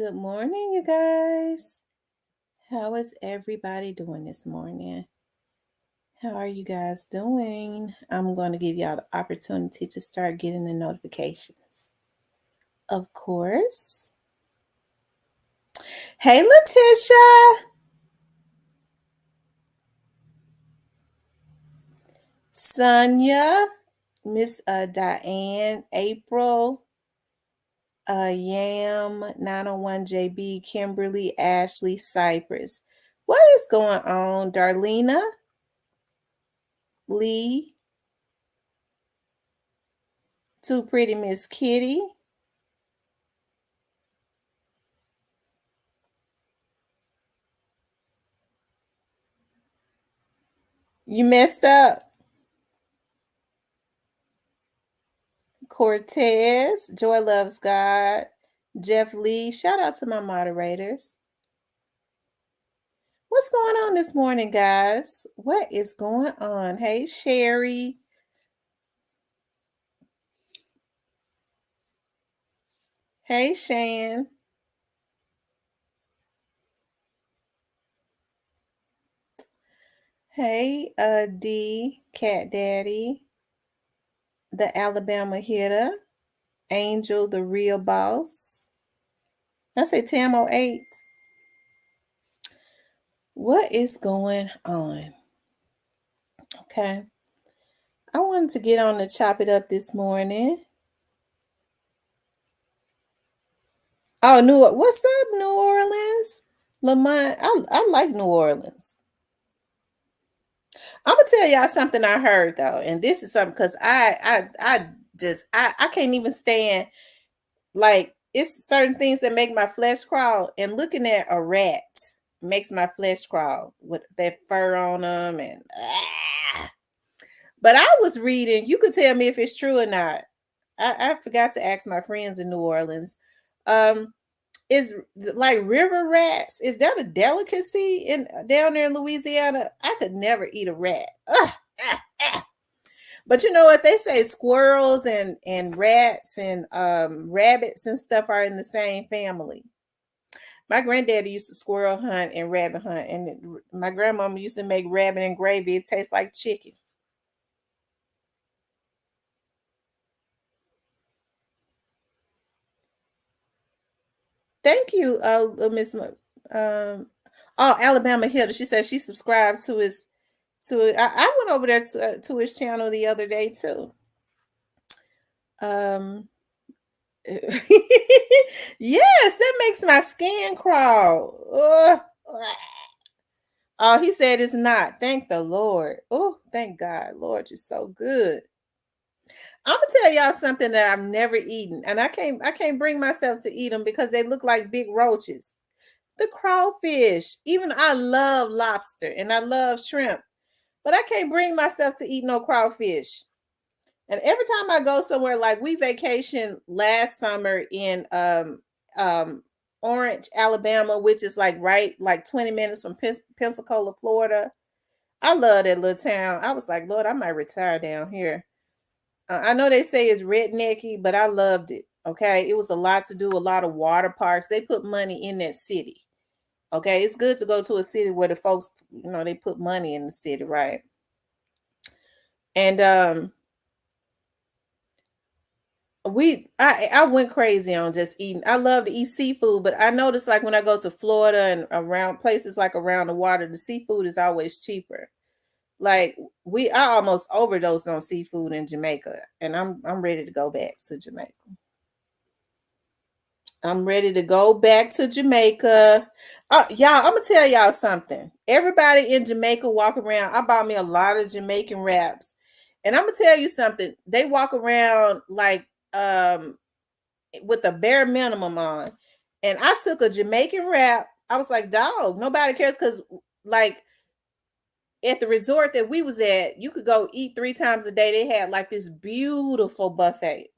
Good morning, you guys. How is everybody doing this morning? How are you guys doing? I'm going to give y'all the opportunity to start getting the notifications. Of course. Hey, Letitia, Sonia, Miss Diane, April, Yam, 901JB, Kimberly, Ashley, Cypress. What is going on, Darlena, Lee, Too Pretty Miss Kitty? You messed up. Cortez, Joy Loves God, Jeff Lee. Shout out to my moderators. What's going on this morning, guys? What is going on? Hey, Sherry. Hey, Shan. Hey, D, Cat Daddy, the Alabama Hitter, Angel, the Real Boss. I say Tamo 8. What is going on? Okay. I wanted to get on to chop it up this morning. Oh, what's up, New Orleans? Lamont, I like New Orleans. I'm gonna tell y'all something I heard though, and this is something because I can't even stand, like, it's certain things that make my flesh crawl, and looking at a rat makes my flesh crawl with that fur on them and But I was reading, you could tell me if it's true or not. I forgot to ask my friends in New Orleans. Is like river rats, is that a delicacy in down there in Louisiana? I could never eat a rat. Ugh, But you know what they say, squirrels and rats and rabbits and stuff are in the same family. My granddaddy used to squirrel hunt and rabbit hunt, and my grandmama used to make rabbit and gravy. It tastes like chicken. Thank you, Miss. Alabama Hilda. She said she subscribes to his. I went over there to his channel the other day too. Um. Yes, that makes my skin crawl. Ugh. Oh, he said it's not. Thank the Lord. Oh, thank God. Lord, you're so good. I'm gonna tell y'all something that I've never eaten, and I can't bring myself to eat them because they look like big roaches. The crawfish. Even I love lobster and I love shrimp, but I can't bring myself to eat no crawfish. And every time I go somewhere, like we vacation last summer in um Orange, Alabama, which is like 20 minutes from Pensacola, Florida. I love that little town. I was like, Lord, I might retire down here. I know they say it's rednecky, but I loved it. Okay, it was a lot to do, a lot of water parks. They put money in that city. Okay, it's good to go to a city where the folks, they put money in the city, right? And I went crazy on just eating. I love to eat seafood, but I noticed, like, when I go to Florida and around places like around the water, the seafood is always cheaper. Like, I almost overdosed on seafood in Jamaica, and I'm ready to go back to Jamaica. I'm ready to go back to Jamaica. Y'all, I'm gonna tell y'all something. Everybody in Jamaica walk around. I bought me a lot of Jamaican wraps, and I'm gonna tell you something. They walk around like with a bare minimum on. And I took a Jamaican wrap. I was like, dog, nobody cares, because like at the resort that we was at, you could go eat 3 times a day. They had like this beautiful buffet.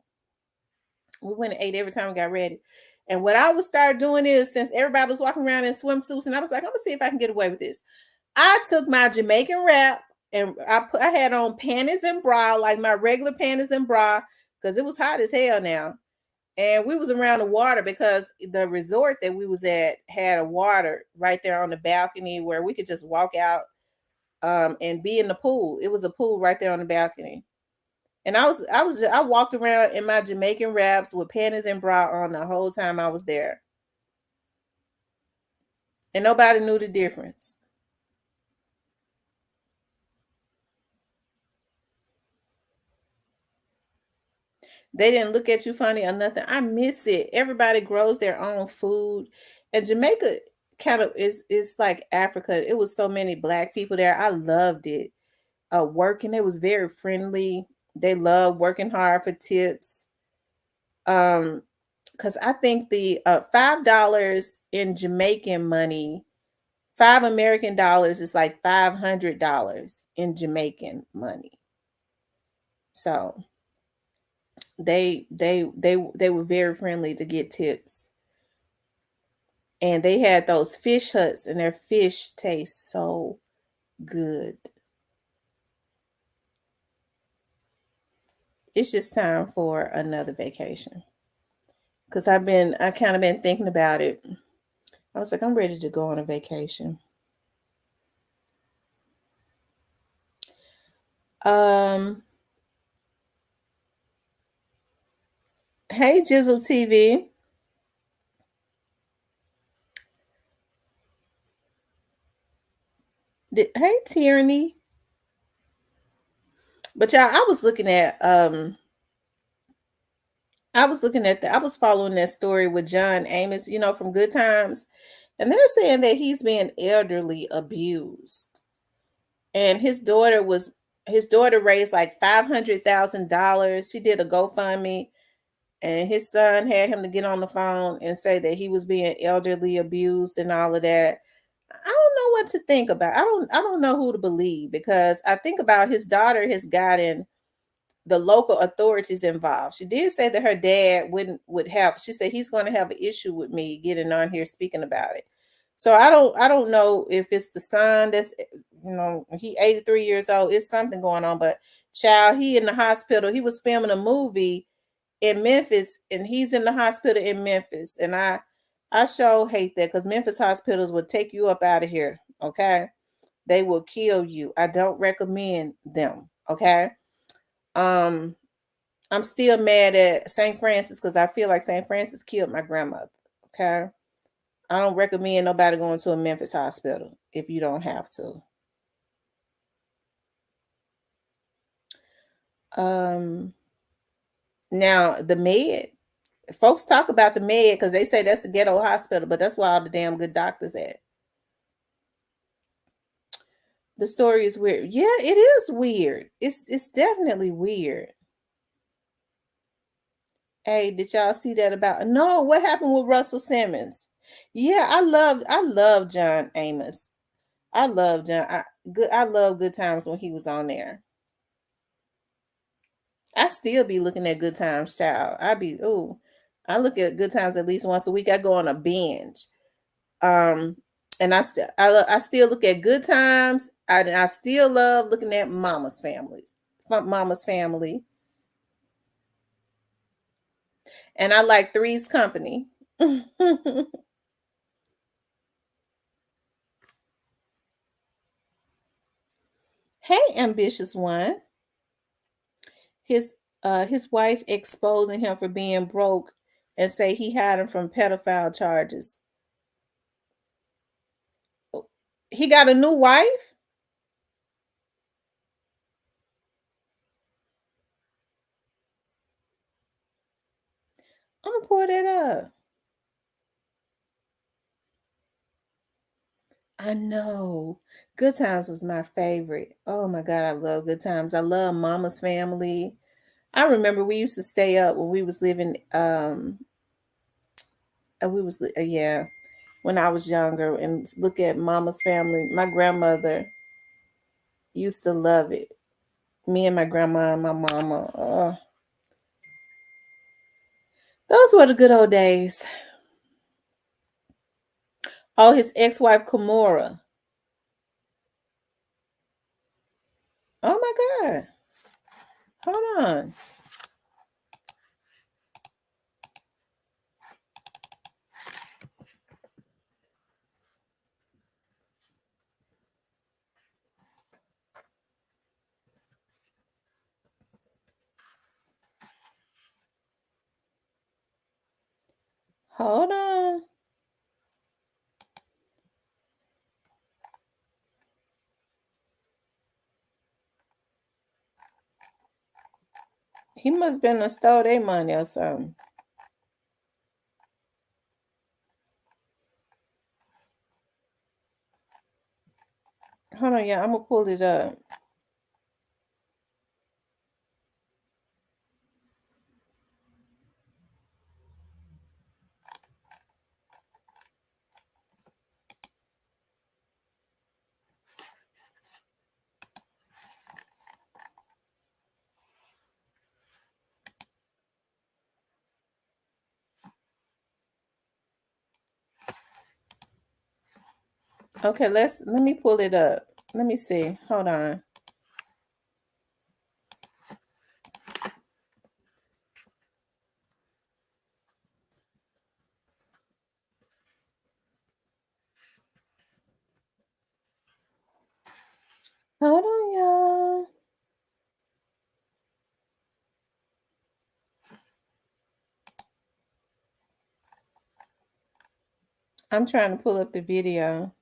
We went and ate every time we got ready. And what I would start doing is, since everybody was walking around in swimsuits, and I was like, I'm gonna see if I can get away with this. I took my Jamaican wrap and I had on panties and bra, like my regular panties and bra, because it was hot as hell now. And we was around the water because the resort that we was at had a water right there on the balcony where we could just walk out and be in the pool. It was a pool right there on the balcony. And I walked around in my Jamaican wraps with panties and bra on the whole time I was there. And nobody knew the difference. They didn't look at you funny or nothing. I miss it. Everybody grows their own food. And Jamaica kind of is like Africa. It was so many black people there. I loved it. Working, it was very friendly. They love working hard for tips. Um, because I think the $5 in Jamaican money, $5 American is like $500 in Jamaican money. So they were very friendly to get tips. And they had those fish huts and their fish tastes so good. It's just time for another vacation. Cause I kind of been thinking about it. I was like, I'm ready to go on a vacation. Um, hey Jizzle TV. Hey Tyranny. But y'all, I was following that story with John Amos, from Good Times, and they're saying that he's being elderly abused. And his daughter raised like $500,000. She did a GoFundMe, and his son had him to get on the phone and say that he was being elderly abused and all of that. I don't know what to think about. I don't know who to believe, because I think about his daughter has gotten the local authorities involved. She did say that her dad would have. She said he's going to have an issue with me getting on here speaking about it. So I don't know if it's the son that's, he 83 years old. It's something going on, but child, he in the hospital. He was filming a movie in Memphis, and he's in the hospital in Memphis. And I sure hate that, because Memphis hospitals will take you up out of here. Okay, they will kill you. I don't recommend them. Okay. Um, I'm still mad at St. Francis because I feel like St. Francis killed my grandmother. Okay. I don't recommend nobody going to a Memphis hospital if you don't have to. Um, Now the med, folks talk about the med because they say that's the ghetto hospital, but that's where all the damn good doctors at. The story is weird. Yeah, it is weird. It's definitely weird. Hey, did y'all see that about no? What happened with Russell Simmons? Yeah, I love John Amos. I love John. I love Good Times when he was on there. I still be looking at Good Times, child. I look at Good Times at least once a week. I go on a binge. Um, and I still look at Good Times. I still love looking at Mama's Family, and I like Three's Company. Hey, ambitious one. His wife exposing him for being broke and say he had him from pedophile charges. He got a new wife? I'm gonna pull that up. I know. Good Times was my favorite. Oh my God, I love Good Times. I love Mama's Family. I remember we used to stay up when we was living yeah, when I was younger, and look at Mama's Family. My grandmother used to love it. Me and my grandma and my mama. Oh, those were the good old days. Oh, his ex-wife Kimora. Oh my God. Hold on. Hold on. He must been stole their money or something. Hold on, yeah, I'm gonna pull it up. Okay, let me pull it up. Let me see. Hold on. Hold on, y'all. I'm trying to pull up the video.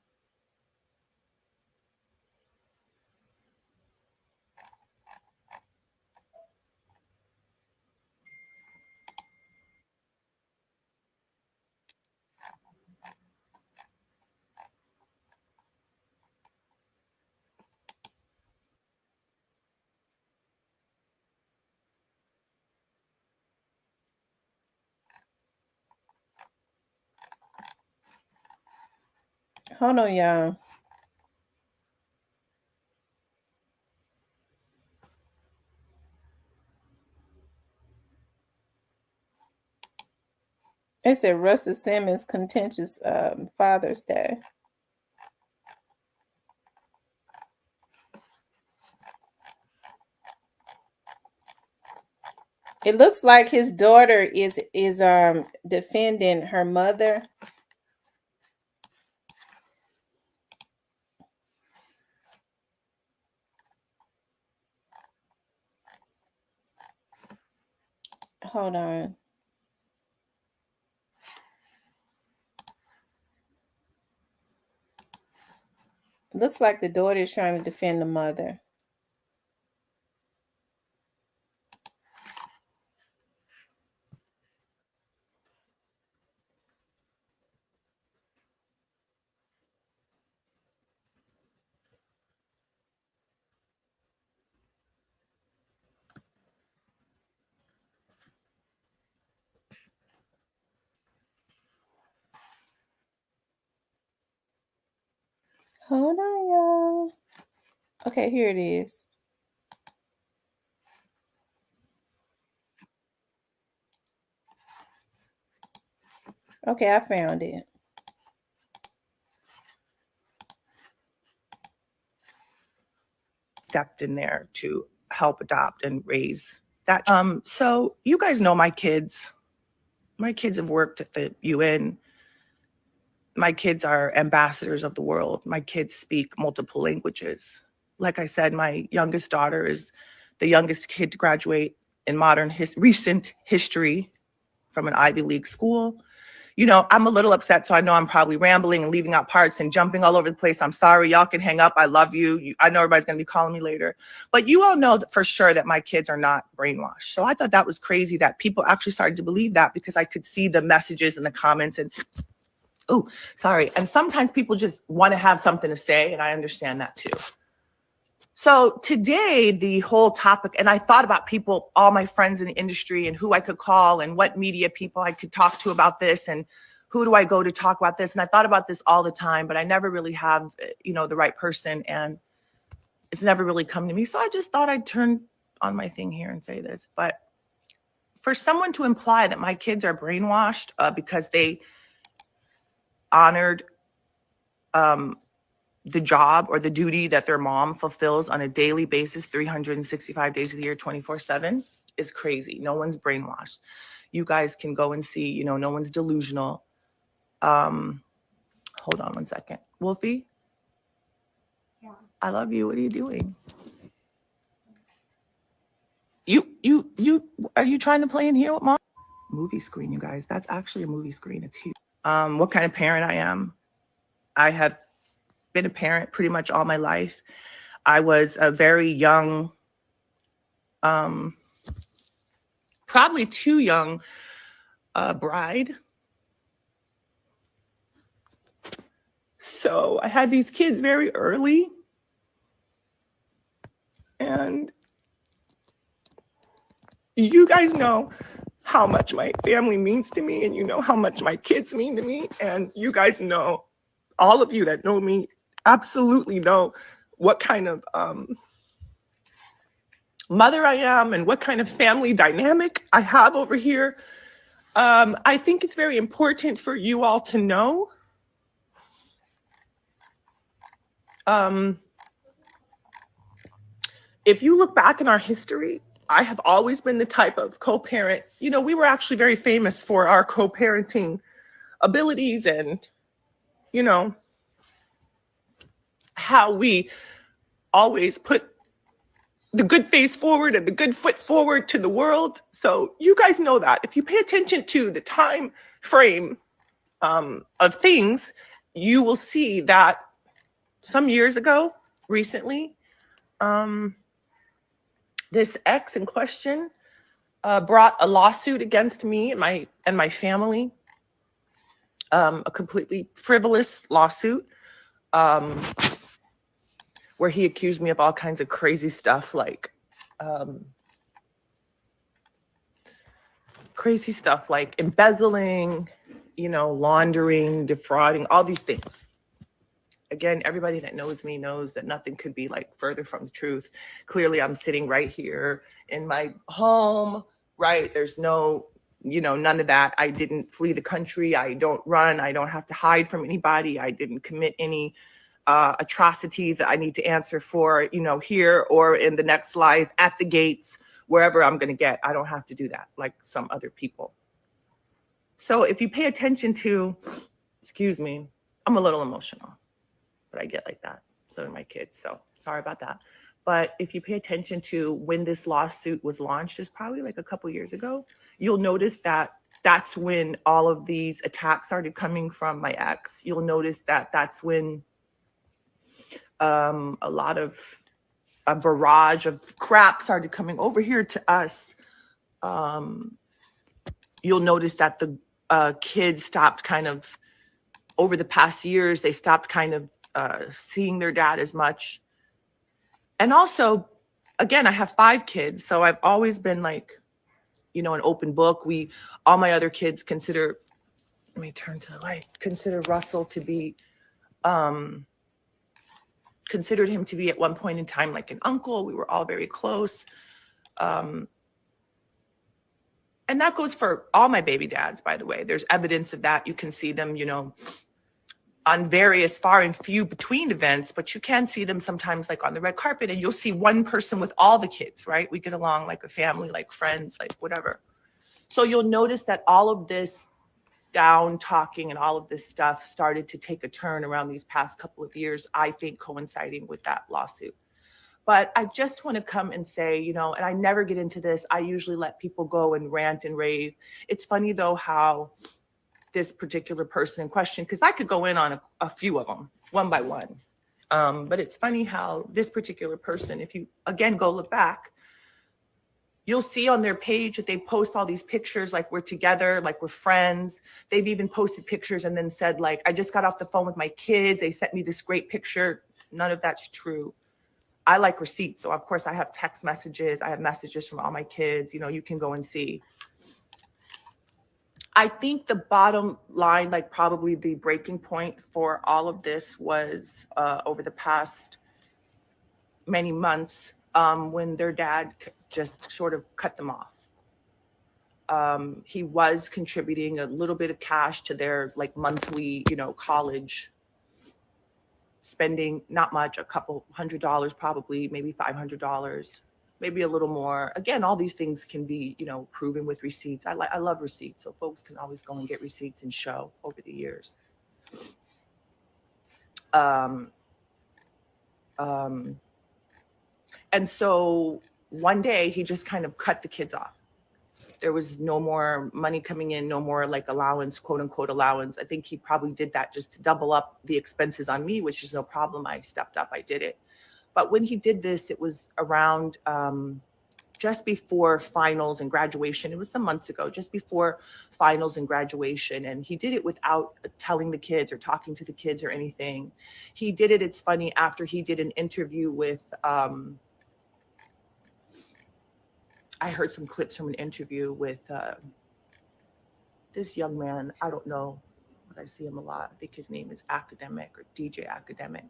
Hold on, y'all. It said Russell Simmons contentious Father's Day. It looks like his daughter is defending her mother. Hold on. It looks like the daughter is trying to defend the mother. Hold on, y'all. Okay, here it is. Okay, I found it. Stepped in there to help adopt and raise that. So you guys know my kids. My kids have worked at the UN. My kids are ambassadors of the world. My kids speak multiple languages. Like I said, my youngest daughter is the youngest kid to graduate in recent history from an Ivy League school. You know, I'm a little upset, so I know I'm probably rambling and leaving out parts and jumping all over the place. I'm sorry. Y'all can hang up. I love you. I know everybody's going to be calling me later. But you all know that for sure that my kids are not brainwashed. So I thought that was crazy that people actually started to believe that, because I could see the messages and the comments and, oh, sorry. And sometimes people just want to have something to say, and I understand that too. So today, the whole topic, and I thought about people, all my friends in the industry, and who I could call and what media people I could talk to about this, and who do I go to talk about this? And I thought about this all the time, but I never really have, the right person, and it's never really come to me. So I just thought I'd turn on my thing here and say this. But for someone to imply that my kids are brainwashed because they honored the job or the duty that their mom fulfills on a daily basis, 365 days of the year, 24/7, is crazy. No one's brainwashed. You guys can go and see, no one's delusional. Hold on one second. Wolfie? Yeah. I love you. What are you doing? Are you trying to play in here with mom? movie screen, you guys. That's actually a movie screen. It's huge. What kind of parent I am? I have been a parent pretty much all my life. I was a very young, probably too young, bride. So I had these kids very early. And you guys know how much my family means to me, and you know how much my kids mean to me. And you guys know, all of you that know me absolutely know what kind of mother I am and what kind of family dynamic I have over here. I think it's very important for you all to know. If you look back in our history, I have always been the type of co-parent. You know, we were actually very famous for our co-parenting abilities and, you know, how we always put the good face forward and the good foot forward to the world. So you guys know that. If you pay attention to the time frame of things, you will see that some years ago, recently, this ex in question brought a lawsuit against me and my family, a completely frivolous lawsuit, where he accused me of all kinds of crazy stuff, like embezzling, you know, laundering, defrauding, all these things. Again, everybody that knows me knows that nothing could be like further from the truth. Clearly, I'm sitting right here in my home, right? There's no, you know, none of that. I didn't flee the country. I don't run. I don't have to hide from anybody. I didn't commit any atrocities that I need to answer for, you know, here or in the next life, at the gates, wherever I'm going to get. I don't have to do that like some other people. So if you pay attention to, excuse me, I'm a little emotional. But I get like that. So do my kids. So sorry about that. But if you pay attention to when this lawsuit was launched, it's probably like a couple years ago, you'll notice that that's when all of these attacks started coming from my ex. You'll notice that that's when a barrage of crap started coming over here to us. You'll notice that the kids stopped kind of, over the past years, they stopped kind of seeing their dad as much. And also, again, I have 5 kids, so I've always been like, you know, an open book. All my other kids consider, let me turn to the light, consider Russell to be, considered him to be at one point in time like an uncle. We were all very close. And that goes for all my baby dads, by the way. There's evidence of that. You can see them, you know, on various far and few between events, but you can see them sometimes like on the red carpet, and you'll see one person with all the kids, right? We get along like a family, like friends, like whatever. So you'll notice that all of this down talking and all of this stuff started to take a turn around these past couple of years, I think coinciding with that lawsuit. But I just want to come and say, you know, and I never get into this. I usually let people go and rant and rave. It's funny though how this particular person in question, because I could go in on a few of them one by one. But it's funny how this particular person, if you again go look back, you'll see on their page that they post all these pictures like we're together, like we're friends. They've even posted pictures and then said like, I just got off the phone with my kids. They sent me this great picture. None of that's true. I like receipts. So of course I have text messages. I have messages from all my kids. You know, you can go and see. I think the bottom line, like probably the breaking point for all of this was over the past many months when their dad just sort of cut them off. He was contributing a little bit of cash to their like monthly, you know, college spending, not much, a couple $100 probably, maybe $500. Maybe a little more. Again, all these things can be, you know, proven with receipts. I love receipts, so folks can always go and get receipts and show over the years. And so one day he just kind of cut the kids off. There was no more money coming in, no more like allowance, quote unquote allowance. I think he probably did that just to double up the expenses on me, which is no problem. I stepped up, I did it. But when he did this, it was around just before finals and graduation. It was some months ago, just before finals and graduation. And he did it without telling the kids or talking to the kids or anything. He did it, it's funny, after he did an interview with, I heard some clips from an interview with this young man. I don't know, but I see him a lot. I think his name is Academic or DJ Academic.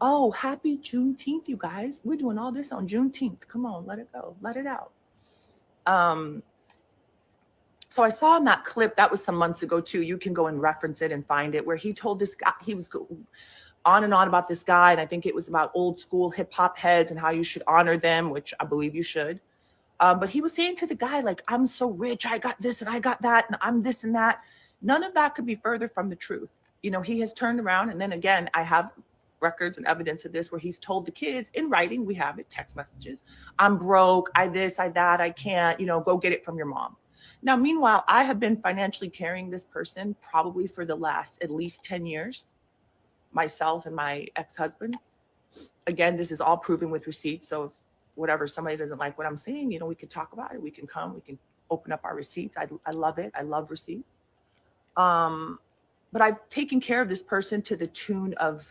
Oh, happy Juneteenth, you guys. We're doing all this on Juneteenth. Come on, let it go. Let it out. So I saw in that clip, that was some months ago too. You can go and reference it and find it, where he told this guy, he was on and on about this guy. And I think it was about old school hip hop heads and how you should honor them, which I believe you should. But he was saying to the guy, like, I'm so rich. I got this and I got that. And I'm this and that. None of that could be further from the truth. You know, he has turned around. And then again, I have records and evidence of this where he's told the kids in writing, we have it, text messages, I'm broke, I this, I that, I can't, you know, go get it from your mom. Now, meanwhile, I have been financially carrying this person probably for the last at least 10 years, myself and my ex-husband. Again, this is all proven with receipts. So if whatever, somebody doesn't like what I'm saying, you know, we can talk about it. We can come, we can open up our receipts. I love it. I love receipts. But I've taken care of this person to the tune of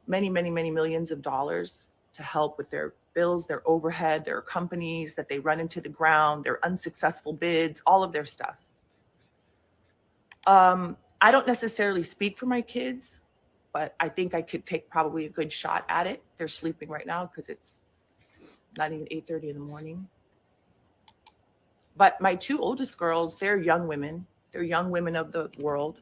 many, many, many millions of dollars to help with their bills, their overhead, their companies that they run into the ground, their unsuccessful bids, all of their stuff. I don't necessarily speak for my kids, but I think I could take probably a good shot at it. They're sleeping right now because it's not even 8:30 in the morning. But my two oldest girls, they're young women. They're young women of the world.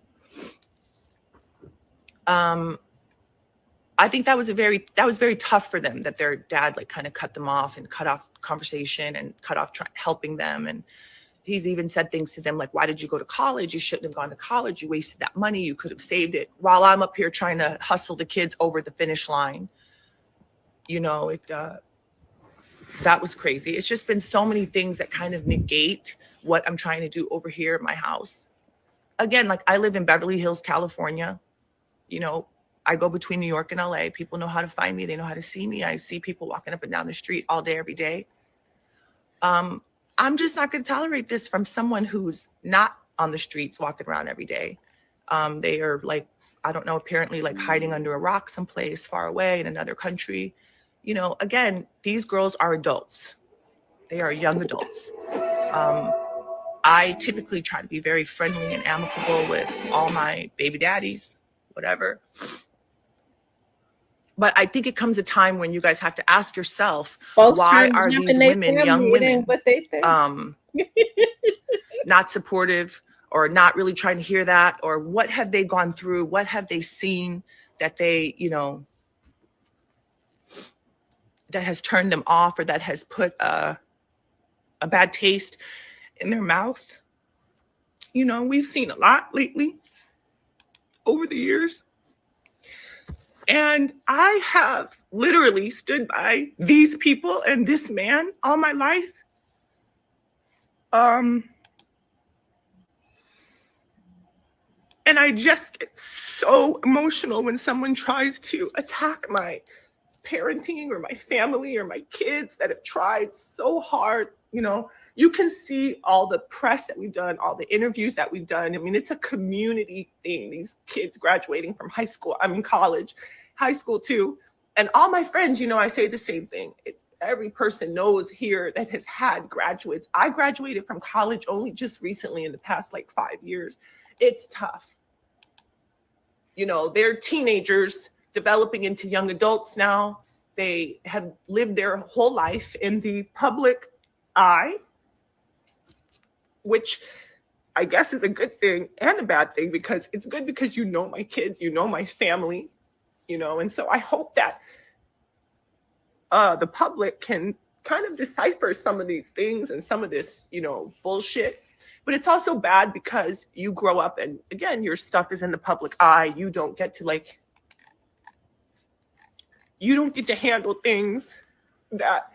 I think that was very tough for them, that their dad like kind of cut them off and cut off conversation and cut off helping them. And he's even said things to them like, why did you go to college? You shouldn't have gone to college. You wasted that money. You could have saved it, while I'm up here trying to hustle the kids over the finish line. You know, that was crazy. It's just been so many things that kind of negate what I'm trying to do over here at my house. Again, like, I live in Beverly Hills, California. You know, I go between New York and LA. People know how to find me. They know how to see me. I see people walking up and down the street all day, every day. I'm just not going to tolerate this from someone who's not on the streets walking around every day. They are like, I don't know, apparently like hiding under a rock someplace far away in another country. You know, again, these girls are adults. They are young adults. I typically try to be very friendly and amicable with all my baby daddies, whatever. But I think it comes a time when you guys have to ask yourself, folks, why are these women, young women, not supportive or not really trying to hear that? Or what have they gone through? What have they seen that they, you know, that has turned them off, or that has put a bad taste in their mouth? You know, we've seen a lot lately over the years. And I have literally stood by these people and this man all my life. And I just get so emotional when someone tries to attack my parenting or my family or my kids that have tried so hard. You know, you can see all the press that we've done, all the interviews that we've done. I mean, it's a community thing. These kids graduating from high school, I mean, college, high school too. And all my friends, you know, I say the same thing. It's every person knows here that has had graduates. I graduated from college only just recently in the past, like 5 years. It's tough. You know, they're teenagers developing into young adults now. They have lived their whole life in the public eye, which I guess is a good thing and a bad thing, because it's good because you know my kids, you know my family, you know, and so I hope that the public can kind of decipher some of these things and some of this, you know, bullshit. But it's also bad because you grow up and, again, your stuff is in the public eye. You don't get to handle things that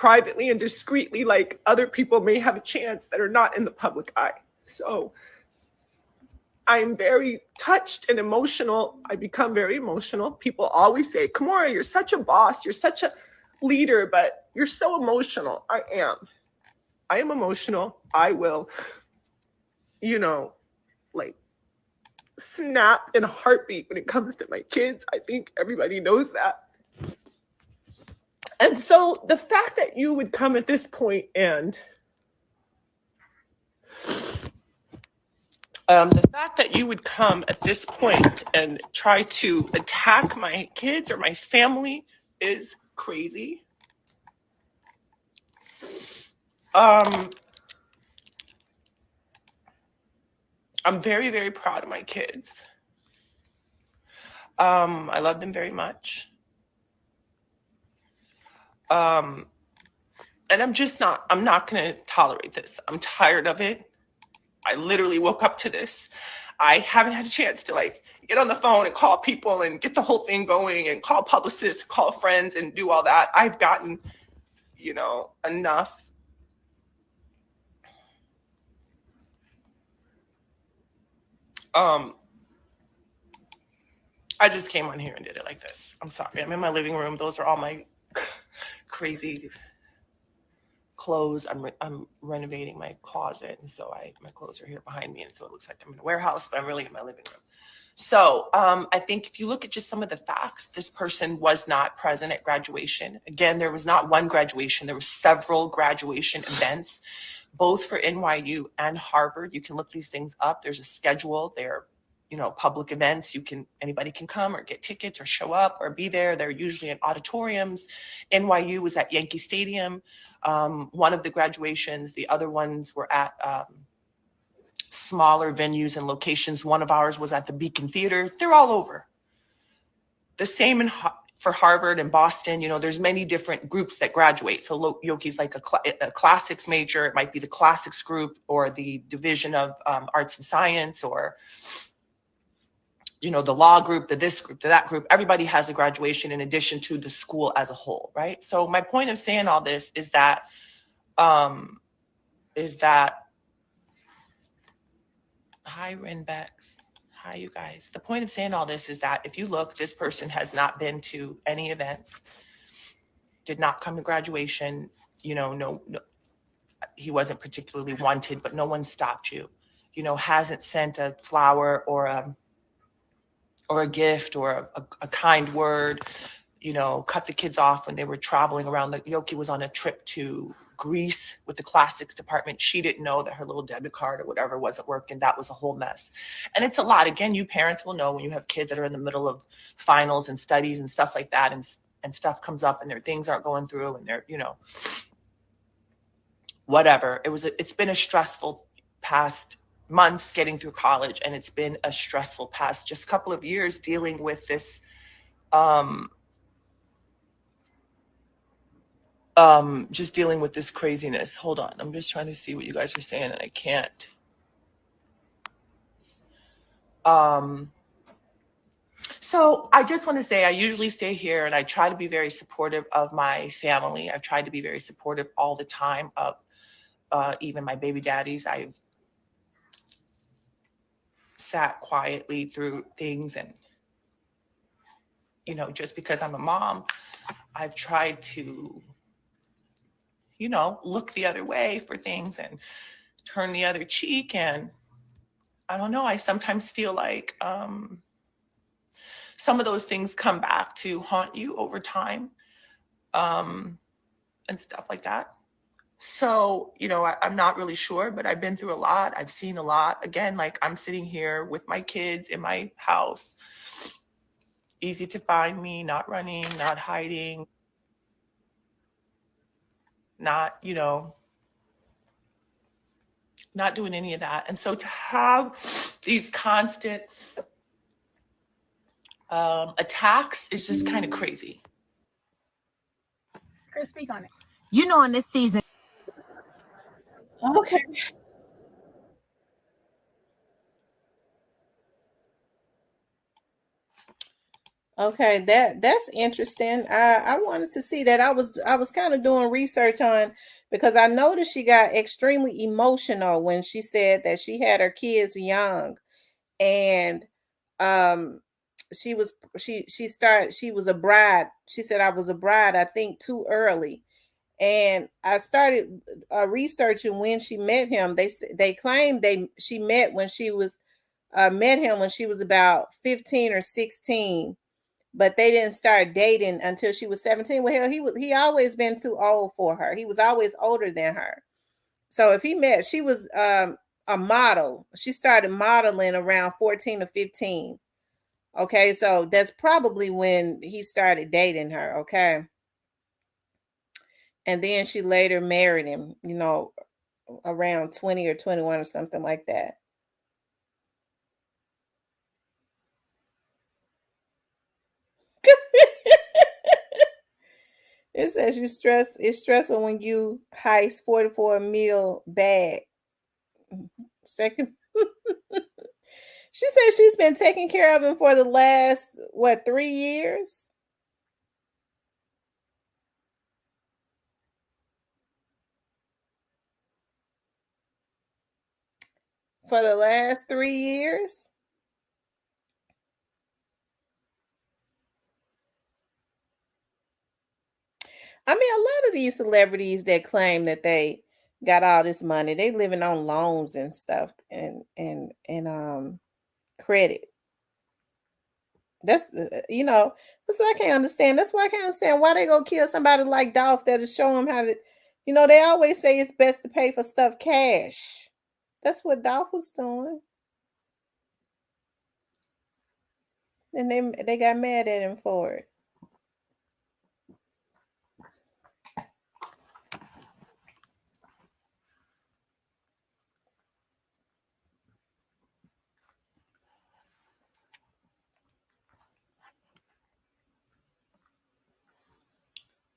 privately and discreetly, like other people may have a chance that are not in the public eye. So I'm very touched and emotional. I become very emotional. People always say, Kimora, you're such a boss. You're such a leader, but you're so emotional. I am emotional. I will, like snap in a heartbeat when it comes to my kids. I think everybody knows that. And so the fact that you would come at this point and try to attack my kids or my family is crazy. I'm very, very proud of my kids. I love them very much. And I'm not going to tolerate this. I'm tired of it. I literally woke up to this. I haven't had a chance to like get on the phone and call people and get the whole thing going and call publicists, call friends and do all that. I've gotten, enough. I just came on here and did it like this. I'm sorry. I'm in my living room. Those are all my crazy clothes. I'm renovating my closet, and so my clothes are here behind me, and so it looks like I'm in a warehouse, but I'm really in my living room. So I think if you look at just some of the facts, this person was not present at graduation. Again, there was not one graduation. There were several graduation events, both for NYU and Harvard. You can look these things up. There's a schedule. They're public events. Anybody can come or get tickets or show up or be there. They're usually in auditoriums. NYU was at Yankee Stadium. One of the graduations, the other ones were at smaller venues and locations. One of ours was at the Beacon Theater. They're all over. The same for Harvard and Boston. There's many different groups that graduate. So Yoki's like a classics major. It might be the classics group or the division of arts and science, or the law group, this group, that group. Everybody has a graduation in addition to the school as a whole, right? So my point of saying all this is that hi, Renbex. Hi, you guys. The point of saying all this is that if you look, this person has not been to any events, did not come to graduation, no, he wasn't particularly wanted, but no one stopped you, hasn't sent a flower or a gift or a kind word, cut the kids off when they were traveling around. Yoki was on a trip to Greece with the classics department. She didn't know that her little debit card or whatever wasn't working. That was a whole mess. And it's a lot. Again, you parents will know when you have kids that are in the middle of finals and studies and stuff like that, and stuff comes up and their things aren't going through and they're, whatever. It's been a stressful past months getting through college, and it's been a stressful past just couple of years dealing with this just dealing with this craziness. Hold on, I'm just trying to see what you guys are saying and I can't. So I just want to say I usually stay here and I try to be very supportive of my family. I've tried to be very supportive all the time of even my baby daddies. I've sat quietly through things, and just because I'm a mom, I've tried to look the other way for things and turn the other cheek. And I don't know, I sometimes feel like some of those things come back to haunt you over time, and stuff like that. So, I'm not really sure, but I've been through a lot. I've seen a lot. Again, like I'm sitting here with my kids in my house. Easy to find me, not running, not hiding, not, not doing any of that. And so to have these constant attacks is just kind of crazy. Chris, speak on it. In this season. Okay. Okay, that's interesting. I wanted to see that. I was kind of doing research on, because I noticed she got extremely emotional when she said that she had her kids young, and um she was a bride. She said, I was a bride, I think, too early. And I started researching when she met him. They claimed she met when she was met him when she was about 15 or 16, but they didn't start dating until she was 17. Well, hell, he always been too old for her. He was always older than her. So if he met, she was a model. She started modeling around 14 or 15. Okay, so that's probably when he started dating her. Okay. And then she later married him, around 20 or 21 or something like that. It says it's stressful when you heist 44 meal bag. Second. She said she's been taking care of him for the last, what, 3 years? For the last 3 years? I mean, a lot of these celebrities that claim that they got all this money, they living on loans and stuff, and credit. That's what I can't understand. That's why I can't understand why they go kill somebody like Dolph that'll show them how to. They always say it's best to pay for stuff cash. That's what Dolph was doing, and they got mad at him for it.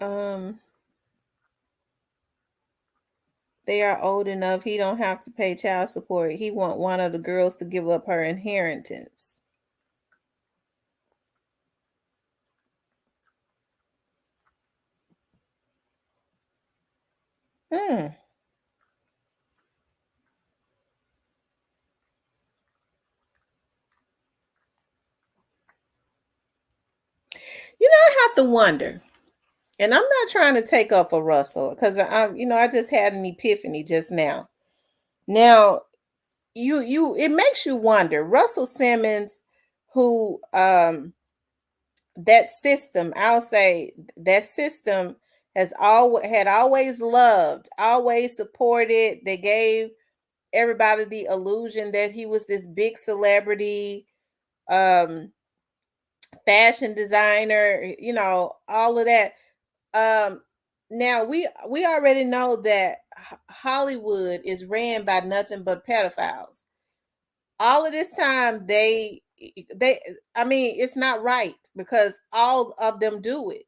Um, they are old enough. He don't have to pay child support. He want one of the girls to give up her inheritance. Hmm. I have to wonder, and I'm not trying to take up for Russell because I just had an epiphany just now. Now, it makes you wonder. Russell Simmons, who that system, I'll say that system had always loved, always supported. They gave everybody the illusion that he was this big celebrity, um, fashion designer, all of that. Um, Now we already know that Hollywood is ran by nothing but pedophiles. All of this time they I mean, it's not right because all of them do it.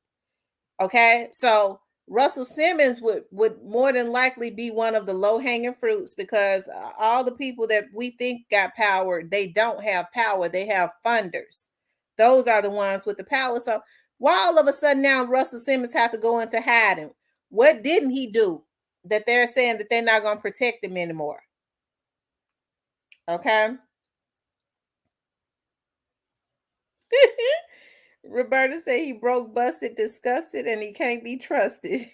Okay, so Russell Simmons would more than likely be one of the low hanging fruits, because all the people that we think got power, they don't have power. They have funders. Those are the ones with the power. So why all of a sudden now Russell Simmons have to go into hiding? What didn't he do that they're saying that they're not going to protect him anymore? Okay. Roberta said he broke, busted, disgusted, and he can't be trusted.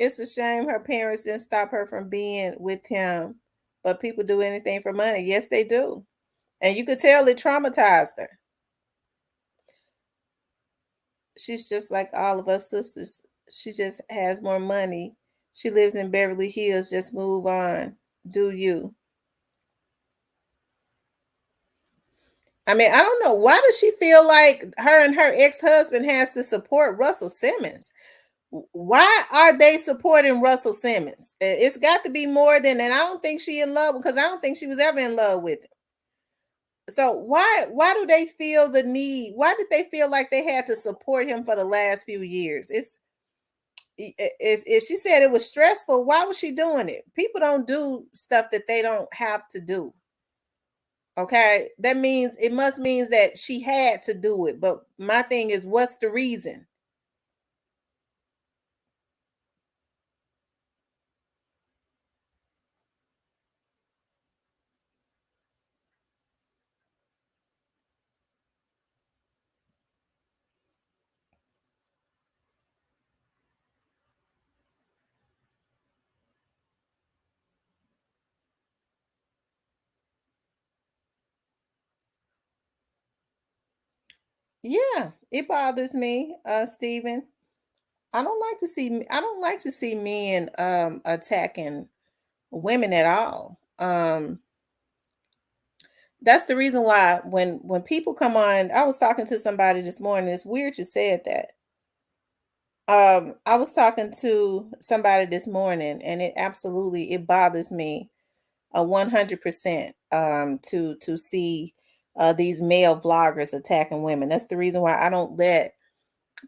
It's a shame her parents didn't stop her from being with him. But people do anything for money. Yes, they do. And you could tell it traumatized her. She's just like all of us sisters. She just has more money. She lives in Beverly Hills. Just move on. Do you? I mean, I don't know. Why does she feel like her and her ex-husband has to support Russell Simmons? Why are they supporting Russell Simmons? It's got to be more than, and I don't think she in love, because I don't think she was ever in love with him. So why do they feel the need? Why did they feel like they had to support him for the last few years? It's if she said it was stressful, why was she doing it? People don't do stuff that they don't have to do. Okay, that means it must means that she had to do it. But my thing is, what's the reason? Yeah, it bothers me, Stephen. I don't like to see men attacking women at all. That's the reason why when people come on, I was talking to somebody this morning. It's weird you said that. I was talking to somebody this morning, and it bothers me 100% to see these male vloggers attacking women. That's the reason why I don't let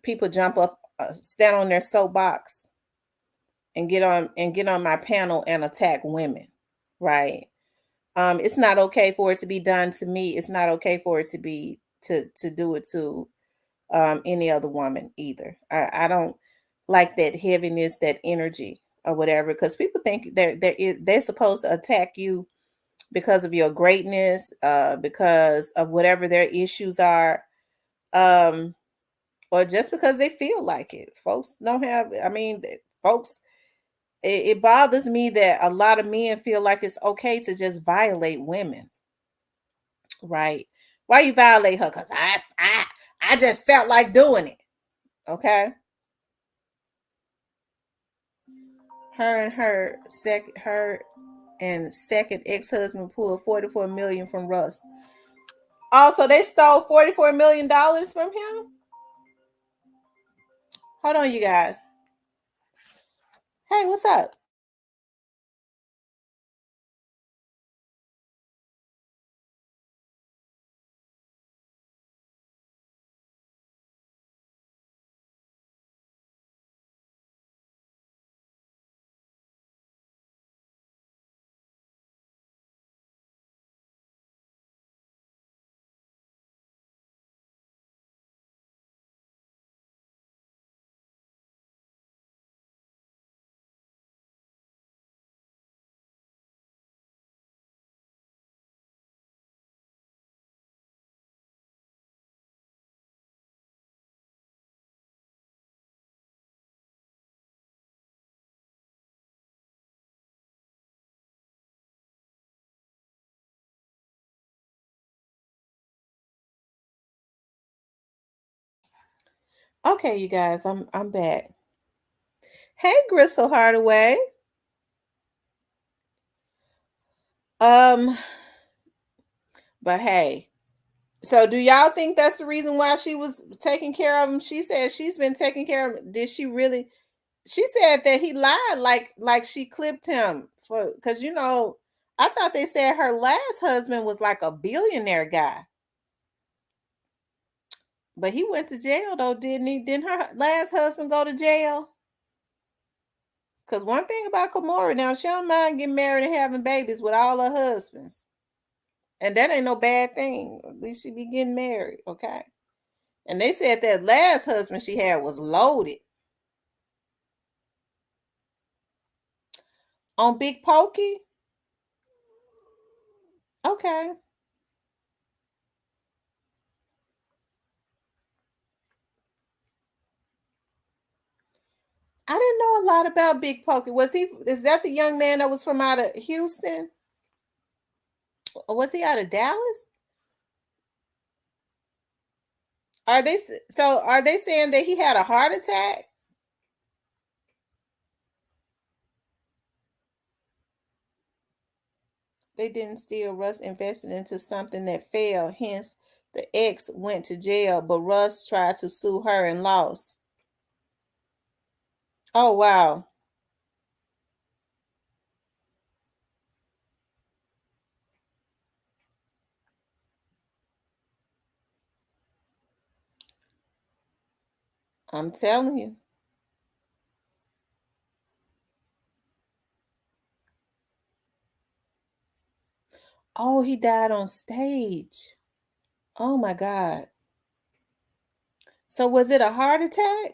people jump up, stand on their soapbox and get on my panel and attack women, right? It's not okay for it to be done to me. It's not okay for it to be to do it to any other woman either. I don't like that heaviness, that energy, or whatever, because people think they're supposed to attack you because of your greatness, because of whatever their issues are, um, or just because they feel like it. Folks don't have. I mean, folks. It bothers me that a lot of men feel like it's okay to just violate women, right? Why you violate her? Because I just felt like doing it. Okay. Her and second ex-husband pulled 44 million from Russ. Also, they stole $44 million from him. Hold on, you guys. Hey, what's up? Okay, you guys, I'm back. Hey, Gristle Hardaway. Um, but hey, so do y'all think that's the reason why she was taking care of him? She said she's been taking care of him. Did she really? She said that he lied, like she clipped him for, because I thought they said her last husband was like a billionaire guy. But he went to jail though, didn't he? Didn't her last husband go to jail? Because one thing about Kimora now, she don't mind getting married and having babies with all her husbands. And that ain't no bad thing. At least she be getting married, okay? And they said that last husband she had was loaded. On Big Pokey? Okay. I didn't know a lot about Big Pokey. Is that the young man that was from out of Houston? Or was he out of Dallas? Are they saying that he had a heart attack? They didn't steal. Russ invested into something that failed. Hence, the ex went to jail, but Russ tried to sue her and lost. Oh, wow. I'm telling you. Oh, he died on stage. Oh my God. So was it a heart attack?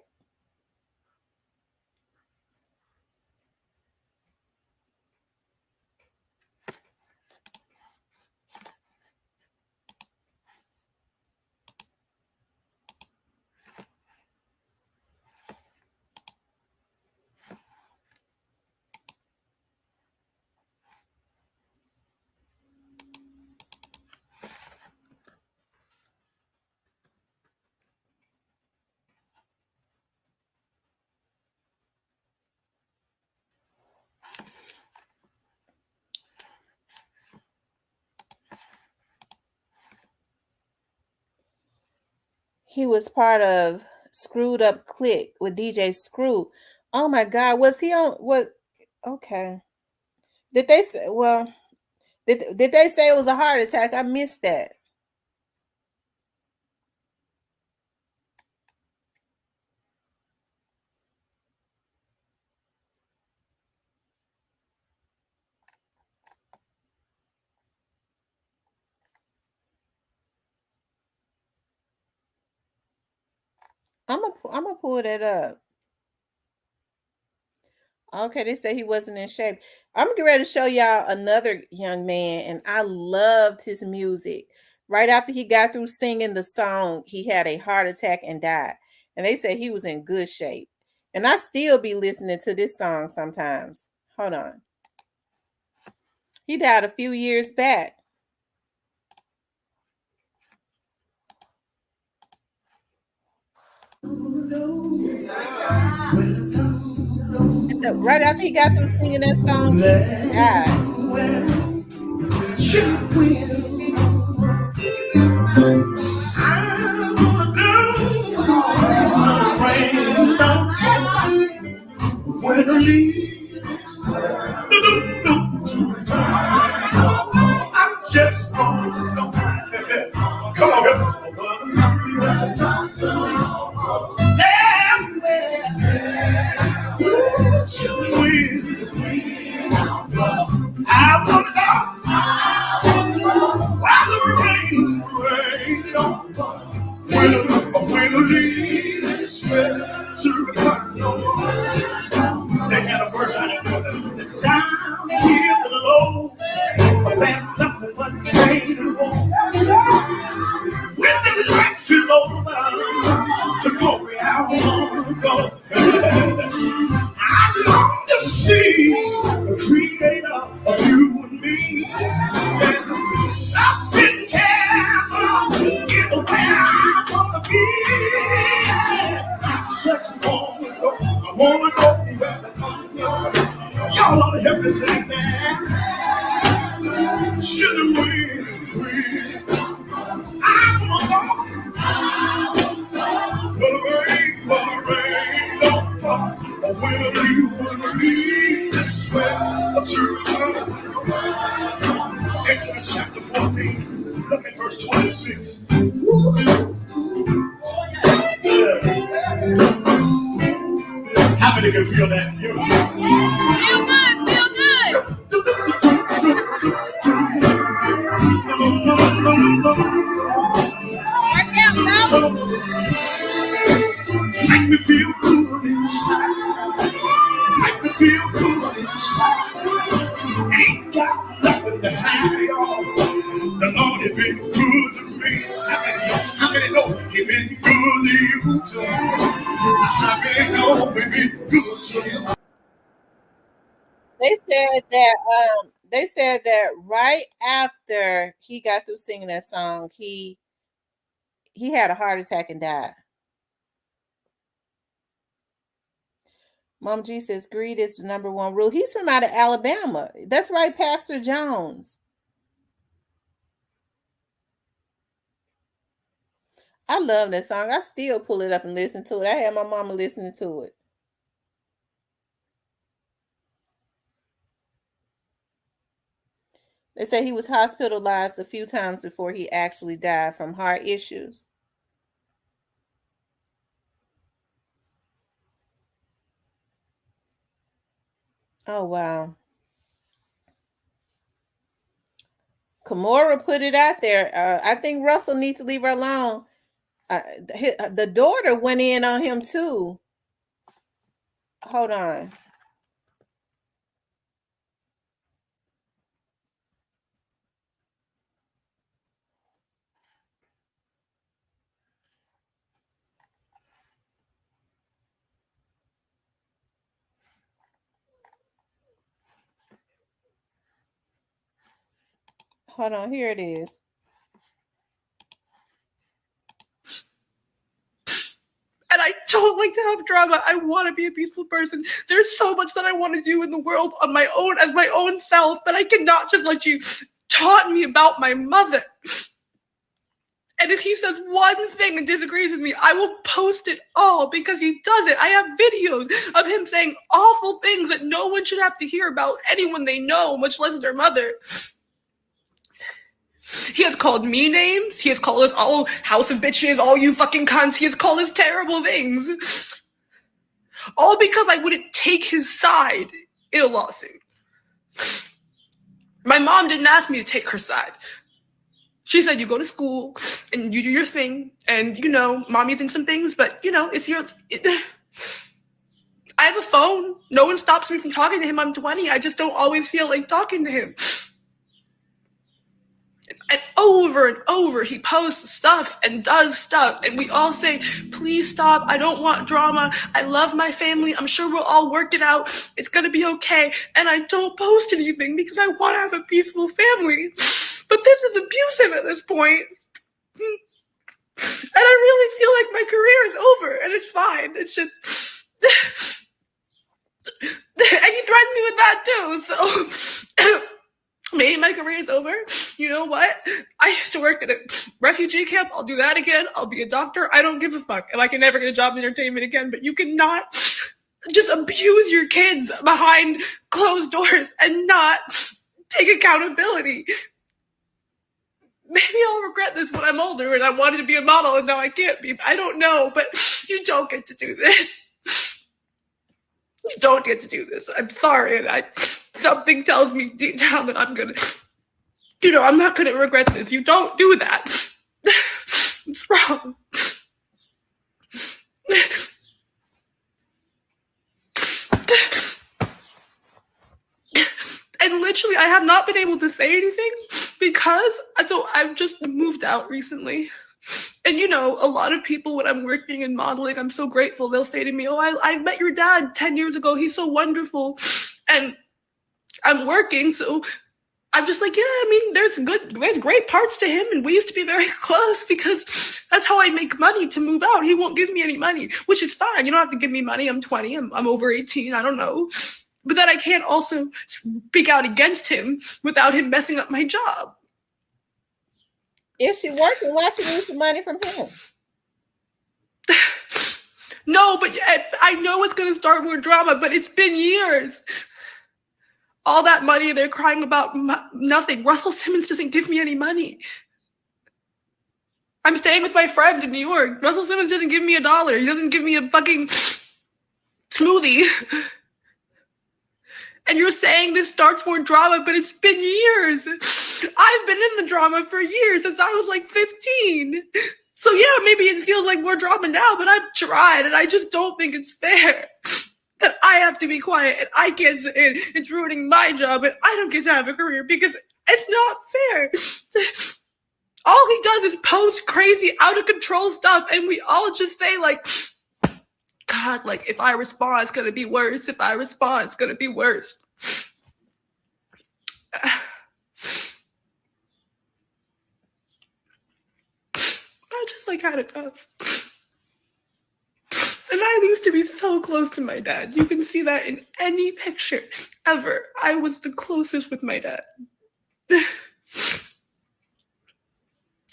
He was part of Screwed Up Click with DJ Screw. Oh my God, was he on what? Okay. Did they say well, did they say it was a heart attack? I missed that. I'm gonna pull that up. Okay, they say he wasn't in shape. I'm getting ready to show y'all another young man, and I loved his music. Right after he got through singing the song, he had a heart attack and died. And they said he was in good shape. And I still be listening to this song sometimes. Hold on. He died a few years back. It said right after he got through singing that song, he died. I'm just gonna go. Come on, damn well. I wanna go while the rain on. When the leaves to return. They had a verse I didn't know that said, down here below, a band up in one day to roll. When the lights feel over to glory, I want to go. I long to see the creator of you and me. And I've been careful in where I want to be. I just want to go. I want to go where the time goes. Y'all ought to help me sing that. Shouldn't we? I want to go. But the rain don't come. When you want me, this way to return. Exodus chapter 14, look at verse 26. How many can feel that? Feel good. Make me feel good inside. Make me feel good inside. Ain't got nothing to hang me on. The Lord has been good to me. How many know He's been good to you too? How many know He's been good to you? They said that right after he got through singing that song, he had a heart attack and died. Mom G says greed is the number one rule. He's from out of Alabama. That's right, Pastor Jones. I love that song. I still pull it up and listen to it. I had my mama listening to it. They say he was hospitalized a few times before he actually died from heart issues. Oh, wow. Kimora put it out there. I think Russell needs to leave her alone. The daughter went in on him too. Hold on. Hold on, here it is. And I don't like to have drama. I want to be a peaceful person. There's so much that I want to do in the world on my own, as my own self, but I cannot just let you taunt me about my mother. And if he says one thing and disagrees with me, I will post it all because he does it. I have videos of him saying awful things that no one should have to hear about anyone they know, much less their mother. He has called me names. He has called us all house of bitches, all you fucking cunts. He has called us terrible things. All because I wouldn't take his side in a lawsuit. My mom didn't ask me to take her side. She said, you go to school and you do your thing. And, you know, mommy thinks some things, but, you know, it's your... I have a phone. No one stops me from talking to him. I'm 20. I just don't always feel like talking to him. And over, he posts stuff and does stuff. And we all say, please stop. I don't want drama. I love my family. I'm sure we'll all work it out. It's going to be okay. And I don't post anything because I want to have a peaceful family. But this is abusive at this point. And I really feel like my career is over. And it's fine. It's just... And he threatened me with that too. So... Maybe my career is over. You know what? I used to work at a refugee camp. I'll do that again. I'll be a doctor. I don't give a fuck. And I can never get a job in entertainment again. But you cannot just abuse your kids behind closed doors and not take accountability. Maybe I'll regret this when I'm older and I wanted to be a model and now I can't be. I don't know. But you don't get to do this. You don't get to do this. I'm sorry. And something tells me deep down that I'm gonna, you know, I'm not gonna regret this. You don't do that. It's wrong. And literally, I have not been able to say anything because I've just moved out recently. And, you know, a lot of people, when I'm working and modeling, I'm so grateful. They'll say to me, oh, I met your dad 10 years ago. He's so wonderful. And I'm working, so I'm just like, yeah, I mean, there's great parts to him, and we used to be very close because that's how I make money to move out. He won't give me any money, which is fine. You don't have to give me money. I'm 20. I'm over 18. I don't know. But then I can't also speak out against him without him messing up my job. If she working, why she need some money from him? No, but I know it's going to start more drama, but it's been years. All that money, they're crying about nothing. Russell Simmons doesn't give me any money. I'm staying with my friend in New York. Russell Simmons doesn't give me $1. He doesn't give me a fucking smoothie. And you're saying this starts more drama, but it's been years. I've been in the drama for years, since I was like 15. So yeah, maybe it feels like more drama now, but I've tried, and I just don't think it's fair that I have to be quiet and I can't say it. It's ruining my job and I don't get to have a career because it's not fair. All he does is post crazy, out of control stuff, and we all just say like, God, like if I respond, it's gonna be worse. If I respond, it's gonna be worse. I just like had it tough. And I used to be so close to my dad. You can see that in any picture ever. I was the closest with my dad.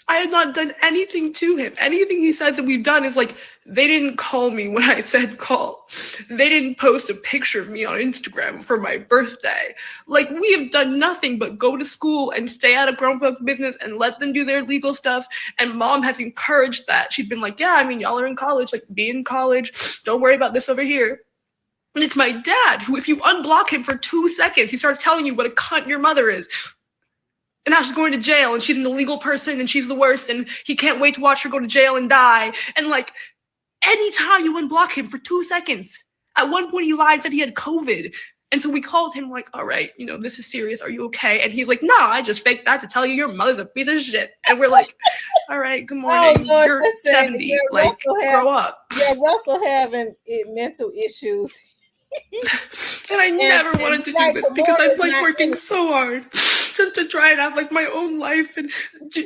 I had not done anything to him. Anything he says that we've done is like, they didn't call me when I said call. They didn't post a picture of me on Instagram for my birthday. Like, we have done nothing but go to school and stay out of grown folks' business and let them do their legal stuff. And mom has encouraged that. She's been like, yeah, I mean, y'all are in college, like be in college. Don't worry about this over here. And it's my dad who, if you unblock him for 2 seconds, he starts telling you what a cunt your mother is. And now she's going to jail, and she's an illegal person, and she's the worst, and he can't wait to watch her go to jail and die. And like, anytime you unblock him for 2 seconds, at one point he lied, said he had COVID. And so we called him like, all right, you know, this is serious. Are you okay? And he's like, no, I just faked that to tell you your mother's a piece of shit. And we're like, all right, good morning. Lord, You're listen, 70. yeah, Like, Russell grow up. Yeah, Russell having mental issues. And I never wanted to do like, this because I'm Kimura's like not working in it. so hard just to try and have like my own life and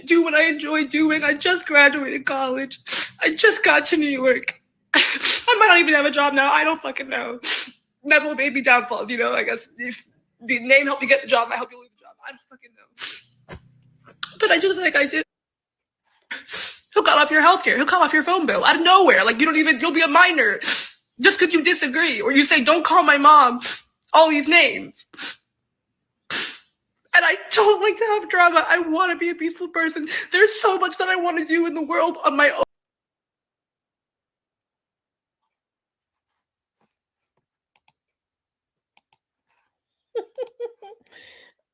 do what I enjoy doing. I just graduated college. I just got to New York. I might not even have a job now. I don't fucking know. Never baby downfalls, you know. I guess if the name helped you get the job, might help you lose the job. I don't fucking know. But I just feel like I did. He'll cut off your healthcare. He'll cut off your phone bill out of nowhere. Like you'll be a minor just because you disagree, or you say, "Don't call my mom." All these names. And I don't like to have drama. I want to be a peaceful person. There's so much that I want to do in the world on my own.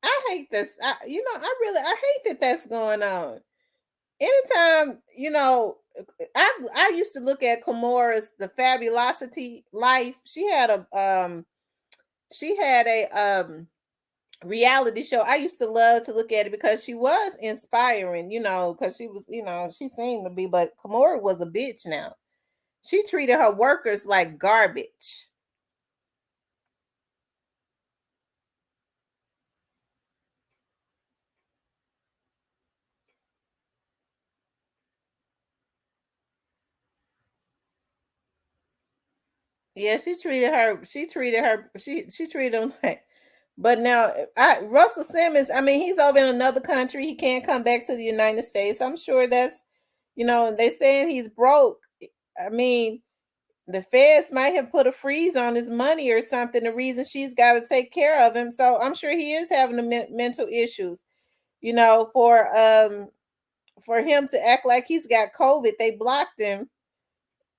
I hate this. I hate that that's going on. Anytime, I used to look at Kimura's The Fabulosity Life. She had a reality show. I used to love to look at it because she was inspiring, because she was, she seemed to be, but Kimura was a bitch now. She treated her workers like garbage. Yeah, she treated them like, but now Russell Simmons, I mean, he's over in another country. He can't come back to the United States. I'm sure that's, they saying he's broke. I mean, the feds might have put a freeze on his money or something, the reason she's got to take care of him. So I'm sure he is having the mental issues, for him to act like he's got COVID. They blocked him,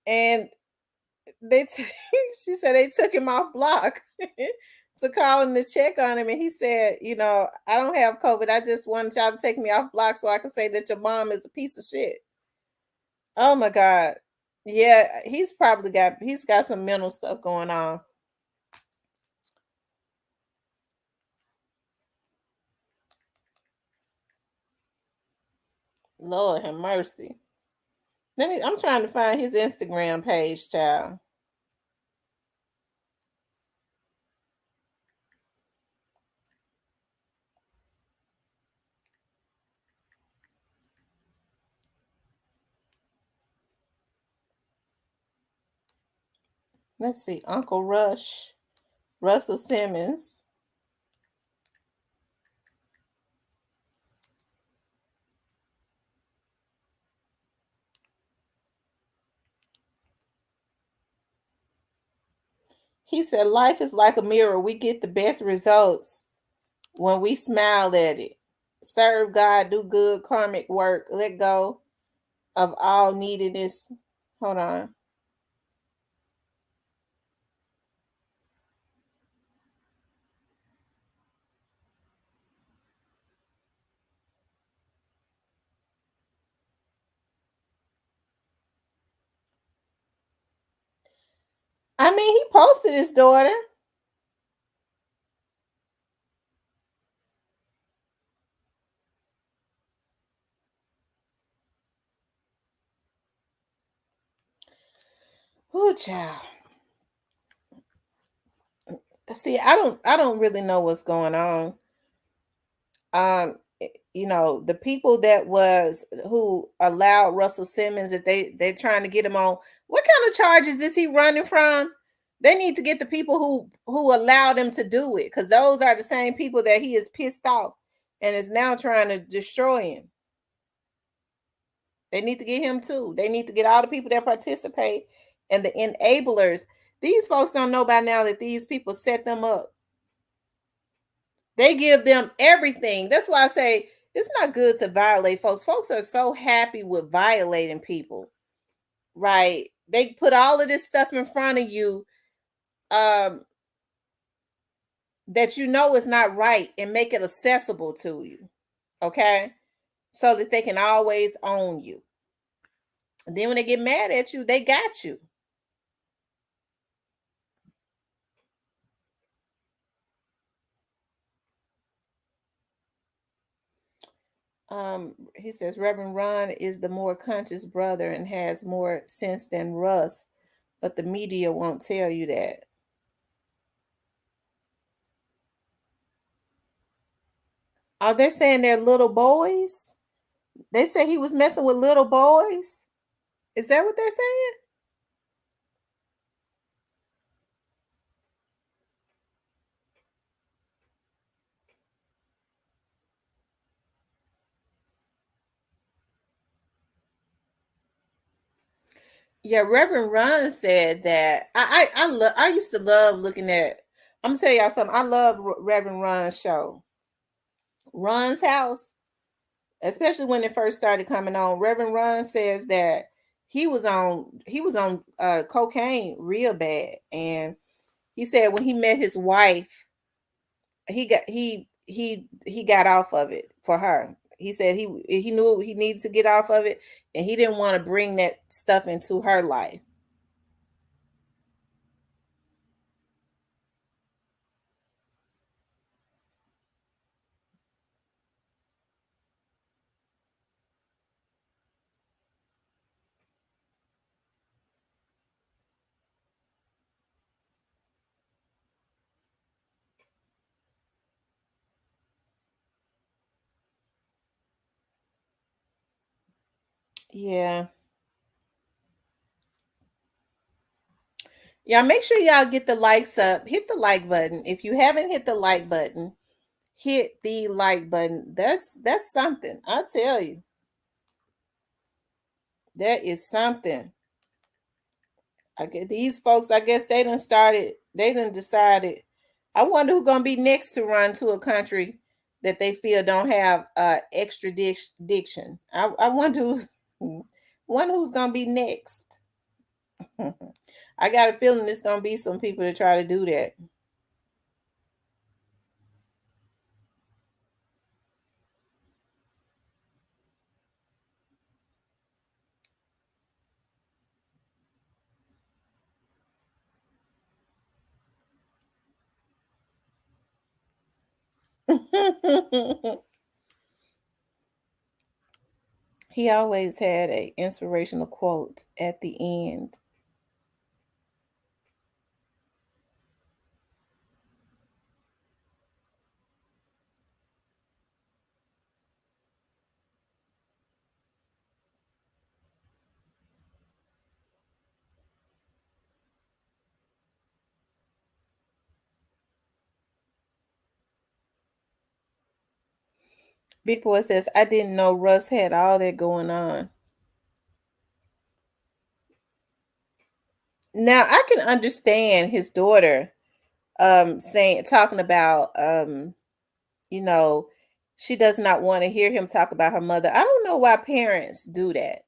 and she said they took him off block to call him to check on him. And he said, I don't have COVID. I just wanted y'all to take me off block so I can say that your mom is a piece of shit. Oh my God. Yeah, he's got some mental stuff going on. Lord have mercy. I'm trying to find his Instagram page, child. Let's see, Uncle Russell Simmons. He said, life is like a mirror. We get the best results when we smile at it. Serve God, do good karmic work, let go of all neediness. Hold on. I mean, he posted his daughter. Oh, child. See, I don't really know what's going on. The people who allowed Russell Simmons, if they're trying to get him on, what kind of charges is he running from? They need to get the people who allowed him to do it, because those are the same people that he is pissed off and is now trying to destroy him. They need to get him too. They need to get all the people that participate and the enablers. These folks don't know by now that these people set them up. They give them everything. That's why I say it's not good to violate folks. Folks are so happy with violating people, right? They put all of this stuff in front of you that is not right and make it accessible to you. okay? So that they can always own you. And then when they get mad at you, they got you. He says Reverend Ron is the more conscious brother and has more sense than Russ, but the media won't tell you that. Are they saying they're little boys? They say he was messing with little boys. Is that what they're saying? Yeah, Reverend Ron said that. I used to love looking at. I'm gonna tell y'all something. I love Reverend Ron's show, Ron's House, especially when it first started coming on. Reverend Ron says that he was on cocaine real bad, and he said when he met his wife, he got off of it for her. He said he knew he needed to get off of it, and he didn't want to bring that stuff into her life. Yeah. Yeah, make sure y'all get the likes up. Hit the like button. If you haven't hit the like button, hit the like button. That's something. I'll tell you. That is something. I get these folks, I guess they done decided. I wonder who's gonna be next to run to a country that they feel don't have extradition. I wonder who's gonna be next. I got a feeling it's gonna be some people to try to do that. He always had an inspirational quote at the end. Big Boy says, I didn't know Russ had all that going on. Now I can understand his daughter talking about you know, she does not want to hear him talk about her mother. I don't know why parents do that.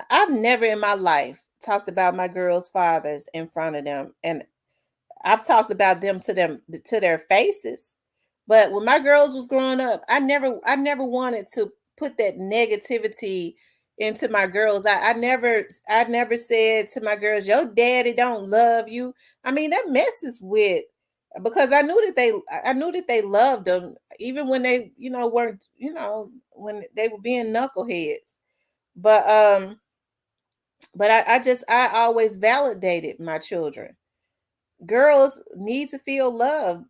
I've never in my life talked about my girls' fathers in front of them, and I've talked about them to their faces. But when my girls was growing up, I never wanted to put that negativity into my girls. I never said to my girls, your daddy don't love you. I mean, that messes with, because I knew that they loved them even when they, weren't, when they were being knuckleheads. But I always validated my children. Girls need to feel love,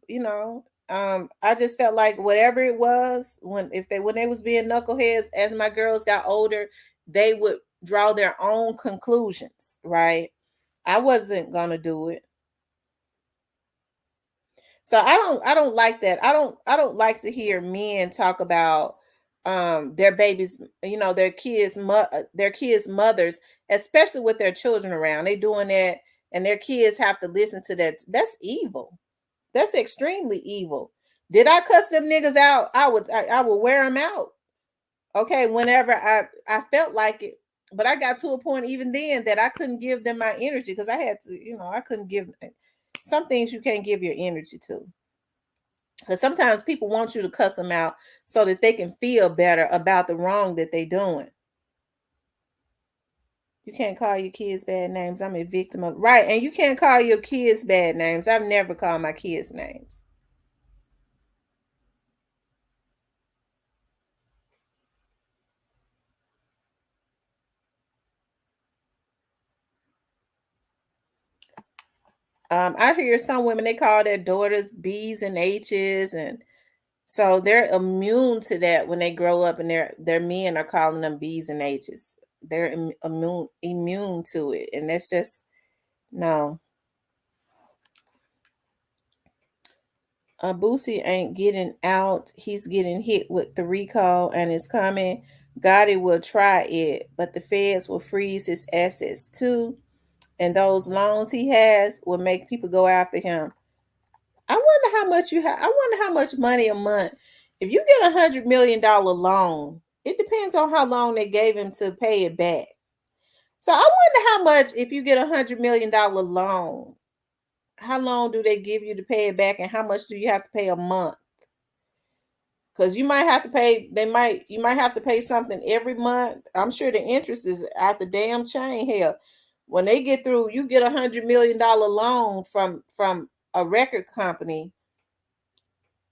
I just felt like whatever it was, when they was being knuckleheads, as my girls got older, they would draw their own conclusions, right? I wasn't gonna do it. So I don't like that. I don't like to hear men talk about their babies, their kids mothers, especially with their children around. They doing that and their kids have to listen to that. That's evil. That's extremely evil. Did I cuss them niggas out? I would wear them out. Okay, whenever I felt like it. But I got to a point even then that I couldn't give them my energy, because I had to, I couldn't give some things you can't give your energy to. Because sometimes people want you to cuss them out so that they can feel better about the wrong that they're doing. You can't call your kids bad names. I'm a victim of right, and you can't call your kids bad names. I've never called my kids names. I hear some women, they call their daughters B's and H's, and so they're immune to that when they grow up and their men are calling them B's and H's. They're immune to it, and that's just no. Boosie ain't getting out. He's getting hit with the recall and it's coming. Gotti will try it, but the feds will freeze his assets too. And those loans he has will make people go after him. I wonder how much you have. I wonder how much money a month. If you get $100 million loan, it depends on how long they gave him to pay it back. So I wonder how much, if you get $100 million loan, how long do they give you to pay it back, and how much do you have to pay a month? Because you might have to pay, you might have to pay something every month. I'm sure the interest is out the damn chain. Hell, when they get through, you get $100 million loan from a record company.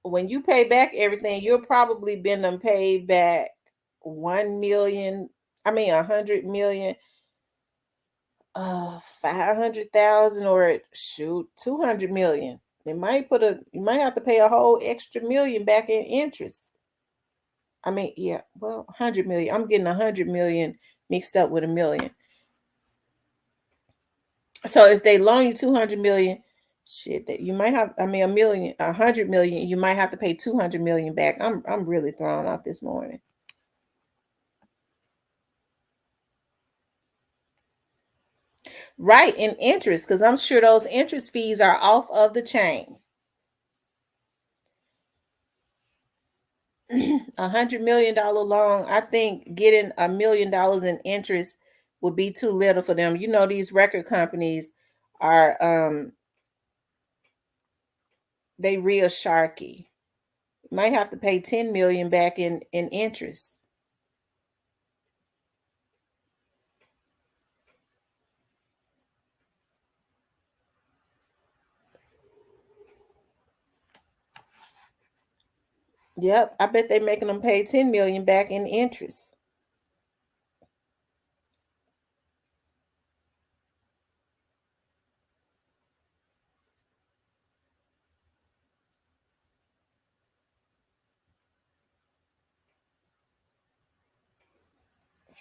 When you pay back everything, you'll probably been them paid back 1 million. I mean 100 million. 500,000 or shoot 200 million. You might have to pay a whole extra million back in interest. I mean, yeah, well, 100 million. I'm getting 100 million mixed up with a million. So if they loan you 200 million, shit, that you might have, I mean, 100 million, you might have to pay 200 million back. I'm really thrown off this morning. Right, in interest, because I'm sure those interest fees are off of the chain. $100 million loan, I think getting $1 million in interest would be too little for them. You know, these record companies are they real sharky. You might have to pay 10 million back in interest. Yep, I bet they're making them pay 10 million back in interest.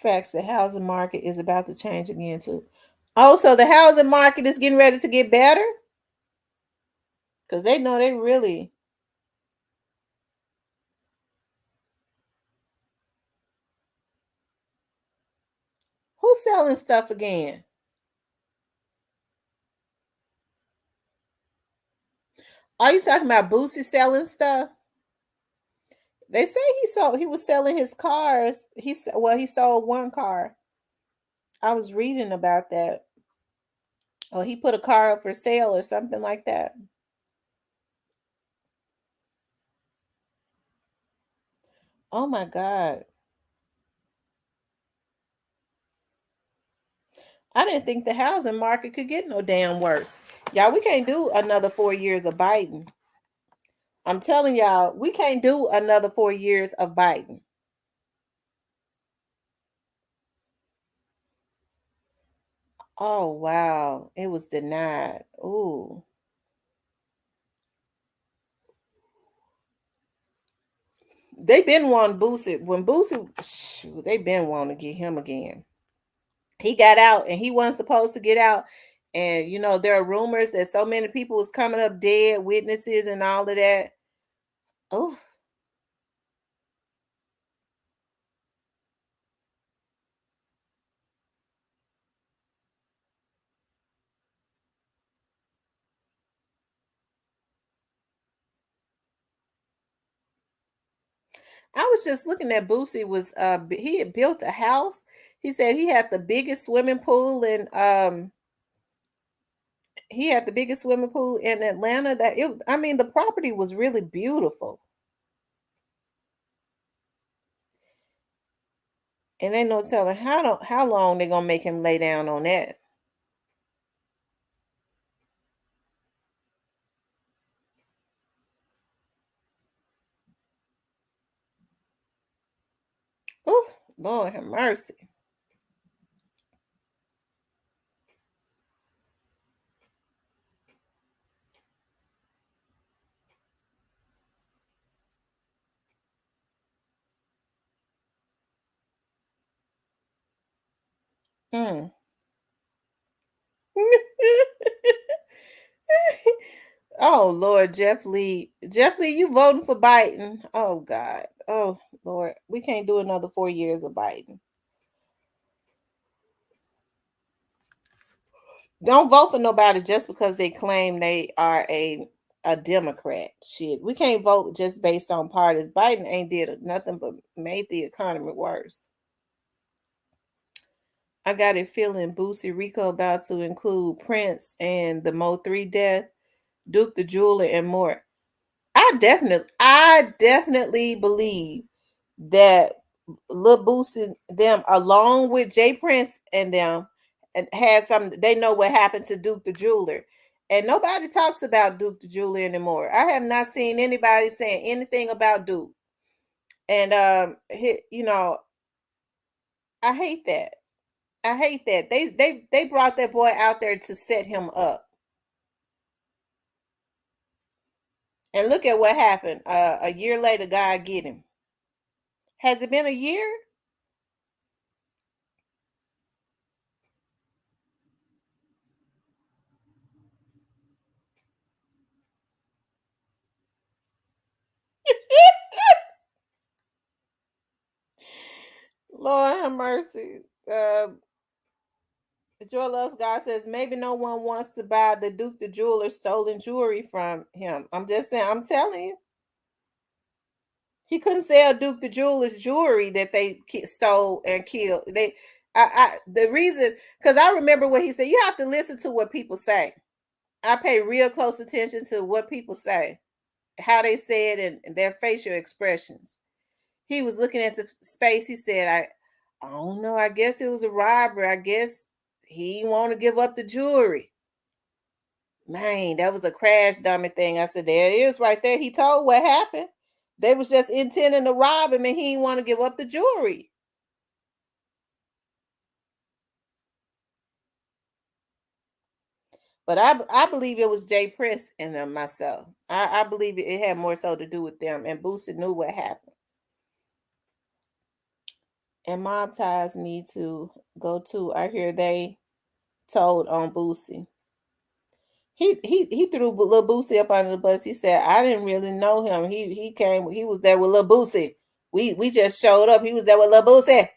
Facts, the housing market is about to change again too. Oh, so the housing market is getting ready to get better? Because they know they really. Who's selling stuff again? Are you talking about Boosie selling stuff? They say he was selling his cars. He sold one car. I was reading about that. Or he put a car up for sale or something like that. Oh my God. I didn't think the housing market could get no damn worse. Y'all, we can't do another 4 years of Biden. I'm telling y'all, we can't do another 4 years of Biden. Oh, wow. It was denied. Ooh. They been wanting Boosie. When Boosie, shoot, they been wanting to get him again. He got out and he wasn't supposed to get out. And, you know, there are rumors that so many people was coming up dead, witnesses and all of that. Oh, I was just looking at Boosie was he had built a house. He said he had the biggest swimming pool He had the biggest swimming pool in Atlanta. The property was really beautiful. And ain't no telling how long they're gonna make him lay down on that. Oh, Lord have mercy. Mm. Oh Lord, Jeff Lee. Jeff Lee, you voting for Biden. Oh God. Oh Lord. We can't do another 4 years of Biden. Don't vote for nobody just because they claim they are a Democrat. Shit. We can't vote just based on parties. Biden ain't did nothing but made the economy worse. I got a feeling Boosie Rico about to include Prince and the Mo3 death, Duke the Jeweler, and more. I definitely believe that Lil Boosie them along with Jay Prince and them and had some they know what happened to Duke the Jeweler. And nobody talks about Duke the Jeweler anymore. I have not seen anybody saying anything about Duke. And I hate that. I hate that. They brought that boy out there to set him up. And look at what happened. A year later, God get him. Has it been a year? Lord have mercy. Joy Loves God says maybe no one wants to buy the Duke the Jeweler stolen jewelry from him. I'm just saying, I'm telling you. He couldn't sell Duke the Jeweler's jewelry that they stole and killed. The reason, because I remember what he said. You have to listen to what people say. I pay real close attention to what people say, how they say it, and their facial expressions. He was looking at the space. He said, I don't know. I guess it was a robbery. I guess he didn't want to give up the jewelry. Man, that was a crash dummy thing. I said, there it is right there. He told what happened. They was just intending to rob him and he didn't want to give up the jewelry. But I believe it was Jay Prince and them myself. I believe it had more so to do with them. And Boosie knew what happened. And Mob Ties need to go too. I hear they told on Boosie. He threw Lil Boosie up under the bus. He said, I didn't really know him. He came, he was there with Lil Boosie. We just showed up. He was there with Lil Boosie.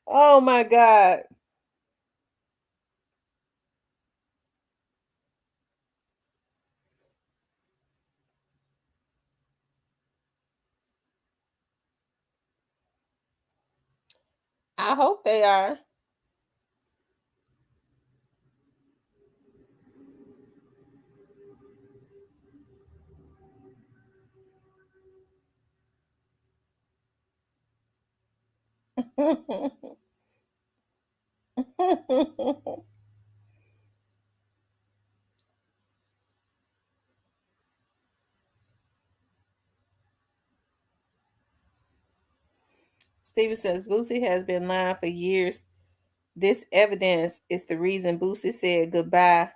Oh my God. I hope they are. Steven says Boosie has been lying for years. This evidence is the reason Boosie said goodbye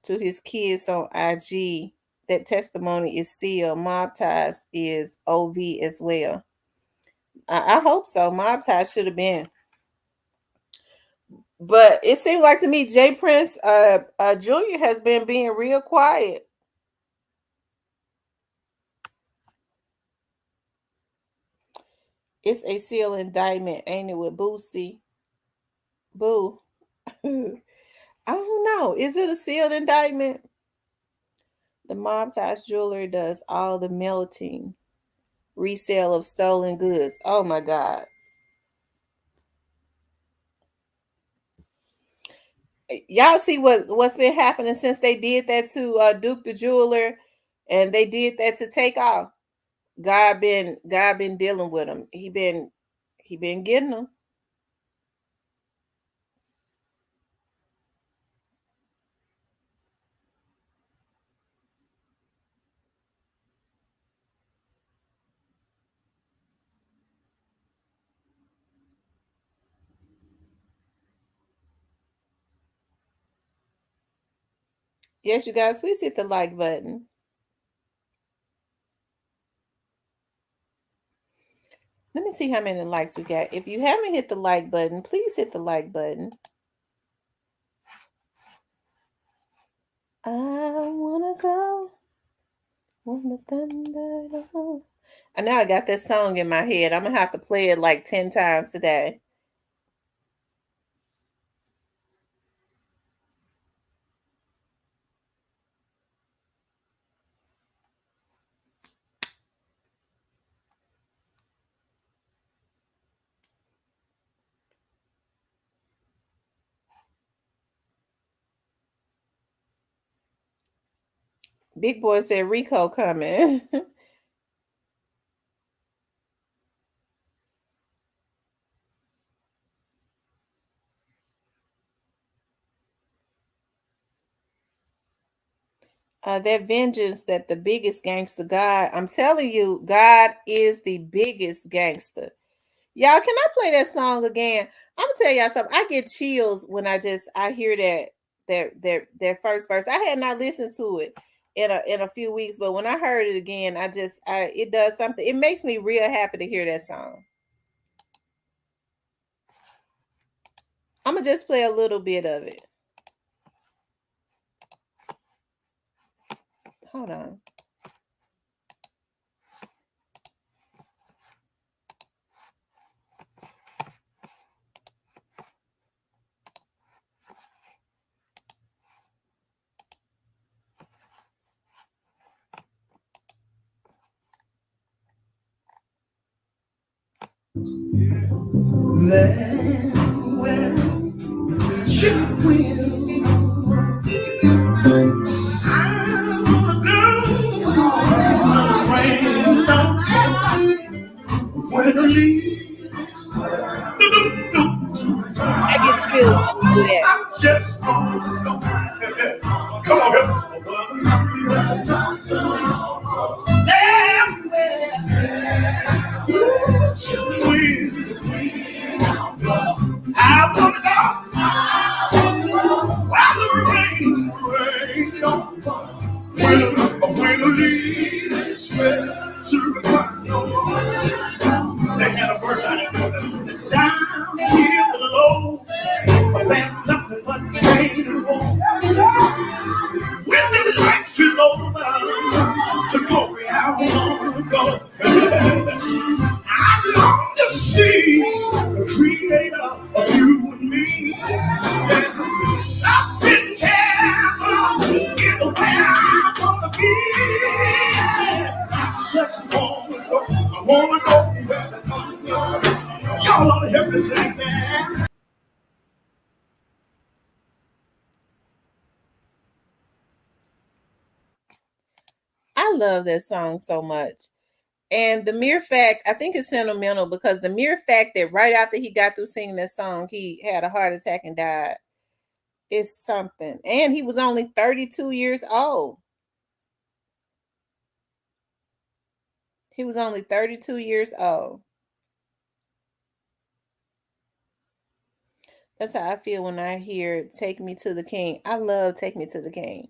to his kids on IG. That testimony is sealed. Mob Ties is OV as well. I hope so. Mob Ties should have been. But it seemed like to me Jay Prince Jr. has been being real quiet. It's a sealed indictment, ain't it, with Boosie? Boo. I don't know. Is it a sealed indictment? The Mob Ties jeweler does all the melting, resale of stolen goods. Oh my God. Y'all see what's been happening since they did that to Duke the Jeweler, and they did that to Takeoff. God been dealing with him. He been getting them. Yes, you guys, please hit the like button. Let me see how many likes we got. If you haven't hit the like button, please hit the like button. I wanna go on the thunder. And now I got this song in my head. I'm gonna have to play it like 10 times today. Big Boy said Rico coming. That vengeance, that the biggest gangster, God. I'm telling you, God is the biggest gangster. Y'all, can I play that song again? I'm gonna tell y'all something. I get chills when I hear that first verse. I had not listened to it in a few weeks, but when I heard it again, it does something. It makes me real happy to hear that song. I'm gonna just play a little bit of it. Hold on. Then when she will, I'm gonna go on the rain when the leaves. I get chills when you do that. I just want to go. Come on, damn well, she will. I wanna go while the rain don't fall. When the leaves spread to the top. They had a verse I didn't know that said, down here below, but there's nothing but rain and woe. When the lights feel over to glory, I want to go. I long to see the creator of you and me. I've been careful in the way I want to be. I just want to go. I want to go where the time goes. Y'all ought to help me sing that. I love that song so much. And the mere fact, I think it's sentimental because the mere fact that right after he got through singing that song, he had a heart attack and died is something. And he was only 32 years old. He was only 32 years old. That's how I feel when I hear Take Me to the King. I love Take Me to the King.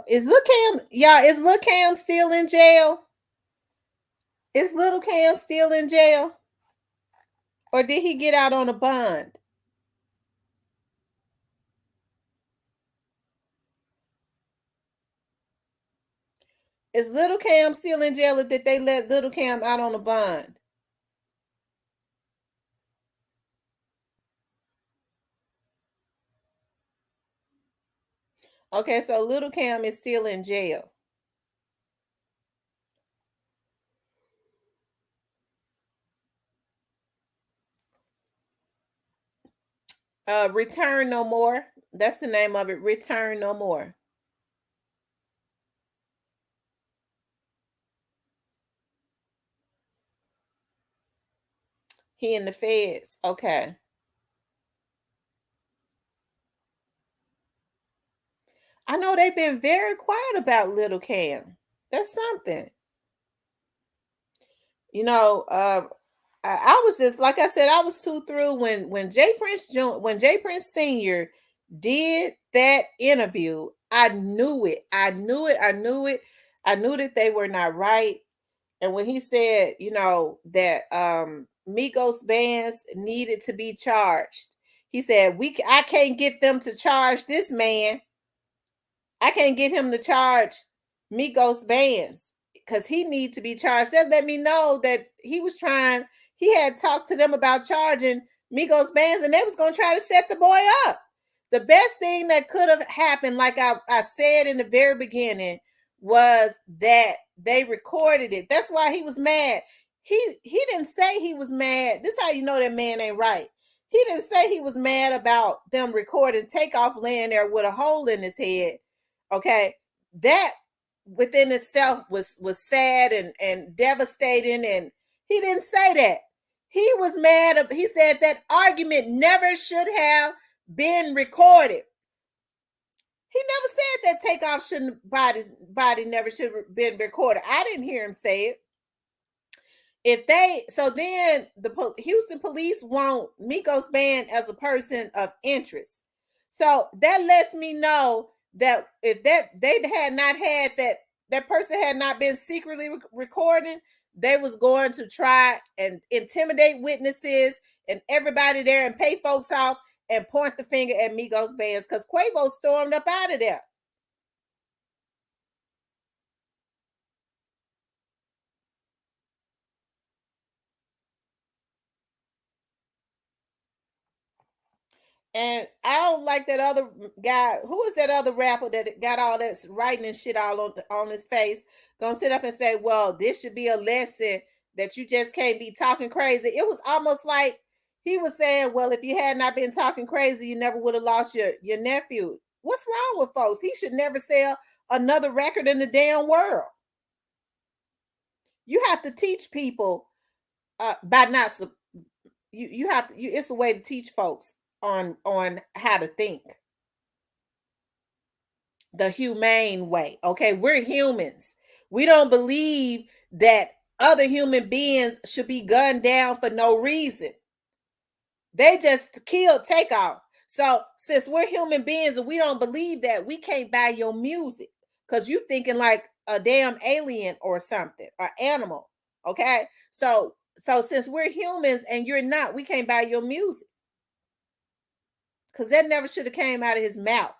Is Lil Cam, y'all, is Lil Cam still in jail? Is Lil Cam still in jail? Or did he get out on a bond? Is Lil Cam still in jail, or did they let Lil Cam out on a bond? Okay, so Lil Cam is still in jail. Return No More. That's the name of it. Return No More. He in the feds. Okay. I know they've been very quiet about Little Cam. That's something. You know, I was just like I said, I was too through when Jay Prince Sr. did that interview. I knew it. I knew it. I knew it. I knew that they were not right. And when he said, you know, that Migos bands needed to be charged, he said, I can't get them to charge this man. I can't get him to charge Migos bands because he needs to be charged. That let me know that he had talked to them about charging Migos bands and they was going to try to set the boy up. The best thing that could have happened, like I said in the very beginning, was that they recorded it. That's why he was mad. He didn't say he was mad. This is how you know that man ain't right. He didn't say he was mad about them recording Takeoff laying there with a hole in his head. Okay, that within itself was sad and devastating, and he didn't say that. He was mad. He said that argument never should have been recorded. He never said that Takeoff body never should have been recorded. I didn't hear him say it. Then the Houston police want Migos band as a person of interest. So that lets me know that if they had not had that person had not been secretly recording, they was going to try and intimidate witnesses and everybody there and pay folks off and point the finger at Migos bands because Quavo stormed up out of there. And I don't like that other guy. Who is that other rapper that got all that writing and shit all on his face? Gonna sit up and say, well, this should be a lesson that you just can't be talking crazy. It was almost like he was saying, well, if you had not been talking crazy, you never would have lost your nephew. What's wrong with folks? He should never sell another record in the damn world. You have to teach people by not you have to it's a way to teach folks on how to think the humane way. Okay, we're humans. We don't believe that other human beings should be gunned down for no reason. They just killed Takeoff. So since we're human beings and we don't believe that, we can't buy your music because you thinking like a damn alien or something, or animal. Okay, so since we're humans and you're not, we can't buy your music. Because that never should have came out of his mouth.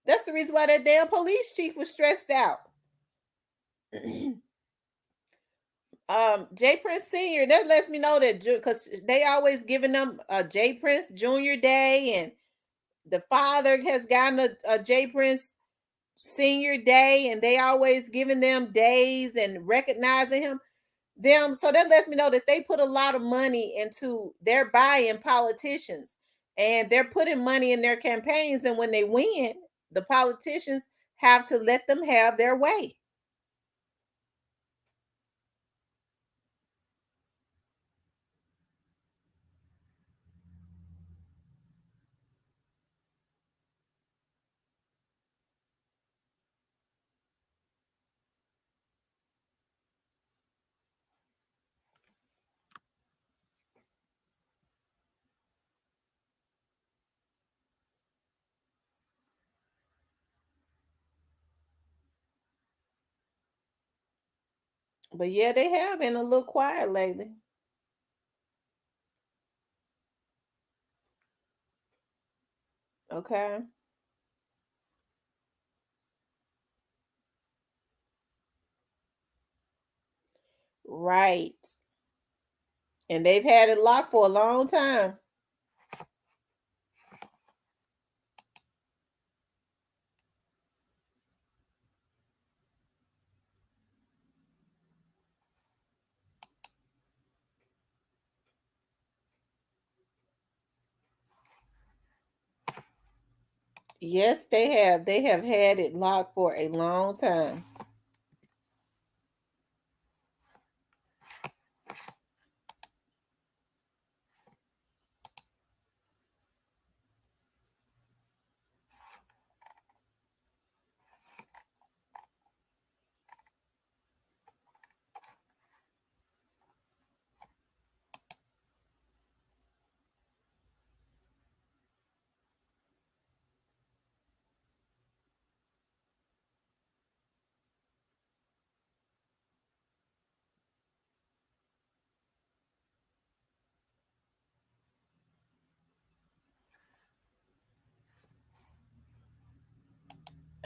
That's the reason why that damn police chief was stressed out. Jay Prince Sr., that lets me know that because they always giving them a Jay Prince Jr. Day, and the father has gotten a Jay Prince Senior Day, and they always giving them days and recognizing them. So that lets me know that they put a lot of money into their buying politicians, and they're putting money in their campaigns. And when they win, the politicians have to let them have their way. But yeah, they have been a little quiet lately. Okay. Right. And they've had it locked for a long time. Yes, they have. They have had it locked for a long time.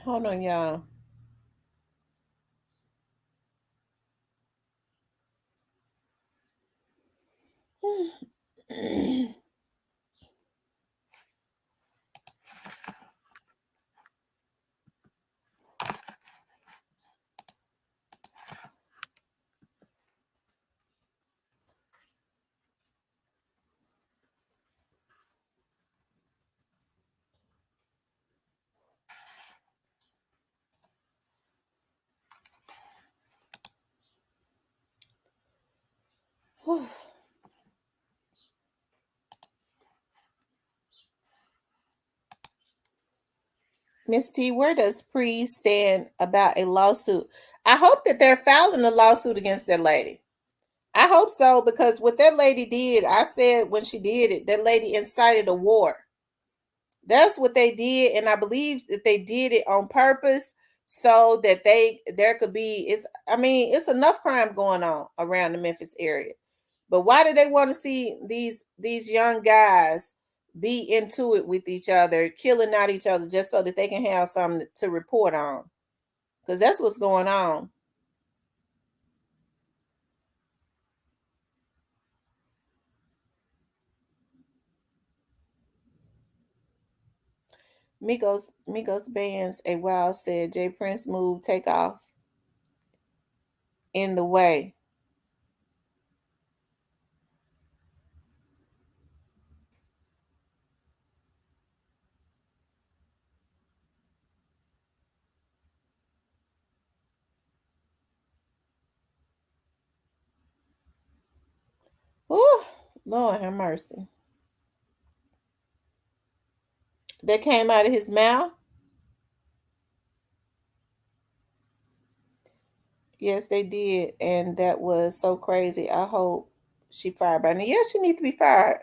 Hold on, y'all. Miss T, where does Pre stand about a lawsuit? I hope that they're filing a lawsuit against that lady. I hope so, because what that lady did, I said when she did it, that lady incited a war. That's what they did, and I believe that they did it on purpose so that there could be it's enough crime going on around the Memphis area. But why do they want to see these young guys be into it with each other, killing out each other just so that they can have something to report on? Because that's what's going on. Migos bands a while said Jay Prince move take off in the way. Ooh, Lord have mercy. That came out of his mouth. Yes, they did, and that was so crazy. I hope she fired by now. Yeah, she needs to be fired.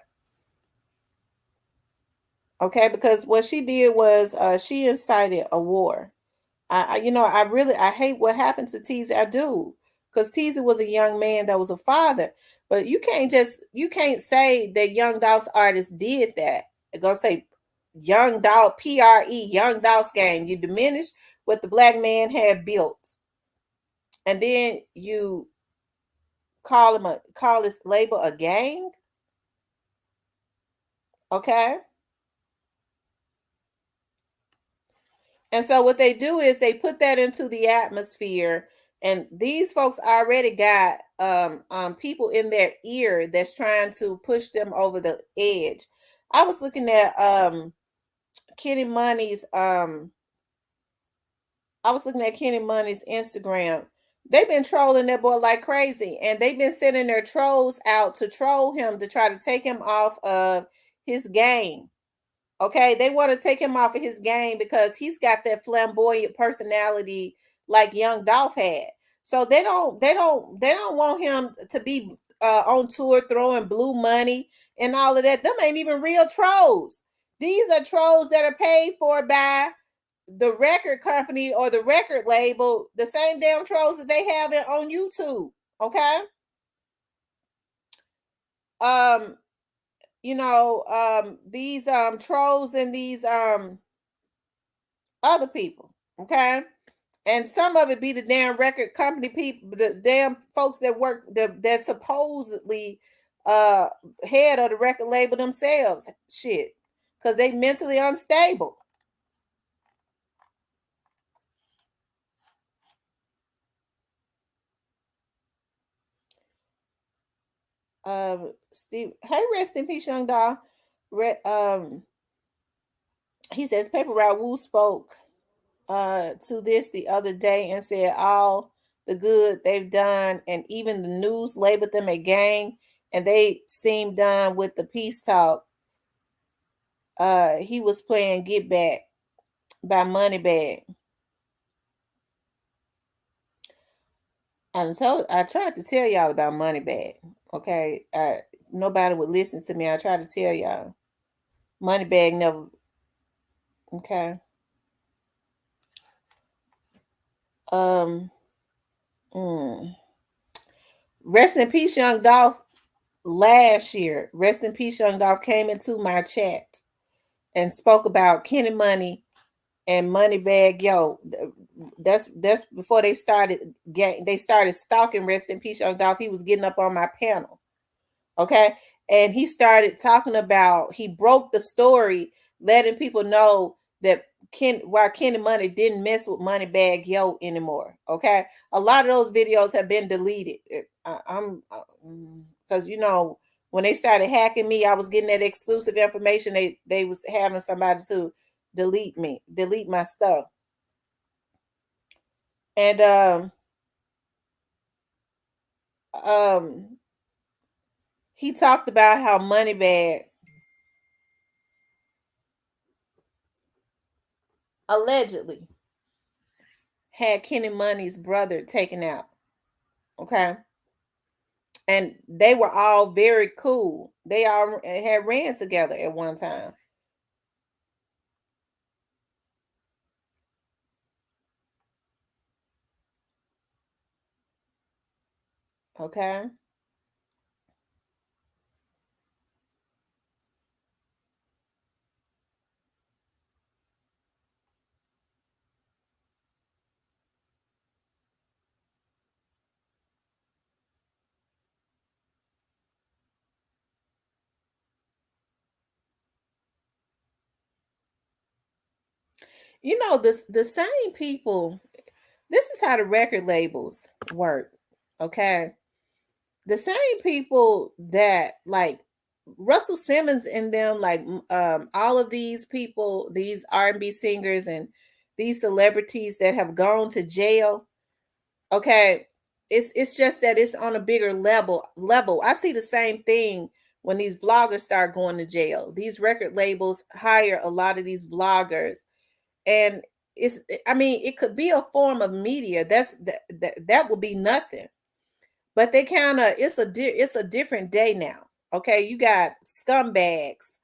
Okay, because what she did was she incited a war. I hate what happened to Teasy. I do, because Teasy was a young man that was a father. But you can't say that Young Dolph's artist did that. Go say Young Dolph PRE Young Dolph's game. You diminish what the black man had built, and then you call this label a gang. Okay. And so what they do is they put that into the atmosphere, and these folks already got people in their ear that's trying to push them over the edge. I was looking at Kenny Money's Instagram. They've been trolling that boy like crazy, and they've been sending their trolls out to troll him to try to take him off of his game. Okay, they want to take him off of his game because he's got that flamboyant personality like Young Dolph had. So they don't want him to be on tour throwing blue money and all of that. Them ain't even real trolls. These are trolls that are paid for by the record company or the record label, the same damn trolls that they have on YouTube. Okay. Um, these trolls and these other people, okay? And some of it be the damn record company people, the damn folks that work that supposedly head of the record label themselves. Shit. Because they mentally unstable. Steve, hey, rest in peace, Young Doll. He says Paper Route Wu spoke to this the other day and said all the good they've done, and even the news labeled them a gang, and they seemed done with the peace talk. He was playing Get Back by Moneybag. I tried to tell y'all about Moneybag. Okay, nobody would listen to me. I tried to tell y'all. Moneybag never. Okay. Um. Rest in peace, Young Dolph. Last year, Rest in peace, Young Dolph came into my chat and spoke about Kenny Money and Moneybag Yo. That's before they started stalking Rest in peace, Young Dolph. He was getting up on my panel. Okay. And he started talking about, he broke the story, letting people know that why Kenny Money didn't mess with Moneybag Yo anymore. Okay. A lot of those videos have been deleted. I'm because when they started hacking me, I was getting that exclusive information. They was having somebody to delete my stuff. And he talked about how Moneybag allegedly had Kenny Money's brother taken out. Okay. And they were all very cool. They all had ran together at one time. Okay. The same people, this is how the record labels work. Okay. The same people that like Russell Simmons and them, like all of these people, these R&B singers and these celebrities that have gone to jail. Okay, it's just that it's on a bigger level. I see the same thing when these vloggers start going to jail. These record labels hire a lot of these vloggers, and it could be a form of media. That would be nothing. But they kind of it's a different day now. Okay, you got scumbags.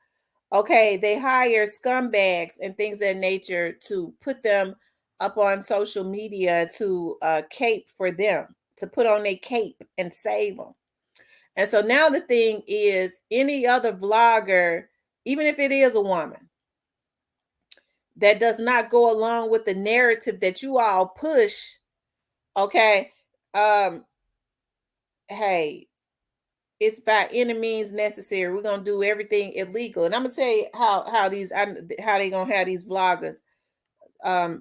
Okay, they hire scumbags and things of that nature to put them up on social media to cape for them, to put on their cape and save them. And so now the thing is, any other vlogger, even if it is a woman, that does not go along with the narrative that you all push, okay, hey, it's by any means necessary. We're gonna do everything illegal, and I'm gonna tell you how they gonna have these vloggers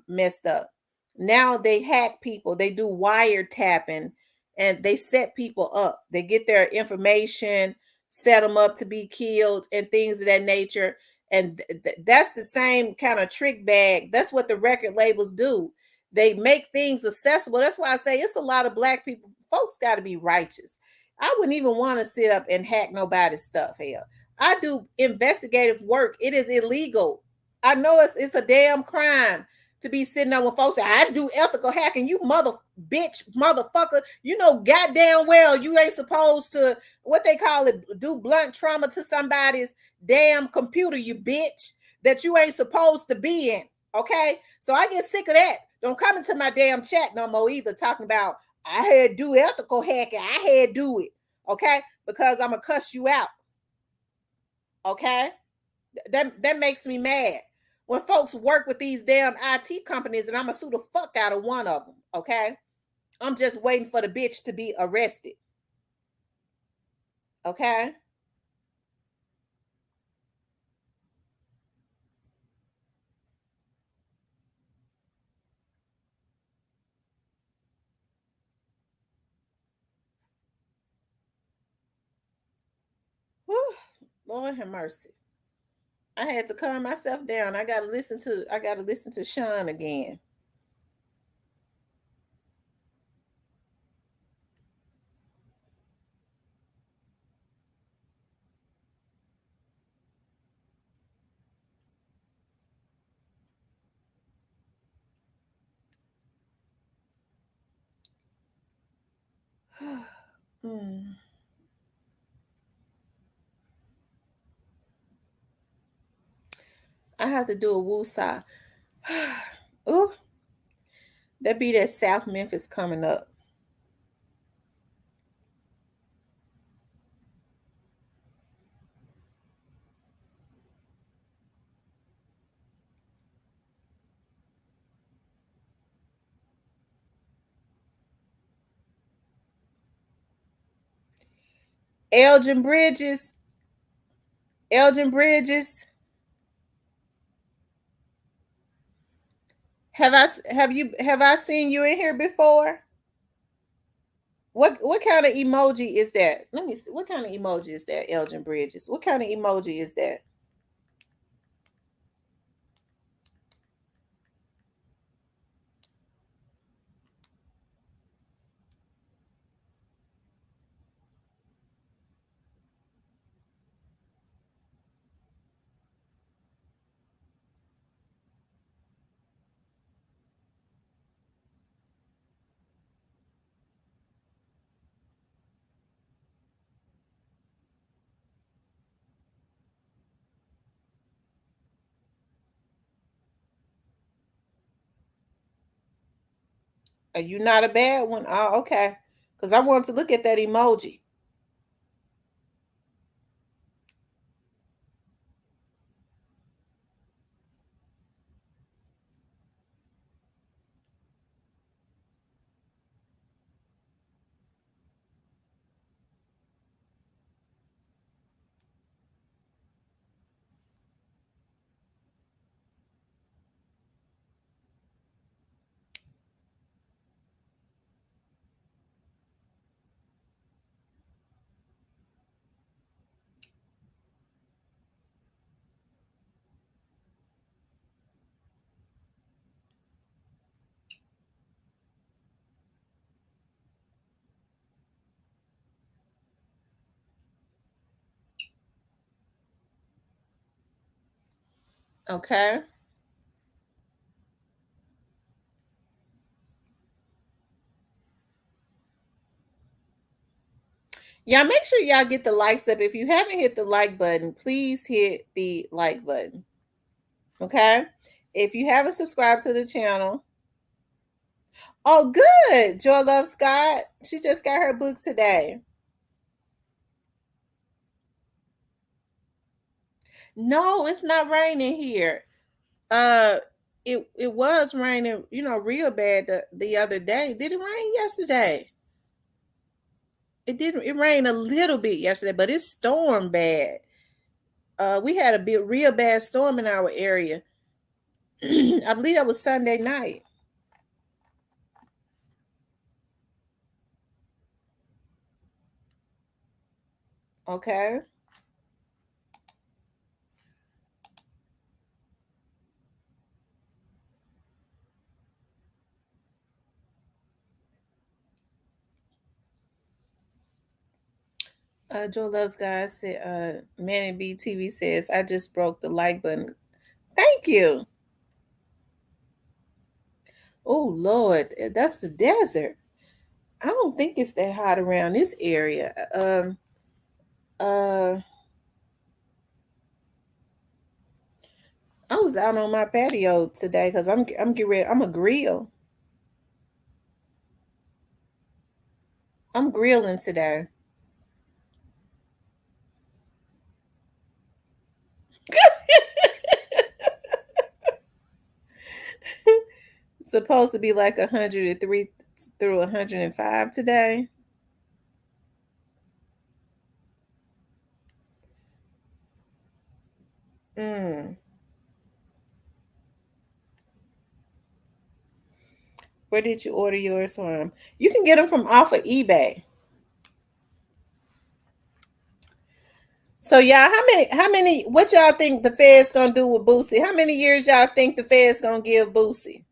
messed up. Now they hack people, they do wiretapping, and they set people up. They get their information, set them up to be killed, and things of that nature. And that's the same kind of trick bag. That's what the record labels do. They make things accessible. That's why I say it's a lot of black people. Folks got to be righteous. I wouldn't even want to sit up and hack nobody's stuff. Hell, I do investigative work. It is illegal. I know it's a damn crime to be sitting there when folks say, I do ethical hacking. You motherfucker. You know goddamn well you ain't supposed to, what they call it, do blunt trauma to somebody's damn computer, you bitch, that you ain't supposed to be in. Okay? So I get sick of that. Don't come into my damn chat no more either talking about I had do ethical hacking. I had do it. Okay? Because I'm going to cuss you out. Okay? That makes me mad. When folks work with these damn IT companies, and I'm gonna sue the fuck out of one of them, okay? I'm just waiting for the bitch to be arrested. Okay? Whew, Lord have mercy. I had to calm myself down. I gotta listen to Sean again. Hmm. I have to do a woosah. Ooh, that be that South Memphis coming up. Elgin Bridges. Elgin Bridges. Have I seen you in here before? What kind of emoji is that? Let me see. What kind of emoji is that, Elgin Bridges? What kind of emoji is that? Are you not a bad one? Oh, okay. Because I want to look at that emoji. Okay. Y'all make sure y'all get the likes up. If you haven't hit the like button, please hit the like button. Okay. If you haven't subscribed to the channel, oh, good. Joy Love Scott. She just got her book today. No, it's not raining here. It was raining, real bad the other day. Did it rain yesterday? It didn't. It rained a little bit yesterday, but it stormed bad. We had a real bad storm in our area. I believe that was Sunday night. Okay. Joe Loves God said, Manny B TV says, I just broke the like button. Thank you. Oh Lord, that's the desert. I don't think it's that hot around this area. Uh I was out on my patio today because I'm getting ready. I'm a grill. I'm grilling today. Supposed to be like 103 through 105 today. Mm. Where did you order yours from? You can get them from off of eBay. So y'all, what y'all think the Fed's gonna do with Boosie? How many years y'all think the Fed's gonna give Boosie?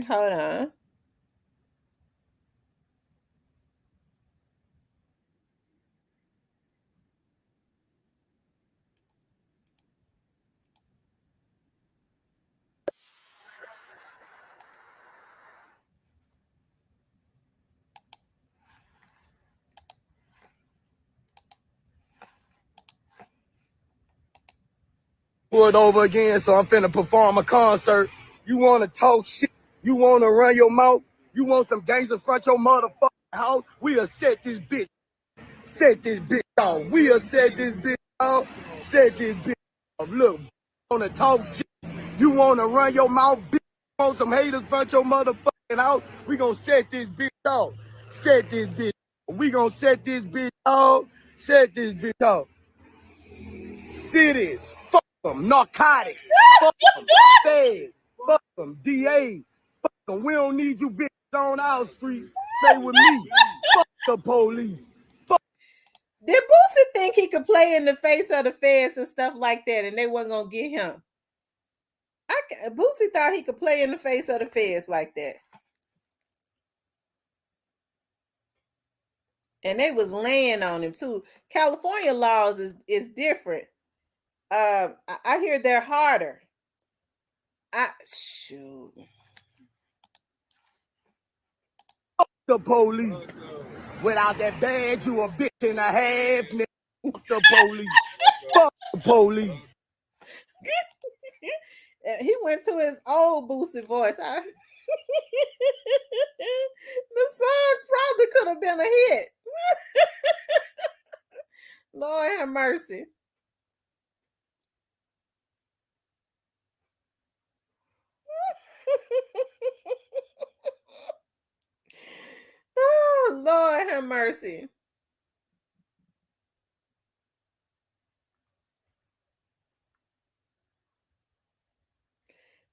Hold on. Pulled over again, so I'm finna perform a concert. You wanna talk shit? You wanna run your mouth? You want some gangsters front your motherfucking house? We'll set this bitch. Set this bitch off. We'll set this bitch off. Set this bitch off. Look, you wanna talk shit? You wanna run your mouth, bitch? You want some haters front your motherfucking house? We gonna set this bitch off. Set this bitch off. We gonna set this bitch off. Set this bitch off. Cities. Them, narcotics, fuck them, feds, fuck them, DA, fuck them. We don't need you bitches on our street. Stay with me. Fuck the police. Fuck. Did Boosie think he could play in the face of the feds and stuff like that, and they wasn't gonna get him? Boosie thought he could play in the face of the feds like that, and they was laying on him too. California laws is different. I hear they're harder. Shoot. Fuck the police. Without that badge, you a bitch and a half. Nigga. Fuck the police. Fuck the police. He went to his old Boosie voice. The song probably could have been a hit. Lord have mercy. Oh, Lord have mercy.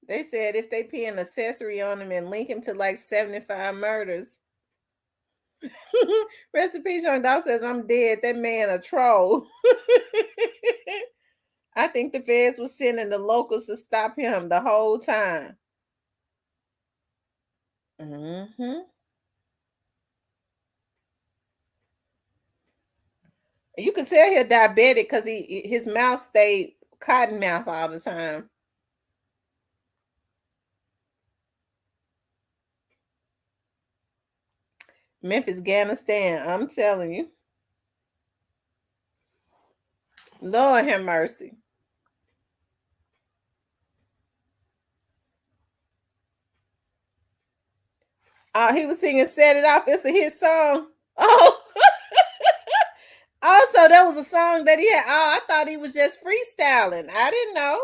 They said if they pay an accessory on him and link him to like 75 murders. Rest in peace, Young Dog says, I'm dead. That man a troll. I think the feds was sending the locals to stop him the whole time. Mm-hmm. You can tell he's diabetic because his mouth stayed cotton mouth all the time. Memphis, Afghanistan. I'm telling you. Lord have mercy. He was singing Set It Off. It's a hit song. Oh. Also, there was a song that he had. Oh, I thought he was just freestyling. I didn't know.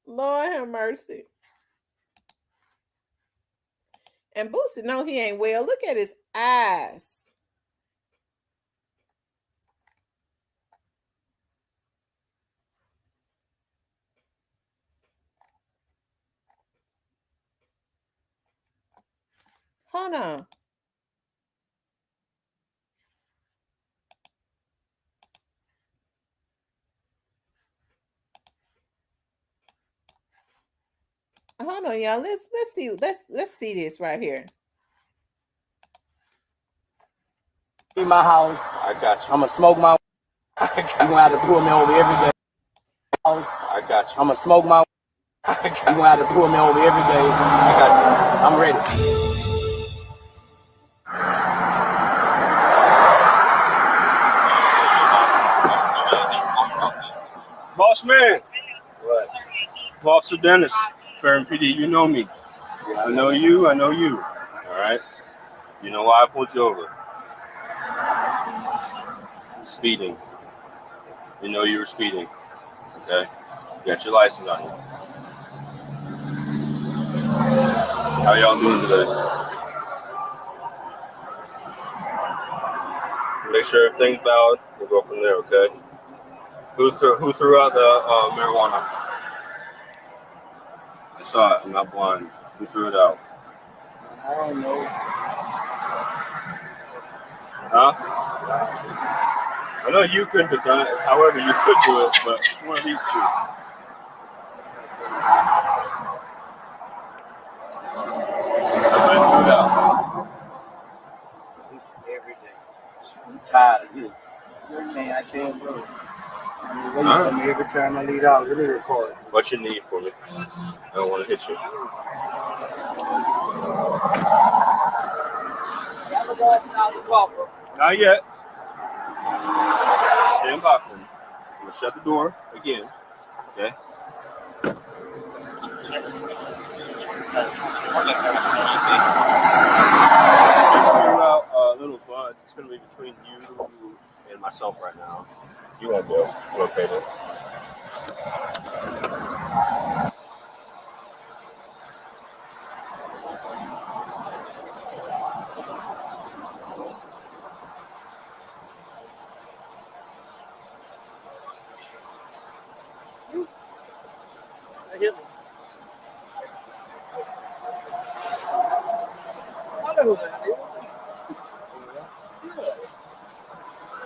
Lord have mercy. And Boosie, no, he ain't well. Look at his eyes. Hold on. Hold on, y'all. Let's see. Let's see this right here. In my house. I got you. I'ma smoke my. I got You gonna have to pull me over every day. I got you. I'ma smoke my. I got You gonna have to pull me over every day. I got I'm ready. Boss man, What? Officer Dennis, Fairham PD, you know me. Yeah, I know you, I know you. You know why I pulled you over? Speeding. You know you were speeding. Okay? You got your license on you. How y'all doing today? Make sure everything's valid. We'll go from there, okay? Who threw out the marijuana? I saw it. I'm not blind. Who threw it out? I don't know. Huh? I know you couldn't have done it. However, you could do it, but it's one of these two. Everybody threw it out. Every day. I'm tired of this. I can't, bro. I'm waiting for me every time I leave out. Let me record. What you need for me? I don't want to hit you. Not yet. Stand by for me. I'm going to shut the door again. Okay? Throw out little buds. It's going to be between you and myself right now. You won't go. You're okay there.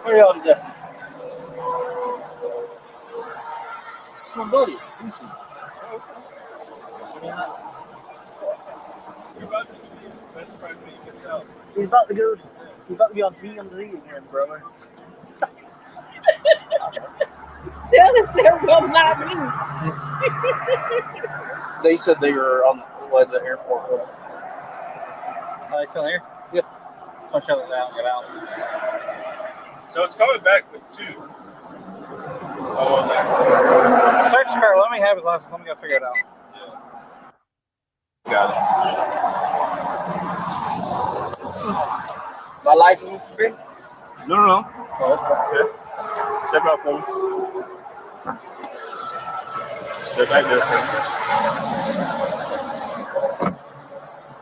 Where y'all today? It's my buddy. He's about to go. He's about to be on TMZ again, brother. Shelly said, well, not me. They said they were on the airport. Are they still here? Yep. So shut it down, get out. So it's coming back with two. Oh, there. Search the car. Let me have his license. Let me go figure it out. Got it. My license is suspended? No. Oh, Okay. Step out for me. Step back there for me.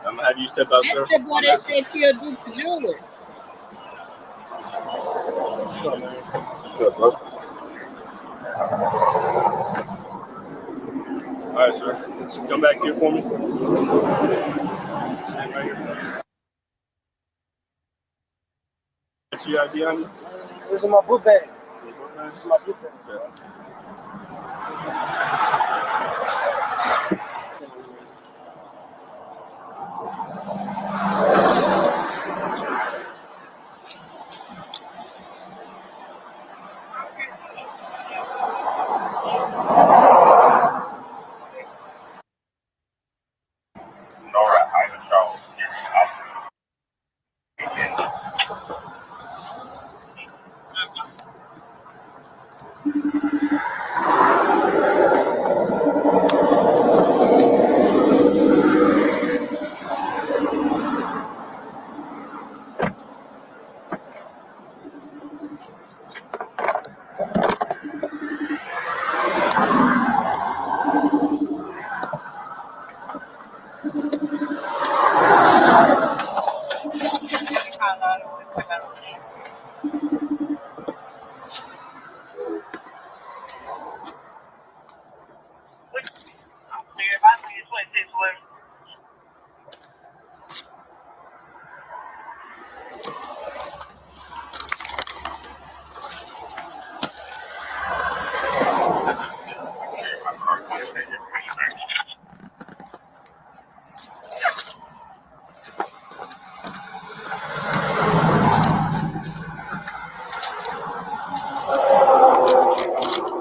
I'm gonna have you step out there. That's the boy that said kill Duke the jeweler. What's up, man? What's up, bro? All right, sir. Just come back here for me. Stand right here. Get your ID on you? this is my book bag. This is my book bag. Okay. All right, Ivan Charles.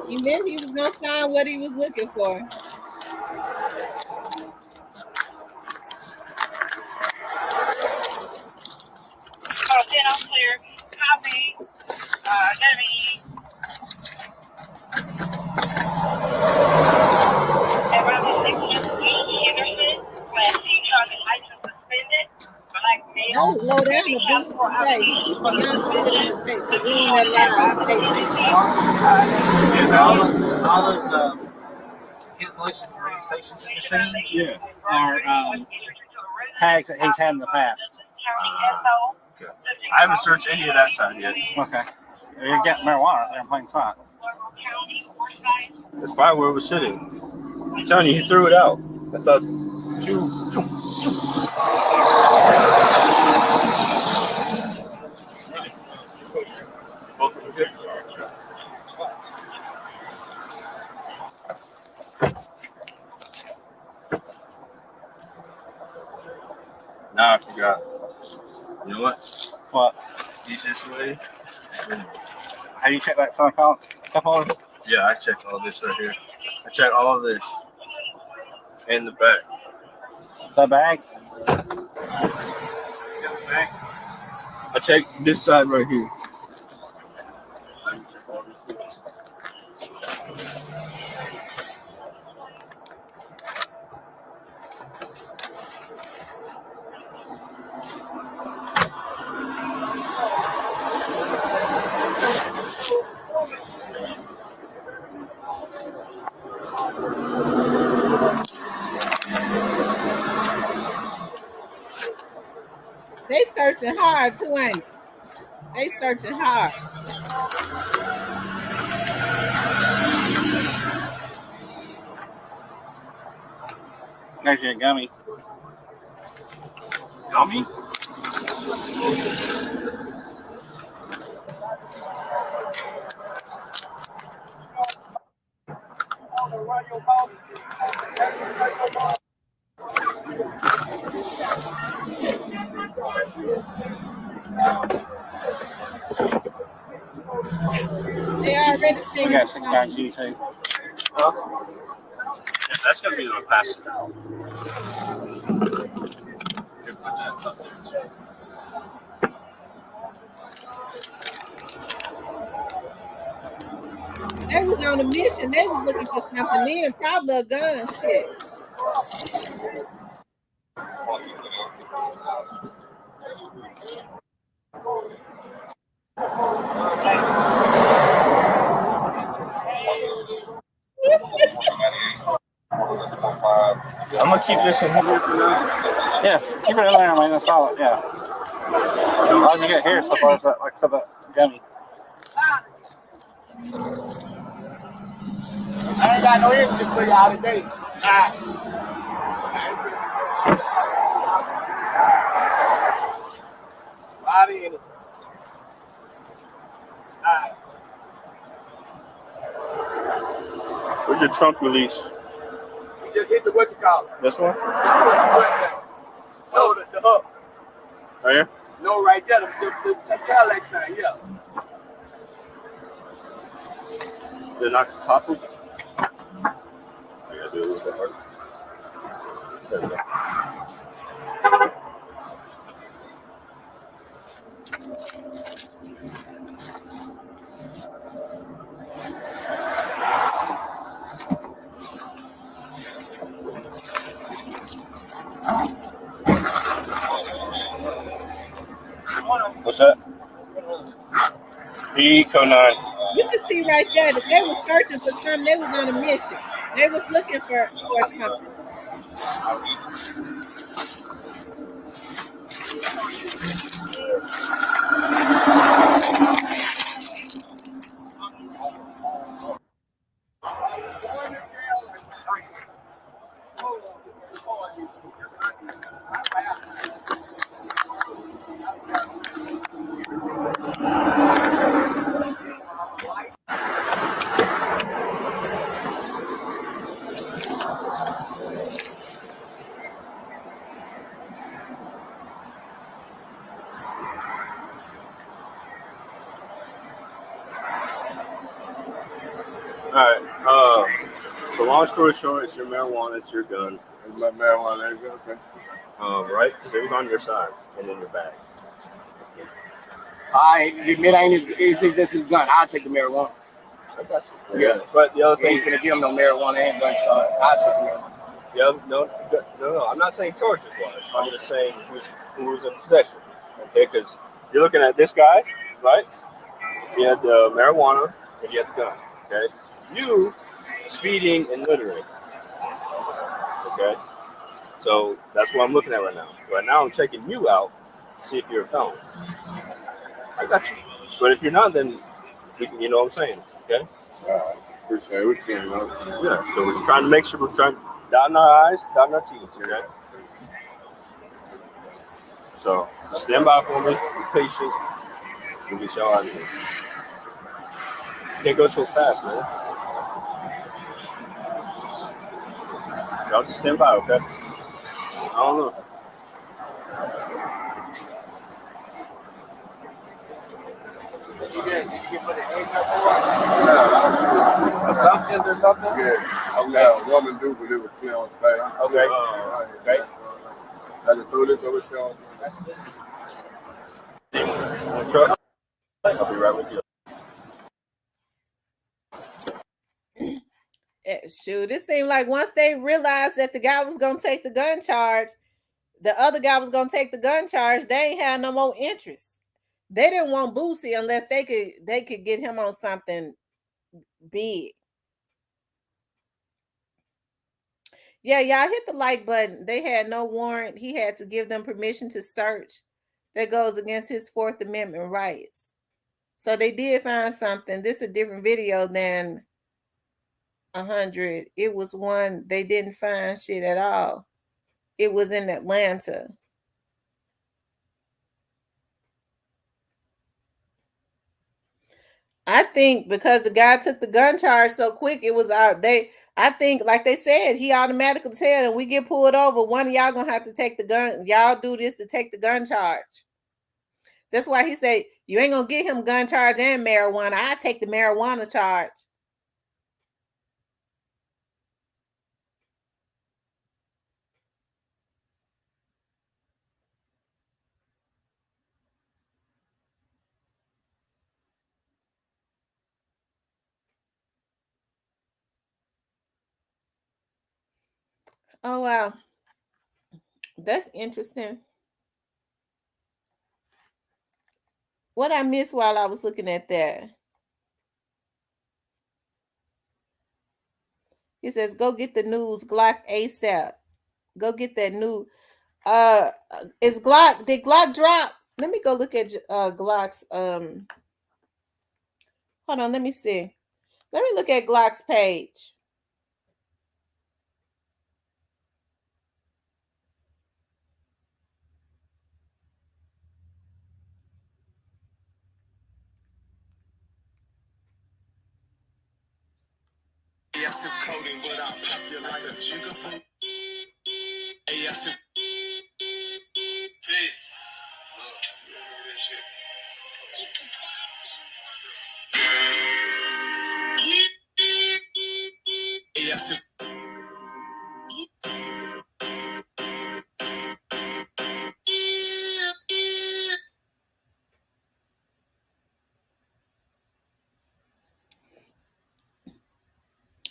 He meant he was gonna find what he was looking for. Oh, 10 I'm clear. Copy. Gonna be around the 6th Anderson, Class C truck and license suspended. Black male. That was low down abuse to say. He keep announcing it on the tape to ruin their lives. All those cancellations and registrations that you're seeing, Yeah. are tags that he's had in the past. Okay. I haven't searched any of that side yet. Okay. You got marijuana out there in plain sight. That's probably where it was sitting. I'm telling you, he threw it out. That's us. Both of them good? Now I forgot. You know what? What? Easiest way? Have you checked that Sonic cup holder? Yeah, I checked all this right here. I checked all of this. And the back. The bag? I checked this side right here. They searching hard too, ain't it? They searching hard. There's your gummy. Gummy? They already We singing. got 69G too. Huh? Yeah, that's gonna be the passenger. They was on a mission. They was looking for something new, probably a gun. Shit. I'm gonna keep this in here for now. Yeah, keep it in there, man. That's all. Yeah. All you get here so far is that, like, so that gummy. I ain't got no interest for y'all today. Body in it. Where's your trunk release? We just hit the what you call it. This one? No, the up. Right here? No, right there. The Cadillac sign, yeah. They're not popping? I gotta do a little bit harder. There we go. What's that? Eco 9. You can see right there that they was searching for something. They was on a mission. They was looking for something. Alright, so long story short, it's your marijuana, it's your gun. It's my marijuana, there you go, okay. Right? So it was on your side and in your bag. I admit I ain't as easy as his gun. I'll take the marijuana. I got you. Yeah. But the other You ain't thing, finna give him no marijuana and gun charge. I'll take the marijuana. no, I'm not saying charges wise. I'm just saying who was in possession. Okay, because you're looking at this guy, right? He had the marijuana and he had the gun. Okay, you speeding and littering. Okay, so that's what I'm looking at right now. Right now, I'm checking you out to see if you're a felon. I got you. But if you're not, then we can, you know what I'm saying? Okay. Appreciate it. We can, man. Yeah. So we're trying to make sure we're trying dotting our I's, dotting our T's. Okay. So stand by for me. Be patient. We'll get y'all out of here. Can't go so fast, man. Y'all just stand by, okay? I don't know. Assumptions or something? Yeah. Okay. A woman do, but it was clear on site. Okay. Okay. I just throw this over Sean. Truck. I'll be right with you. Shoot, it seemed like once they realized that the guy was gonna take the gun charge, the other guy was gonna take the gun charge, they ain't had no more interest. They didn't want Boosie unless they could get him on something big. Yeah, y'all hit the like button. They had no warrant. He had to give them permission to search. That goes against his Fourth Amendment rights. So they did find something. This is a different video than 100. It was one they didn't find shit at all. It was in Atlanta. I think because the guy took the gun charge so quick, it was out. I think, like they said, he automatically said, and we get pulled over, one of y'all gonna have to take the gun. Y'all do this to take the gun charge. That's why he said, you ain't gonna get him gun charge and marijuana. I take the marijuana charge. Oh, wow. That's interesting. What I missed while I was looking at that? He says, go get the news, Glock ASAP. Go get that new. Did Glock drop? Let me go look at Glock's. Hold on, let me see. Let me look at Glock's page.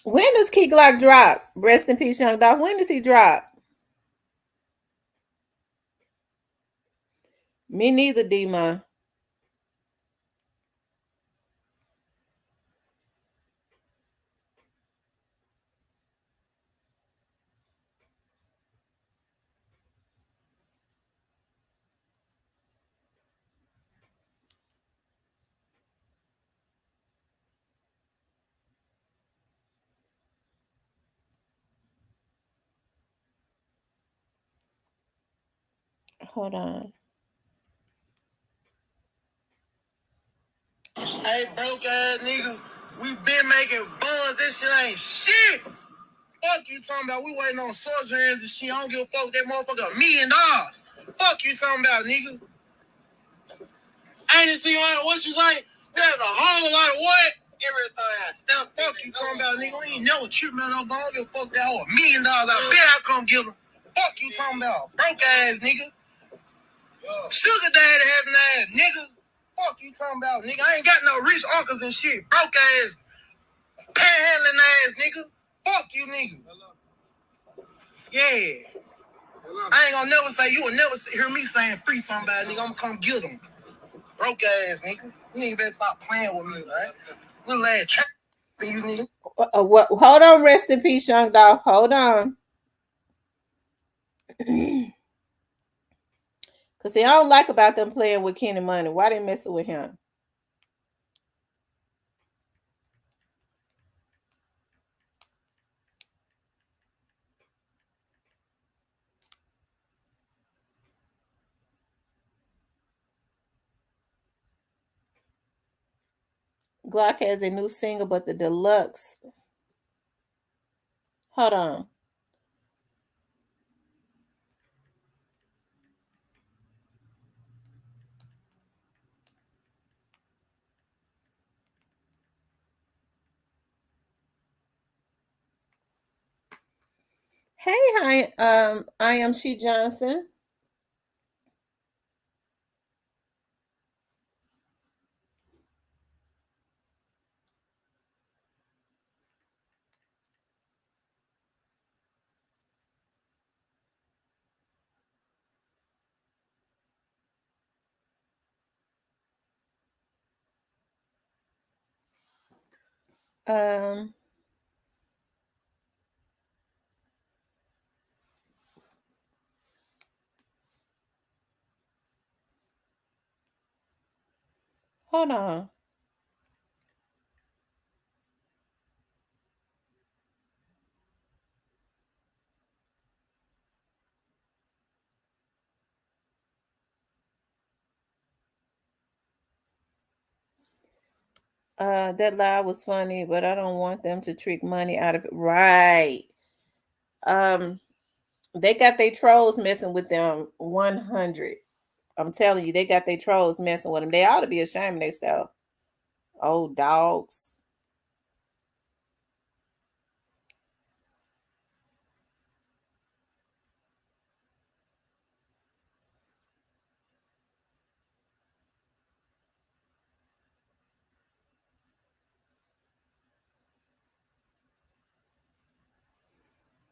When does Key Glock drop? Rest in peace, Young Dog. When does he drop? Me neither, D-Ma. Hold on. Hey, broke ass nigga, we been making buns. This shit ain't shit. Fuck you talking about. We waiting on sorcerers and shit. I don't give a fuck that motherfucker $1 million. Fuck you talking about, nigga. I ain't see what you say. There's a whole lot of what? Everything I stop. Fuck you talking about, nigga. We ain't never tripping on no bone. I don't give a fuck that whole $1 million. I bet I come get him. Fuck you talking about. Broke ass nigga. Sugar daddy having ass nigga. Fuck you talking about, nigga. I ain't got no rich uncles and shit. Broke ass, panhandling ass nigga. Fuck you, nigga. Yeah. I ain't gonna never say, you will never hear me saying free somebody, nigga. I'm gonna come get them. Broke ass nigga. You ain't better stop playing with me, right? Little ass trap you nigga. Hold on, rest in peace, Young Dolph. Hold on. Cause see, I don't like about them playing with Kenny Money. Why they messing with him? Glock has a new single, but the deluxe. Hold on. Hey, hi, I am She Johnson. Hold on. That lie was funny, but I don't want them to trick money out of it. Right. They got their trolls messing with them 100. I'm telling you, they got their trolls messing with them. They ought to be ashamed of themselves. Old dogs.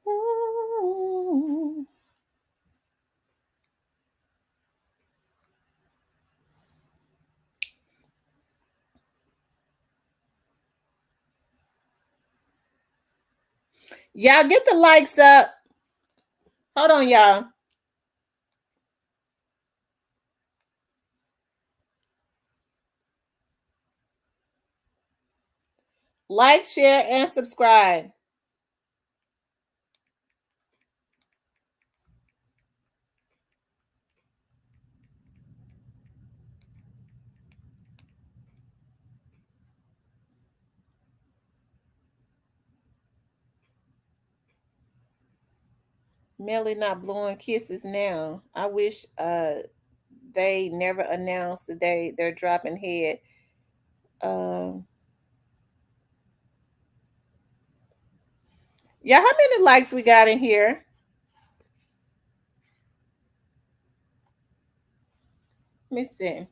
Ooh. Y'all get the likes up. Hold on, y'all. Like, share, and subscribe. Melly not blowing kisses now. I wish they never announced the day they're dropping head. Yeah, how many likes we got in here? Let me see.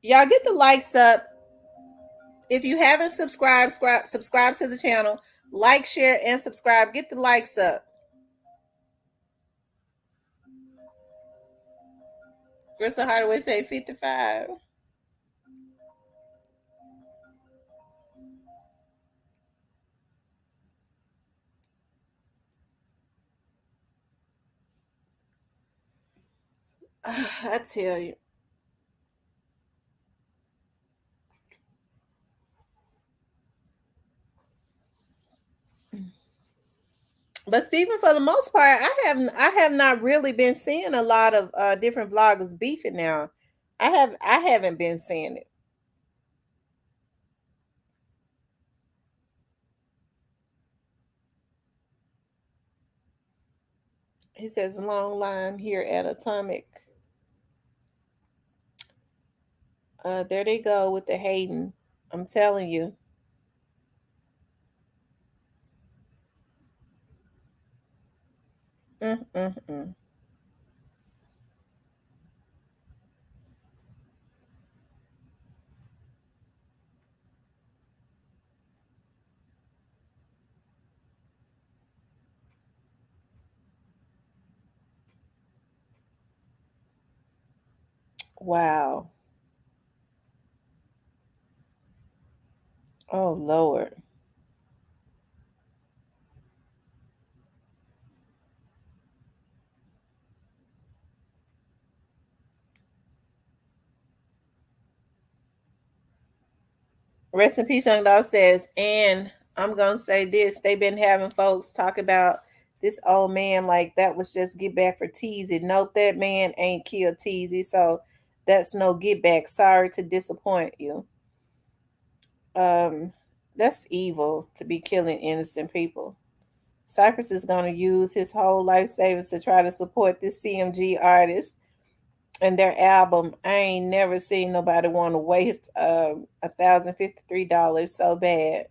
Y'all get the likes up. If you haven't subscribed, subscribe to the channel. Like, share, and subscribe. Get the likes up. Gristle Hardaway say 55. I tell you. But Stephen, for the most part, I have not really been seeing a lot of different vloggers beefing now. I haven't been seeing it. He says long line here at Atomic. There they go with the hating. I'm telling you. Mm-mm-mm. Wow. Oh, Lord. Rest in peace, Young Dog says, and I'm going to say this. They've been having folks talk about this old man like that was just get back for Teasy. Nope, that man ain't killed Teasy, so that's no get back. Sorry to disappoint you. That's evil to be killing innocent people. Cypress is going to use his whole life savings to try to support this CMG artist and their album. I ain't never seen nobody want to waste $1,053 so bad.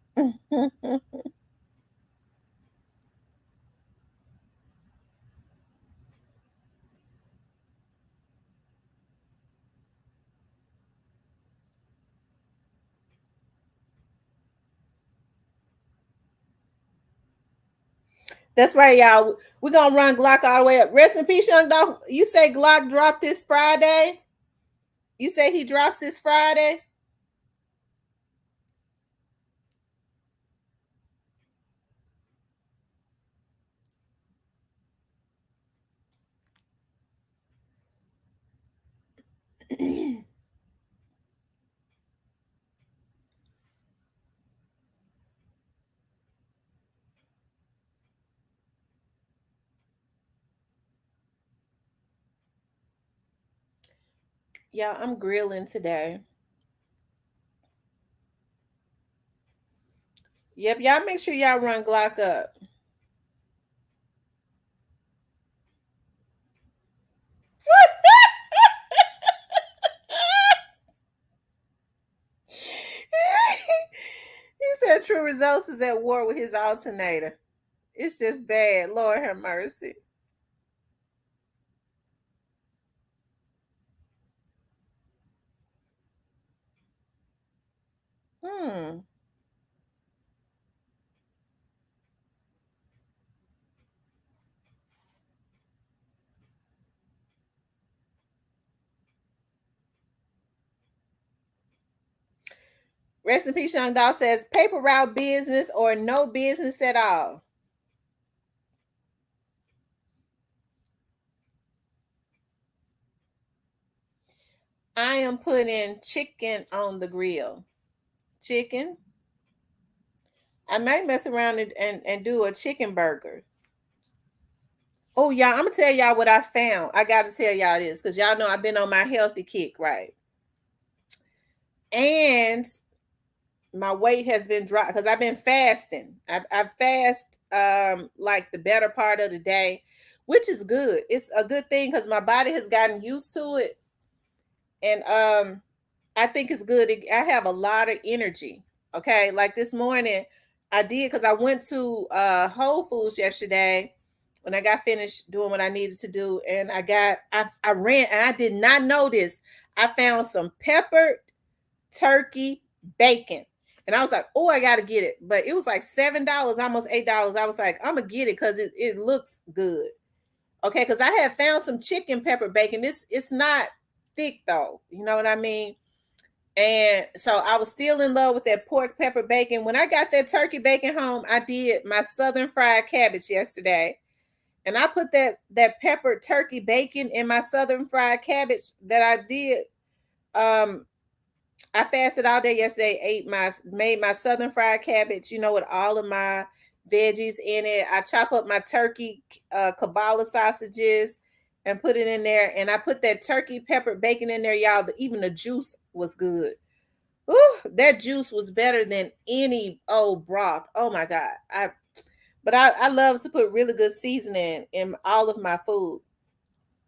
That's right, y'all. We're gonna run Glock all the way up. Rest in peace, Young Dog. You say Glock dropped this Friday? You say he drops this Friday? Yeah, I'm grilling today. Yep, y'all make sure y'all run Glock up. He said True Results is at war with his alternator. It's just bad. Lord have mercy. Rest in peace, Young Dog says paper route business or no business at all. I am putting chicken on the grill. Chicken. I might mess around and do a chicken burger. Oh, y'all, I'm going to tell y'all what I found. I got to tell y'all this because y'all know I've been on my healthy kick, right? And my weight has been dropped because I've been fasting. I fast like the better part of the day, which is good. It's a good thing because my body has gotten used to it. And I think it's good. I have a lot of energy. Okay. Like this morning, I did because I went to Whole Foods yesterday when I got finished doing what I needed to do. And I ran and I did not know this. I found some peppered turkey bacon. And I was like, oh, I got to get it. But it was like $7, almost $8. I was like, I'm going to get it because it looks good. Okay. Because I had found some chicken pepper bacon. It's not thick though. You know what I mean? And so I was still in love with that pork pepper bacon. When I got that turkey bacon home, I did my southern fried cabbage yesterday. And I put that peppered turkey bacon in my southern fried cabbage that I did. I fasted all day yesterday, made my southern fried cabbage, with all of my veggies in it. I chop up my turkey Kabbalah sausages and put it in there. And I put that turkey peppered bacon in there, y'all. Even the juice was good. Ooh, that juice was better than any old broth. Oh my God. But I love to put really good seasoning in all of my food.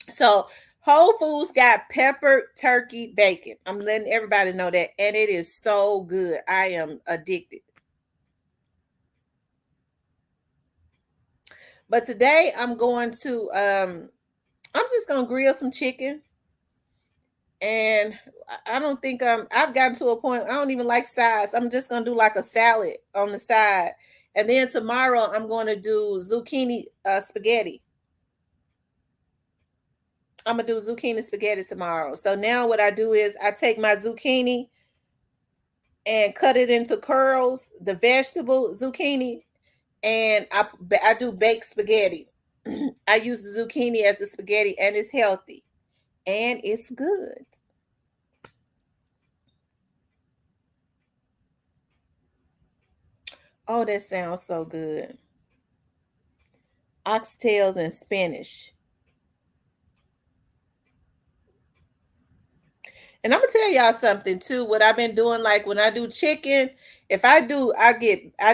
So Whole Foods got peppered turkey bacon. I'm letting everybody know that. And it is so good. I am addicted. But today I'm going to I'm just gonna grill some chicken. And I don't think I've gotten to a point I don't even like sides. I'm just gonna do like a salad on the side. And then tomorrow I'm going to do zucchini spaghetti. I'm gonna do zucchini spaghetti tomorrow. So now what I do is I take my zucchini and cut it into curls, the vegetable zucchini, and I do baked spaghetti. I use the zucchini as the spaghetti, and it's healthy and it's good. Oh, that sounds so good. Oxtails and spinach. And I'm gonna tell y'all something too. What I've been doing, like when I do chicken, I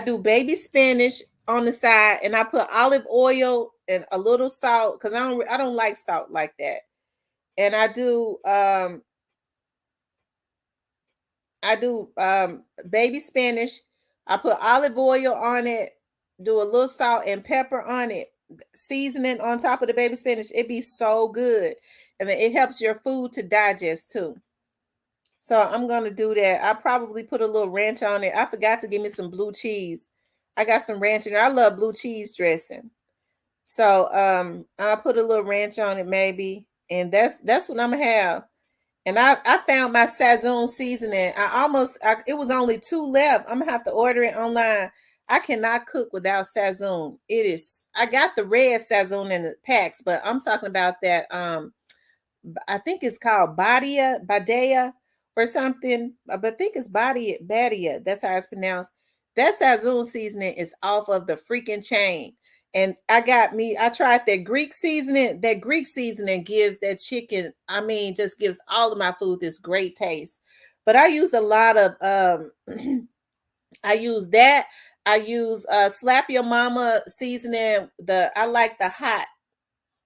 do baby spinach on the side, and I put olive oil and a little salt because I don't like salt like that. And I do baby spinach. I put olive oil on it, do a little salt and pepper on it, seasoning on top of the baby spinach. It be so good, and then it helps your food to digest too. So I'm gonna do that. I probably put a little ranch on it. I forgot to give me some blue cheese. I got some ranch in there. I love blue cheese dressing. So I'll put a little ranch on it maybe, and that's what I'm gonna have. And I found my Sazon seasoning. It was only 2 left. I'm gonna have to order it online. I cannot cook without Sazon. I got the red Sazon in the packs, but I'm talking about that. I think it's called Badia or something. But I think it's Badia. That's how it's pronounced. That Sazon seasoning is off of the freaking chain. And I tried that Greek seasoning. That Greek seasoning gives that chicken, just gives all of my food this great taste. But I use a lot of, I use that. I use Slap Your Mama seasoning. I like the hot,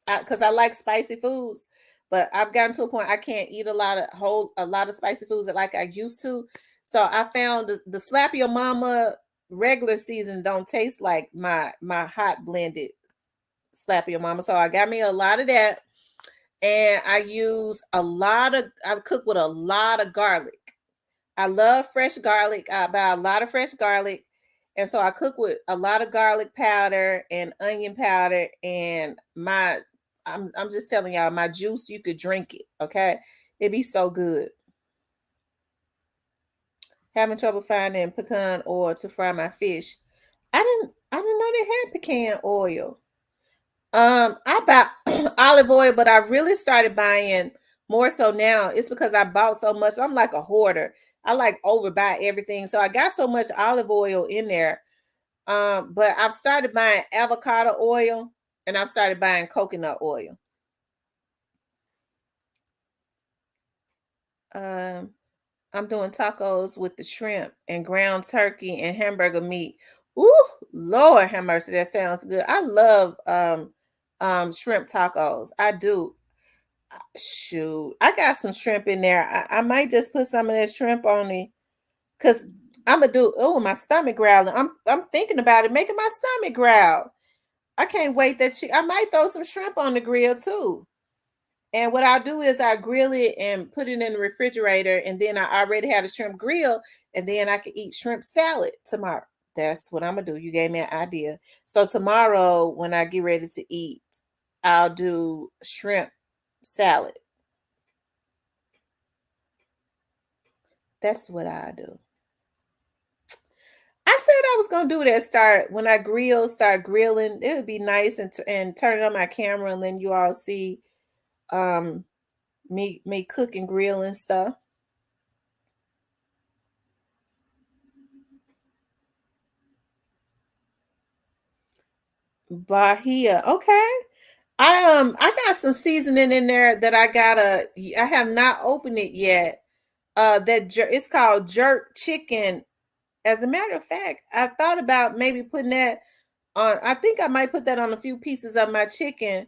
because I like spicy foods. But I've gotten to a point I can't eat a lot of spicy foods like I used to. So I found the Slap Your Mama regular season don't taste like my hot blended Slap Your Mama. So I got me a lot of that, and I cook with a lot of garlic. I love fresh garlic. I buy a lot of fresh garlic, and so I cook with a lot of garlic powder and onion powder. And I'm just telling y'all, my juice, you could drink it. Okay, it'd be so good. Having trouble finding pecan oil to fry my fish. I didn't know they had pecan oil. I buy olive oil, but I really started buying more so now. It's because I bought so much. I'm like a hoarder. I like overbuy everything. So I got so much olive oil in there. But I've started buying avocado oil, and I've started buying coconut oil. I'm doing tacos with the shrimp and ground turkey and hamburger meat. Ooh, Lord have mercy, that sounds good. I love shrimp tacos. I do. Shoot, I got some shrimp in there. I might just put some of that shrimp on it, because I'm gonna do. Oh, my stomach growling. I'm thinking about it, making my stomach growl. I can't wait I might throw some shrimp on the grill too. And what I'll do is I grill it and put it in the refrigerator, and then I already had a shrimp grill, and then I can eat shrimp salad tomorrow. That's what I'm gonna do. You gave me an idea. So tomorrow, when I get ready to eat, I'll do shrimp salad. That's what I do. I said I was gonna do that. When I start grilling. It would be nice and turn on my camera and then you all see me cook and grill and stuff. Bahia. Okay. I got some seasoning in there that I have not opened it yet. It's called jerk chicken. As a matter of fact, I thought about maybe putting that on. I think I might put that on a few pieces of my chicken.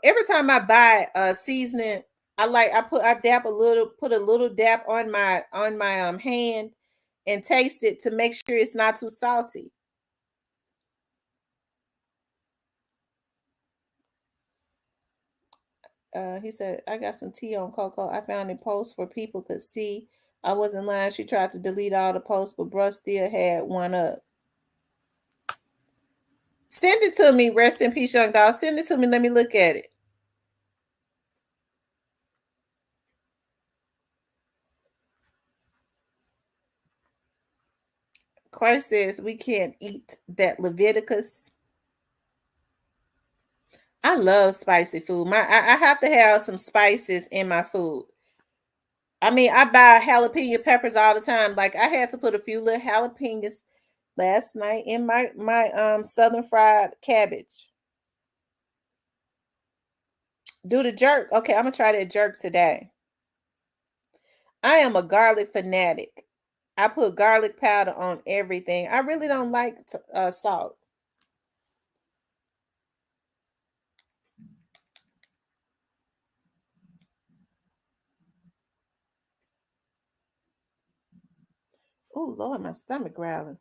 Every time I buy seasoning, I dap a little, put a little dap on my hand and taste it to make sure it's not too salty. He said, I got some tea on Coco. I found a post for people could see. I wasn't lying. She tried to delete all the posts, but bruh still had one up. Send it to me. Rest in peace, young dog. Send it to me. Let me look at it. Christ says we can't eat that Leviticus. I love spicy food. I have to have some spices in my food. I mean, I buy jalapeno peppers all the time. Like I had to put a few little jalapenos last night in my southern fried cabbage. Do the jerk. Okay, I'm gonna try that jerk today. I am a garlic fanatic. I put garlic powder on everything. I really don't like salt. Oh Lord, my stomach growling.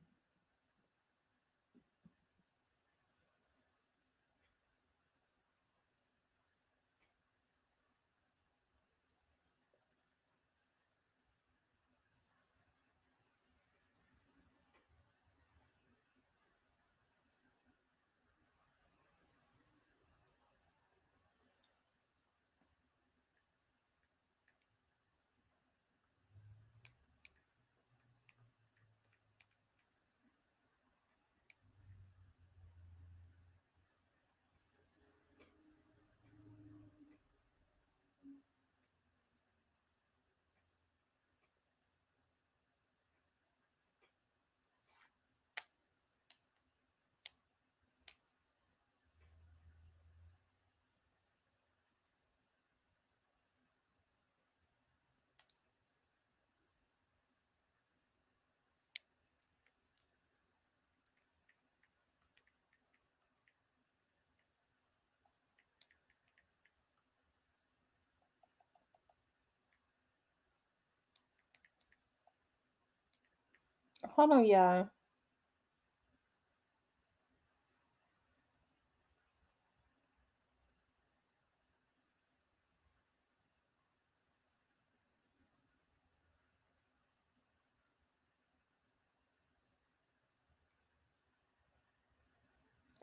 Hold on, y'all.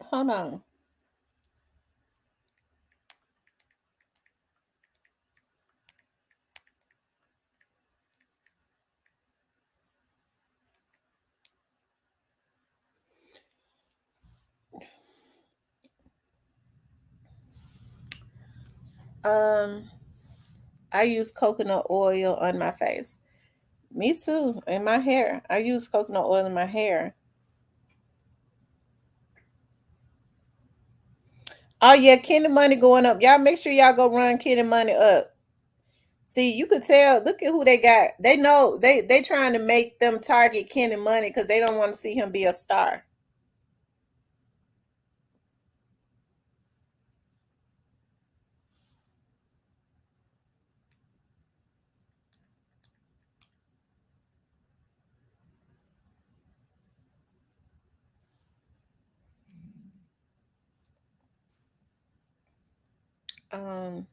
Hold on. I use coconut oil on my face. Me too. In my hair. I use coconut oil in my hair. Oh yeah, Kenny Money going up. Y'all make sure y'all go run Kenny Money up. See, you could tell. Look at who they got. They know they trying to make them target Kenny Money because they don't want to see him be a star. Um.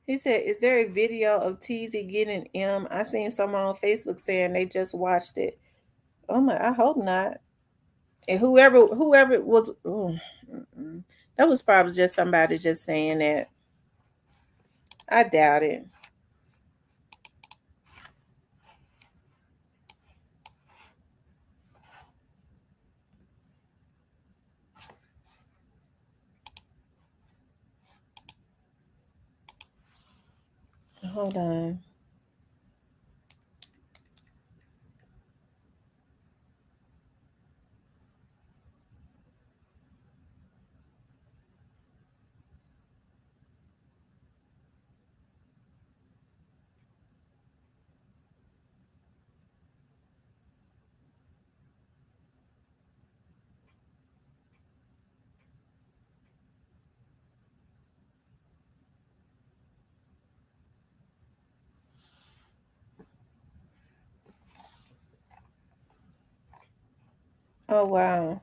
He said, "Is there a video of TZ getting M? I seen someone on Facebook saying they just watched it. Oh my, I hope not. And whoever it was, that was probably just somebody just saying that. I doubt it. Hold on. Oh, wow.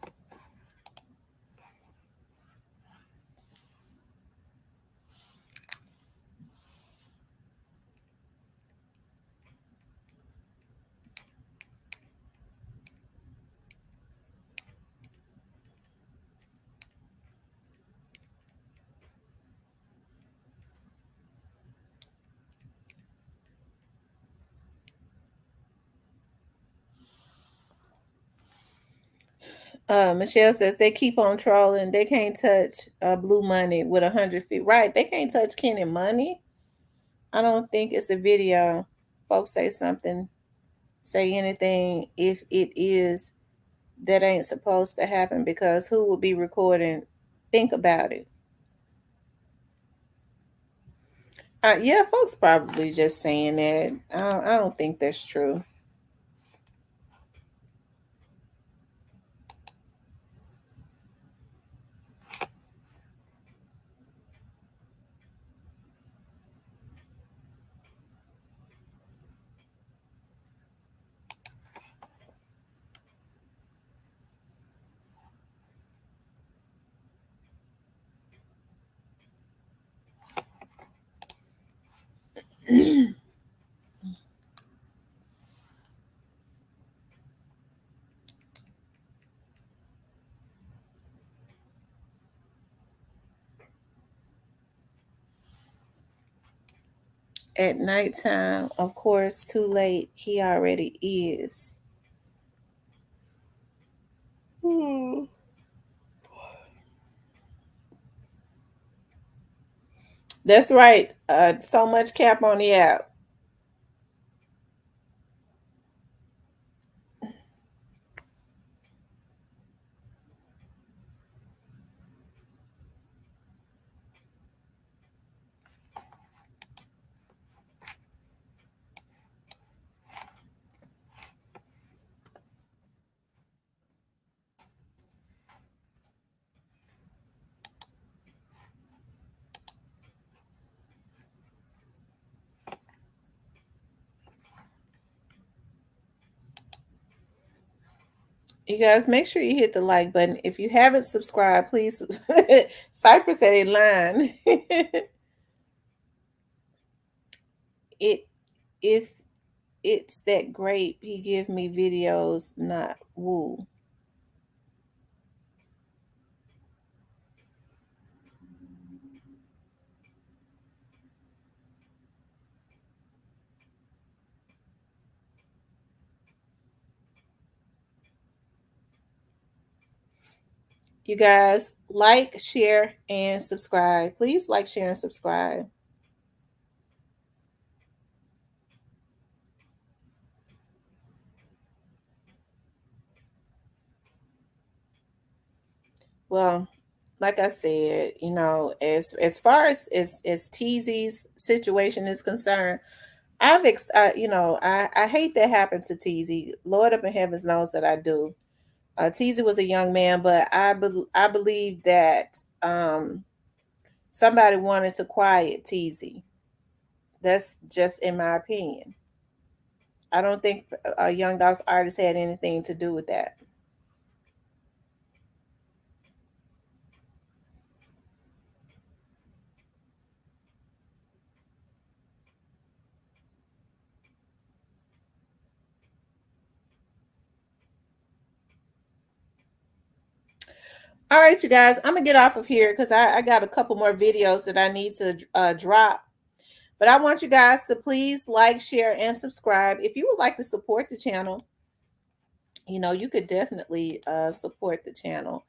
Michelle says they keep on trolling. They can't touch Blue Money with 100 feet. Right. They can't touch Kenny Money. I don't think it's a video. Folks say something, say anything if it is that ain't supposed to happen, because who would be recording? Think about it. Yeah, folks probably just saying that. I don't think that's true. At nighttime, of course, too late. He already is. That's right. So much cap on the app. You guys, make sure you hit the like button. If you haven't subscribed, please. Cypress at a line. If it's that great, he give me videos, not woo. You guys, like, share, and subscribe. Please like, share, and subscribe. Well, like I said, as far as Teezy's situation is concerned, I hate that happened to Teezy. Lord up in heavens knows that I do. Teezy was a young man, but I believe that somebody wanted to quiet Teezy. That's just in my opinion. I don't think a Young Dolph's artist had anything to do with that. All right, you guys, I'm gonna get off of here because I got a couple more videos that I need to drop. But I want you guys to please like, share, and subscribe. If you would like to support the channel, you could definitely support the channel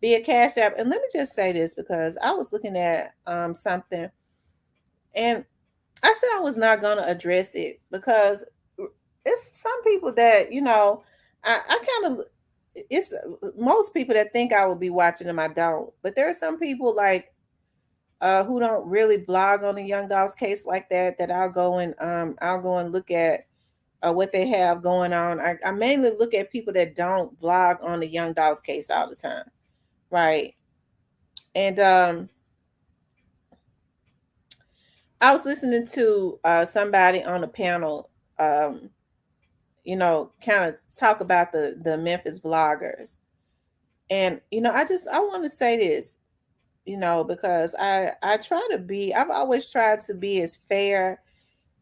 via Cash App. And let me just say this, because I was looking at something, and I said I was not going to address it because it's some people that, I kind of, it's most people that think I will be watching them, I don't. But there are some people like who don't really vlog on the Young Dolph's case like that I'll go and look at what they have going on. I mainly look at people that don't vlog on the Young Dolph's case all the time, right? And I was listening to somebody on the panel, kind of talk about the Memphis vloggers. And I want to say this, because I try to be, I've always tried to be as fair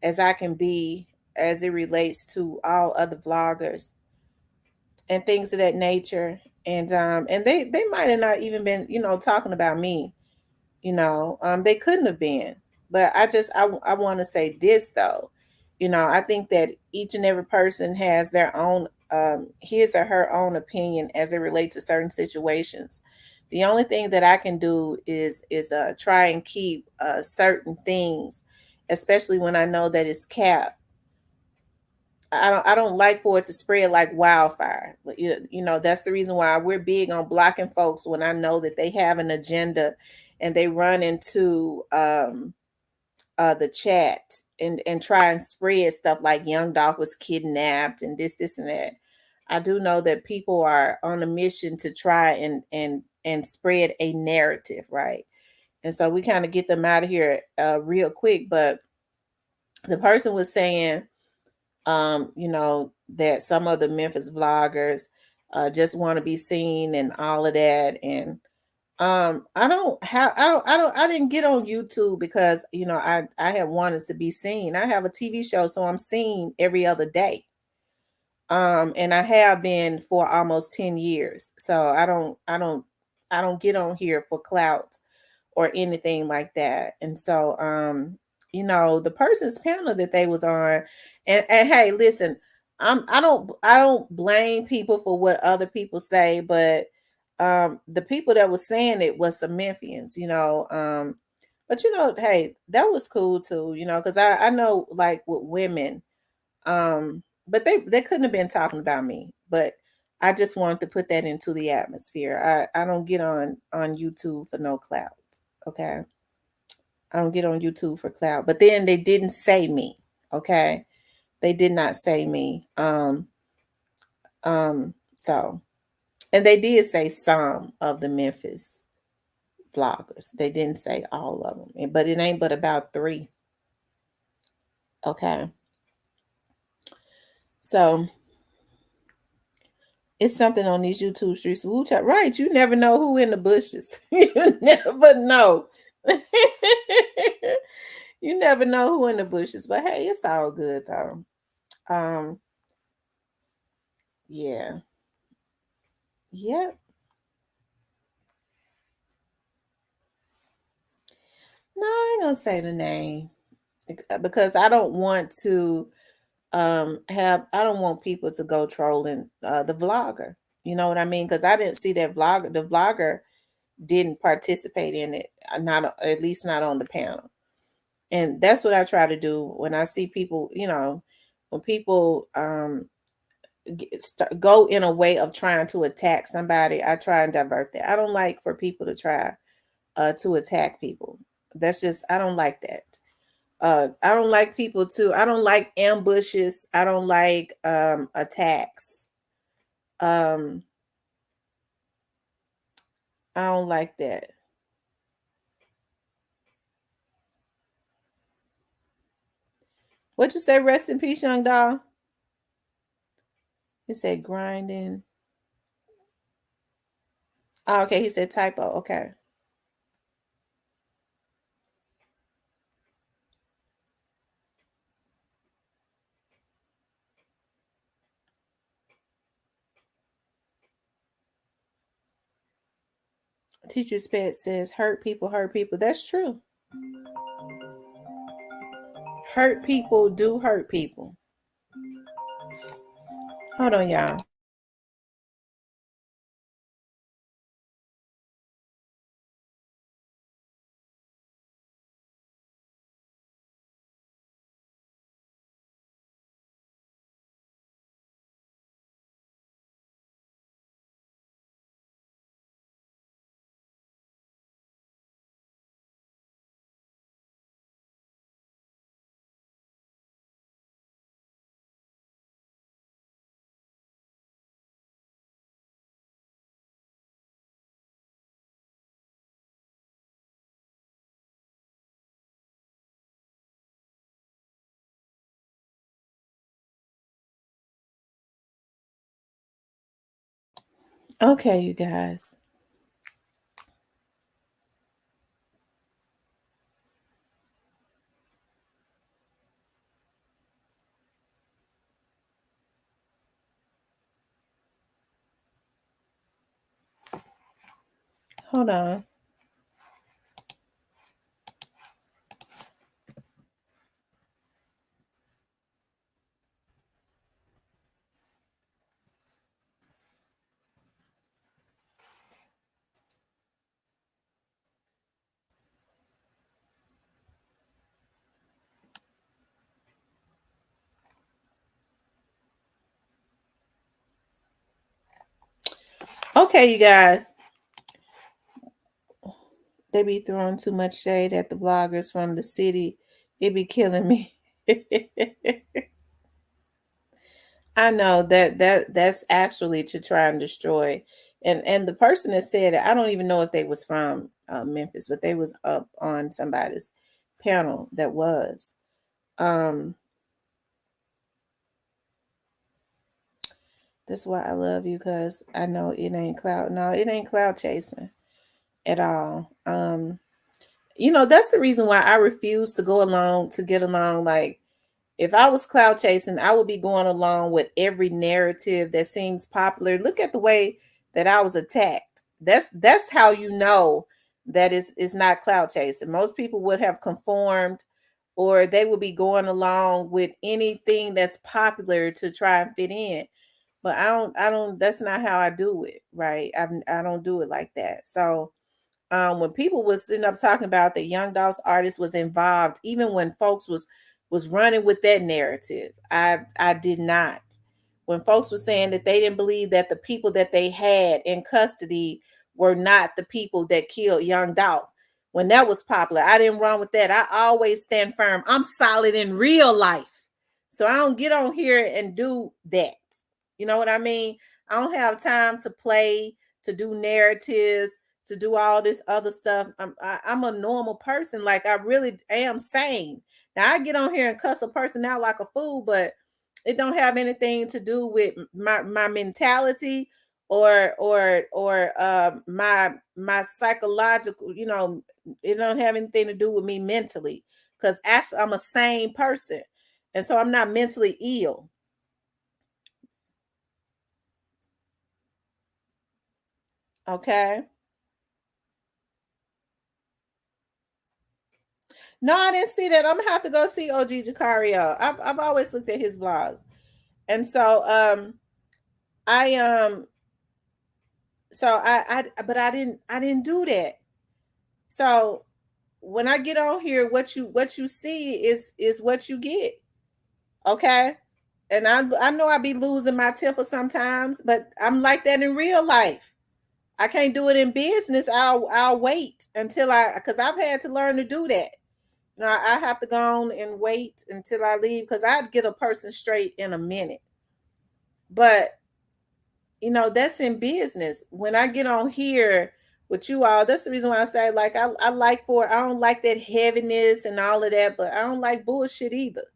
as I can be as it relates to all other vloggers and things of that nature. And they might have not even been, talking about me. They couldn't have been. But I want to say this though. I think that each and every person has their own his or her own opinion as it relates to certain situations. The only thing that I can do is try and keep certain things, especially when I know that it's capped. I don't like for it to spread like wildfire. That's the reason why we're big on blocking folks when I know that they have an agenda and they run into the chat and try and spread stuff like Young Dog was kidnapped and this and that. I do know that people are on a mission to try and spread a narrative, right? And so we kind of get them out of here real quick. But the person was saying that some of the Memphis vloggers just want to be seen and all of that. And I didn't get on YouTube because I had wanted to be seen. I have a TV show, so I'm seen every other day. And I have been for almost 10 years. So I don't get on here for clout or anything like that. And so the person's panel that they was on, and hey, listen, I don't blame people for what other people say, but the people that was saying it was some Memphians, but hey, that was cool too, because I know, like, with women, but they couldn't have been talking about me, but I just wanted to put that into the atmosphere. I don't get on YouTube for no clout. Okay. I don't get on YouTube for clout. But then they didn't say me. Okay. They did not say me. So, and they did say some of the Memphis vloggers. They didn't say all of them. But it ain't but about 3. Okay. So it's something on these YouTube streets. Right. You never know who in the bushes. You never know. You never know who in the bushes. But hey, it's all good though. Yeah. Yep. No, I ain't gonna say the name because I don't want to I don't want people to go trolling the vlogger. You know what I mean? Because I didn't see that vlogger. The vlogger didn't participate in it, not at least not on the panel. And that's what I try to do when I see people, when people go in a way of trying to attack somebody, I try and divert that. I don't like for people to try to attack people. That's just, I don't like that. I don't like people to, I don't like ambushes. I don't like attacks. I don't like that. What you say? Rest in peace, young doll. He said grinding. Oh, okay, he said typo. Okay. Teacher's pet says hurt people hurt people. That's true. Hurt people do hurt people. Hold on, y'all. Okay, you guys. Hold on. Okay, you guys. They be throwing too much shade at the bloggers from the city. It be killing me. I know that's actually to try and destroy. And the person that said it, I don't even know if they was from Memphis, but they was up on somebody's panel that was. That's why I love you, because I know it ain't cloud. No, it ain't cloud chasing at all. You know, that's the reason why I refuse to get along. Like, if I was cloud chasing, I would be going along with every narrative that seems popular. Look at the way that I was attacked. That's how you know that it's not cloud chasing. Most people would have conformed, or they would be going along with anything that's popular to try and fit in. But I don't, that's not how I do it, right? I don't do it like that. So when people was sitting up talking about that Young Dolph's artist was involved, even when folks was running with that narrative, I did not. When folks were saying that they didn't believe that the people that they had in custody were not the people that killed Young Dolph, when that was popular, I didn't run with that. I always stand firm. I'm solid in real life, so I don't get on here and do that. You know what I mean? I don't have time to play, to do narratives, to do all this other stuff. I'm a normal person. Like, I really am sane. Now, I get on here and cuss a person out like a fool, but it don't have anything to do with my mentality or my psychological, you know. It don't have anything to do with me mentally, because actually I'm a sane person, and so I'm not mentally ill. Okay. No, I didn't see that. I'm gonna have to go see OG Jacario. I've always looked at his vlogs, and so I but I didn't do that. So when I get on here, what you see is what you get. Okay. And I know I be losing my temper sometimes, but I'm like that in real life. I can't do it in business. I'll wait until because I've had to learn to do that. You know, I have to go on and wait until I leave, because I'd get a person straight in a minute. But, you know, that's in business. When I get on here with you all, that's the reason why I say, like, I don't like that heaviness and all of that, but I don't like bullshit either.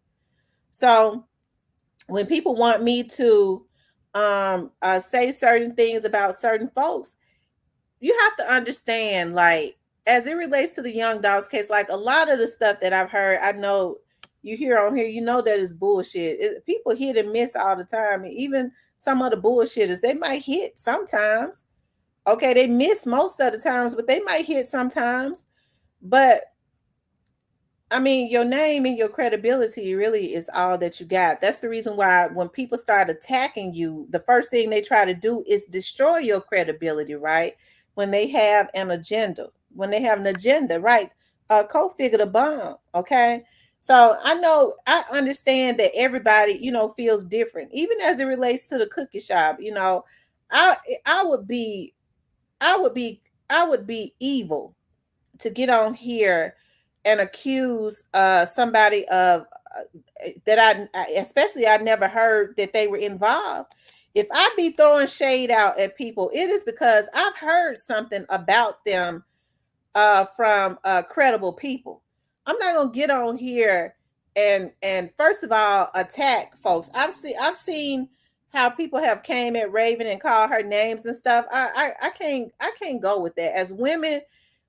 So when people want me to say certain things about certain folks, you have to understand, like, as it relates to the Young Dolph's case, like, a lot of the stuff that I've heard, I know you hear on here, you know that is bullshit. People hit and miss all the time. And even some of the bullshitters, they might hit sometimes. Okay, they miss most of the times, but they might hit sometimes. But I mean, your name and your credibility really is all that you got. That's the reason why when people start attacking you, the first thing they try to do is destroy your credibility, right? When they have an agenda. When they have an agenda, right? Kofi the bomb, okay? So I understand that everybody, you know, feels different, even as it relates to the cookie shop. You know, I would be evil to get on here and accuse somebody of that I never heard that they were involved. If I be throwing shade out at people, it is because I've heard something about them from credible people. I'm not gonna get on here and first of all attack folks. I've seen how people have came at Raven and called her names and stuff. I can't go with that. As women,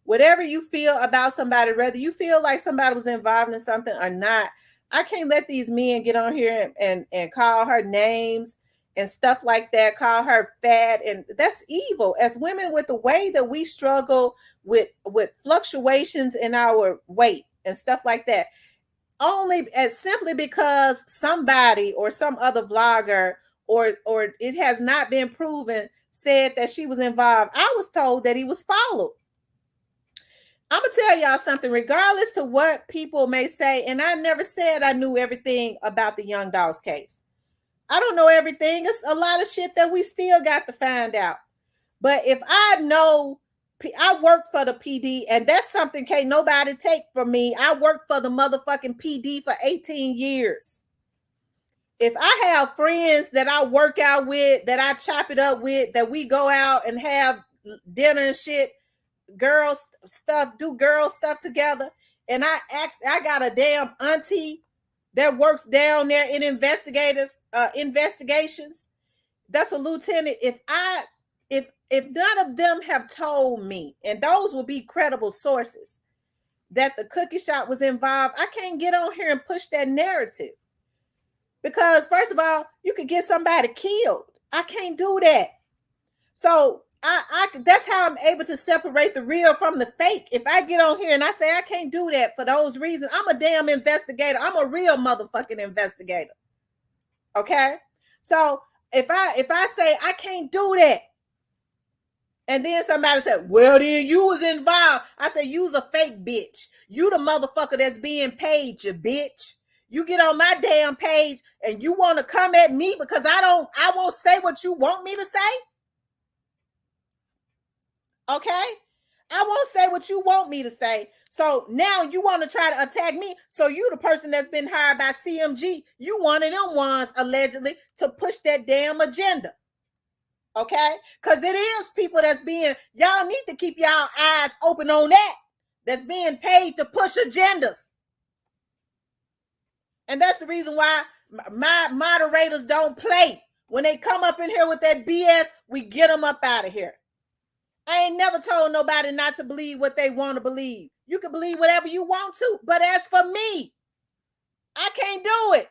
whatever you feel about somebody, whether you feel like somebody was involved in something or not, I can't let these men get on here and call her names and stuff like that, call her fat, and that's evil. As women, with the way that we struggle with fluctuations in our weight and stuff like that, only as simply because somebody or some other vlogger or it has not been proven said that she was involved. I was told that he was followed. I'm gonna tell y'all something, regardless to what people may say, and I never said I knew everything about the Young Dolls case. I don't know everything. It's a lot of shit that we still got to find out. But if I know, I worked for the PD, and that's something can't nobody take from me. I worked for the motherfucking PD for 18 years. If I have friends that I work out with, that I chop it up with, that we go out and have dinner and shit, girls stuff, do girl stuff together, and I got a damn auntie that works down there in investigations, that's a lieutenant. If none of them have told me, and those will be credible sources, that the cookie shop was involved, I can't get on here and push that narrative. Because first of all, you could get somebody killed. I can't do that. So I that's how I'm able to separate the real from the fake. If I get on here and I say I can't do that for those reasons, I'm a damn investigator. I'm a real motherfucking investigator. Okay? So if I say I can't do that, and then somebody said, well, then you was involved, I say, you's a fake bitch. You the motherfucker that's being paid, you bitch. You get on my damn page and you want to come at me because I won't say what you want me to say. Okay? I won't say what you want me to say. So now you want to try to attack me. So you the person that's been hired by CMG. You one of them ones, allegedly, to push that damn agenda. Okay? Because it is people that's being, y'all need to keep y'all eyes open on that. That's being paid to push agendas. And that's the reason why my moderators don't play. When they come up in here with that BS, we get them up out of here. I ain't never told nobody not to believe what they want to believe. You can believe whatever you want to, but as for me, I can't do it.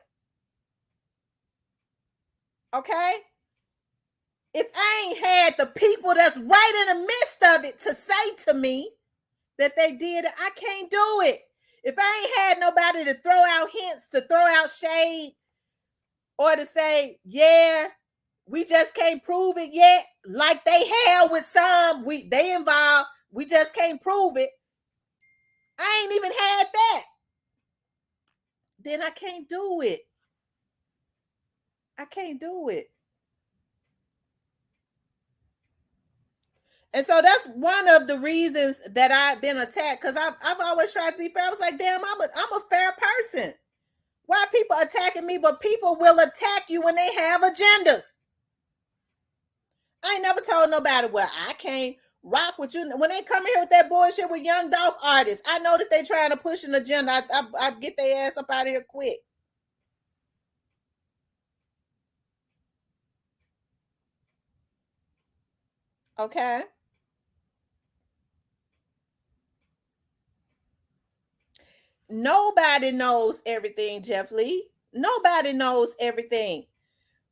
Okay? If I ain't had the people that's right in the midst of it to say to me that they did it, I can't do it. If I ain't had nobody to throw out hints, to throw out shade, or to say, yeah, we just can't prove it yet, like they have with some, they involved, we just can't prove it. I ain't even had that. Then I can't do it. I can't do it. And so that's one of the reasons that I've been attacked, because I've always tried to be fair. I was like, damn, I'm a fair person. Why are people attacking me? But people will attack you when they have agendas. I ain't never told nobody, well, I can't rock with you. When they come here with that bullshit with Young Dolph artists, I know that they trying to push an agenda. I get their ass up out of here quick. Okay? Nobody knows everything, Jeff Lee. Nobody knows everything.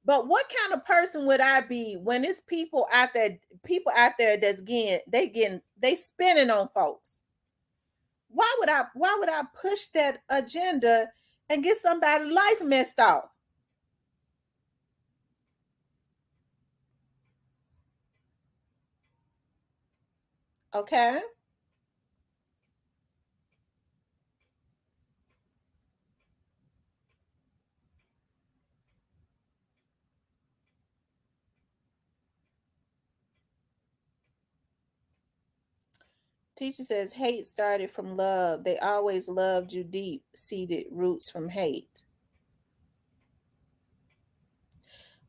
But what kind of person would I be when it's people out there that's they spinning on folks? Why would I push that agenda and get somebody's life messed up? Okay? Teacher says hate started from love. They always loved you, deep-seated roots from hate.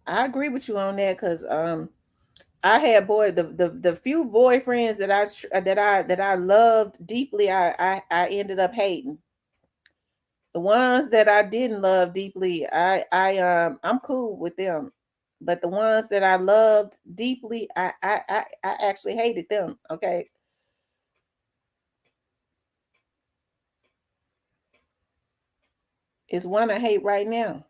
I agree with you on that, because I had the few boyfriends that I loved deeply, I ended up hating. The ones that I didn't love deeply, I'm cool with them. But the ones that I loved deeply, I actually hated them. Okay. It's one I hate right now.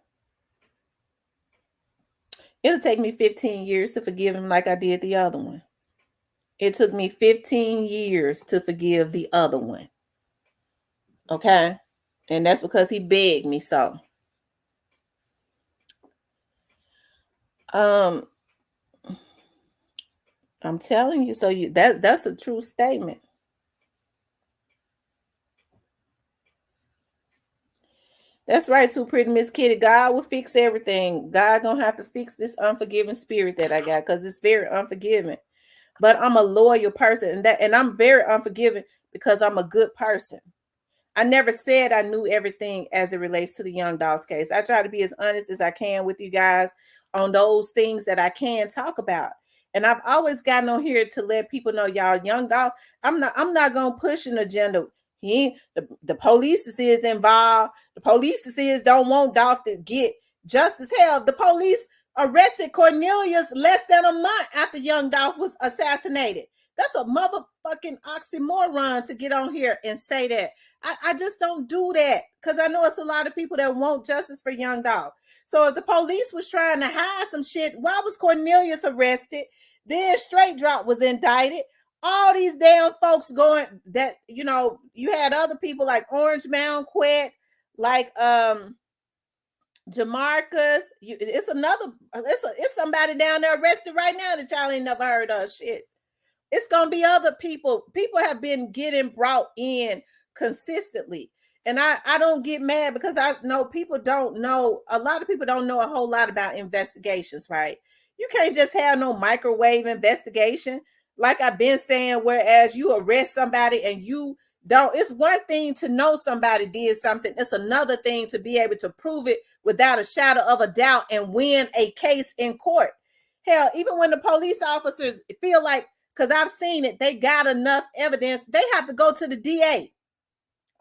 It'll take me 15 years to forgive him like I did the other one. It took me 15 years to forgive the other one. Okay. And that's because he begged me so. I'm telling you, so that's a true statement. That's right, too pretty, Miss Kitty. God will fix everything. God gonna have to fix this unforgiving spirit that I got, because it's very unforgiving. But I'm a loyal person, and I'm very unforgiving because I'm a good person. I never said I knew everything as it relates to the Young Dogs case. I try to be as honest as I can with you guys on those things that I can talk about. And I've always gotten on here to let people know, y'all, Young Dog, I'm not gonna push an agenda. The police is involved. The police don't want Dolph to get justice. Hell, the police arrested Cornelius less than a month after Young Dolph was assassinated. That's a motherfucking oxymoron to get on here and say that. I just don't do that, because I know it's a lot of people that want justice for Young Dolph. So if the police was trying to hide some shit, why was Cornelius arrested? Then Straight Drop was indicted. All these damn folks going that, you know, you had other people like Orange Mound Quet, like Jamarcus. It's somebody down there arrested right now that y'all ain't never heard of. Shit. It's gonna be other people. People have been getting brought in consistently. And I don't get mad, because I know people don't know, a lot of people don't know a whole lot about investigations, right? You can't just have no microwave investigation. Like I've been saying, whereas you arrest somebody and you don't, it's one thing to know somebody did something. It's another thing to be able to prove it without a shadow of a doubt and win a case in court. Hell, even when the police officers feel like, because I've seen it, they got enough evidence, they have to go to the DA.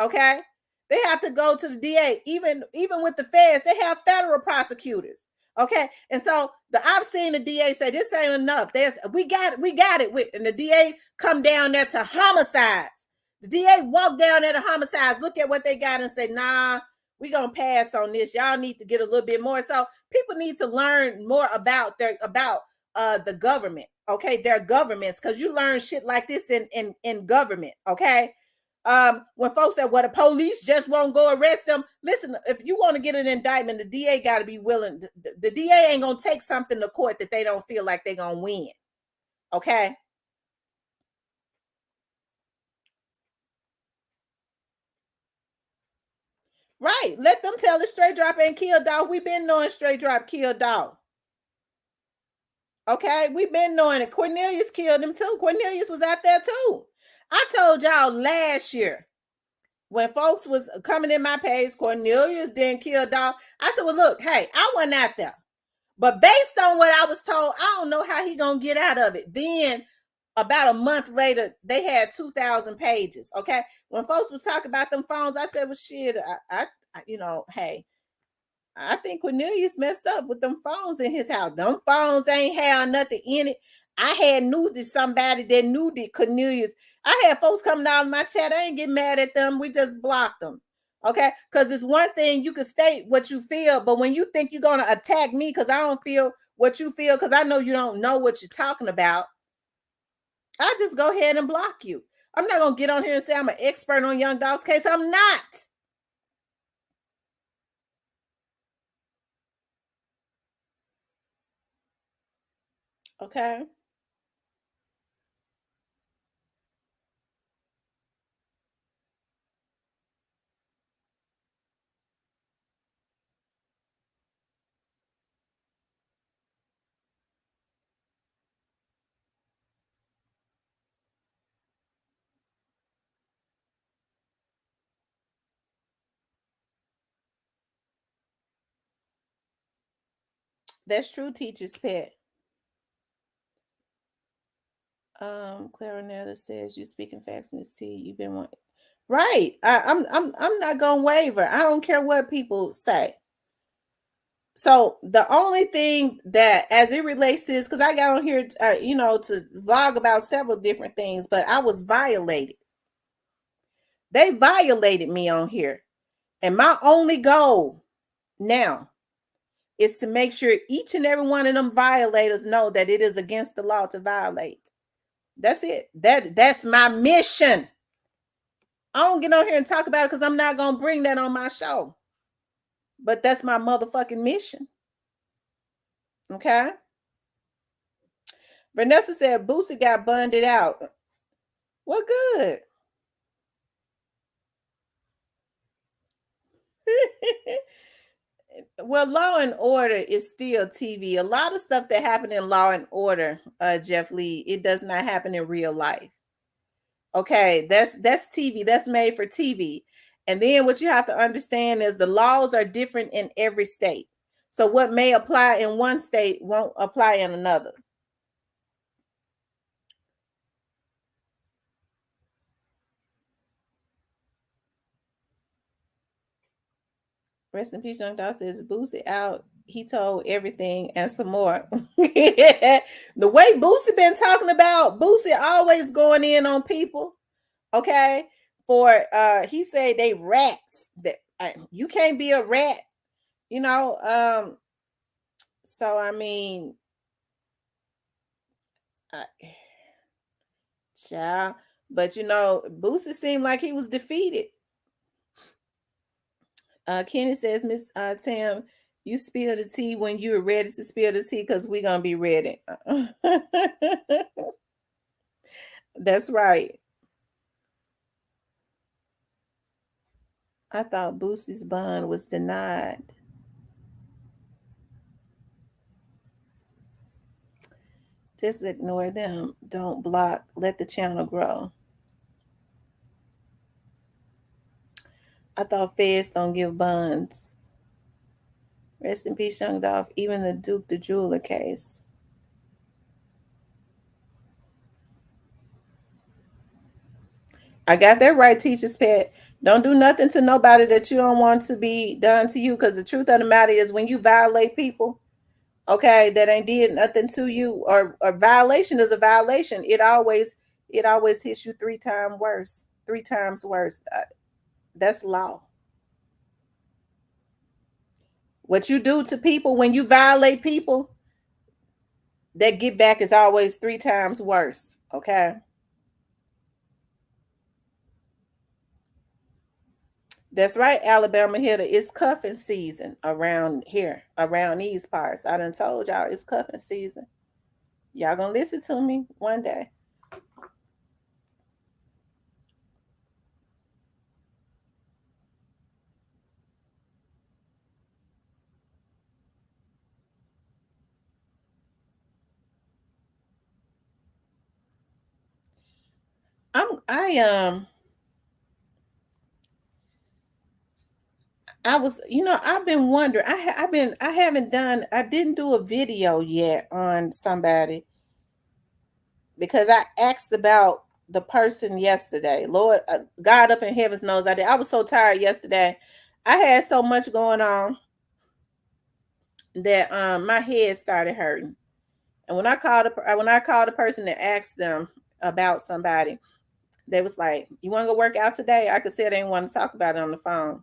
Okay? They have to go to the DA. Even with the feds, they have federal prosecutors. Okay? And so I've seen the DA say, this ain't enough. We got it. And the DA come down there to homicides. The DA walk down there to homicides, look at what they got and say, nah, we're going to pass on this. Y'all need to get a little bit more. So people need to learn more about the government, okay, their governments, because you learn shit like this in government, okay? When folks say, well, the police just won't go arrest them. Listen, if you want to get an indictment, the DA got to be willing. The DA ain't going to take something to court that they don't feel like they're going to win, okay? Right. Let them tell the Straight Drop ain't killed Dolph. We've been knowing Straight Drop killed Dolph. Okay, we've been knowing it. Cornelius killed him too. Cornelius was out there too. I told y'all last year when folks was coming in my page, Cornelius didn't kill Dolph. I said, well, look, hey, I wasn't out there. But based on what I was told, I don't know how he gonna get out of it. Then about a month later, they had 2,000 pages. Okay, when folks was talking about them phones, I said, well, shit, I you know, hey, I think Cornelius messed up with them phones in his house. Them phones ain't had nothing in it. I had knew that somebody that knew that Cornelius. I had folks coming down my chat. I ain't get mad at them. We just blocked them. Okay? Because it's one thing you can state what you feel, but when you think you're going to attack me because I don't feel what you feel, because I know you don't know what you're talking about, I just go ahead and block you. I'm not going to get on here and say I'm an expert on Young Dolph's case. I'm not. Okay. That's true, teacher's pet. Clarinetta says, you speaking facts, Miss T. You've been one. Right. I'm not gonna waver. I don't care what people say. So the only thing that, as it relates to this, because I got on here, to vlog about several different things, but I was violated. They violated me on here. And my only goal now is to make sure each and every one of them violators know that it is against the law to violate. That's it. That's my mission. I don't get on here and talk about it because I'm not going to bring that on my show. But that's my motherfucking mission. Okay? Vanessa said Boosie got bunded out. Well, good. Well, Law and Order is still TV. A lot of stuff that happened in Law and Order, Jeff Lee, it does not happen in real life. Okay, that's TV. That's made for TV. And then what you have to understand is the laws are different in every state. So what may apply in one state won't apply in another. Rest in peace, Young Dog says Boosie out. He told everything and some more. The way Boosie been talking about, Boosie always going in on people. Okay, for he said they rats. That you can't be a rat, So I mean, child, but Boosie seemed like he was defeated. Kenny says, Miss Tam, you spill the tea when you're ready to spill the tea because we're gonna be ready. That's right. I thought Boosie's bond was denied. Just ignore them. Don't block. Let the channel grow. I thought feds don't give bonds. Rest in peace, Young Dolph. Even the Duke the Jeweler case. I got that right, Teacher's Pet. Don't do nothing to nobody that you don't want to be done to you, because the truth of the matter is when you violate people, okay, that ain't did nothing to you, or a violation is a violation. It always hits you 3 times worse. 3 times worse. That's law. What you do to people when you violate people, that get back is always 3 times worse. Okay. That's right, Alabama hitter. It's cuffing season around here, around these parts. I done told y'all it's cuffing season. Y'all gonna listen to me one day. I've been wondering. I didn't do a video yet on somebody because I asked about the person yesterday. Lord, God up in heavens knows I did. I was so tired yesterday. I had so much going on that my head started hurting. And when I called the person and asked them about somebody, they was like, "You want to go work out today?" I could say they didn't want to talk about it on the phone.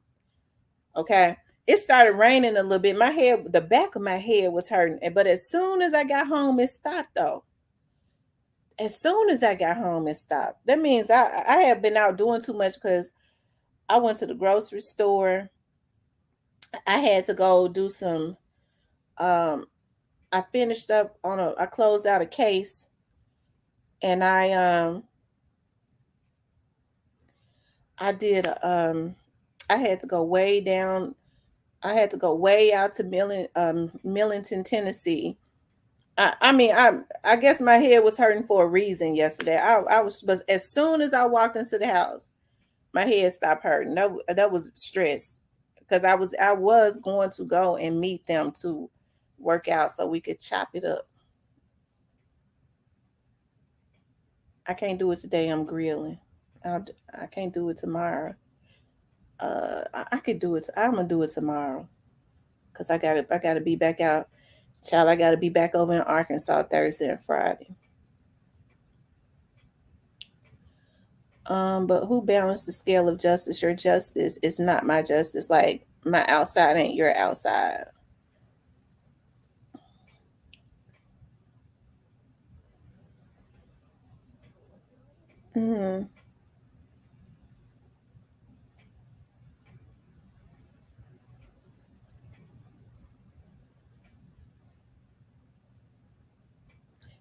Okay. It started raining a little bit. My head, the back of my head was hurting. But as soon as I got home, it stopped though. As soon as I got home, it stopped. That means I have been out doing too much because I went to the grocery store. I had to go do some, I finished up I closed out a case, and I did, I had to go way down. I had to go way out to Millington, Tennessee. I guess my head was hurting for a reason yesterday. But as soon as I walked into the house, my head stopped hurting. That was stress, because I was going to go and meet them to work out so we could chop it up. I can't do it today. I'm grilling. I can't do it tomorrow. I could do it. I'm gonna do it tomorrow. because I gotta be back out. Child, I gotta be back over in Arkansas Thursday and Friday. But who balanced the scale of justice? Your justice is not my justice. Like my outside ain't your outside. Mm-hmm.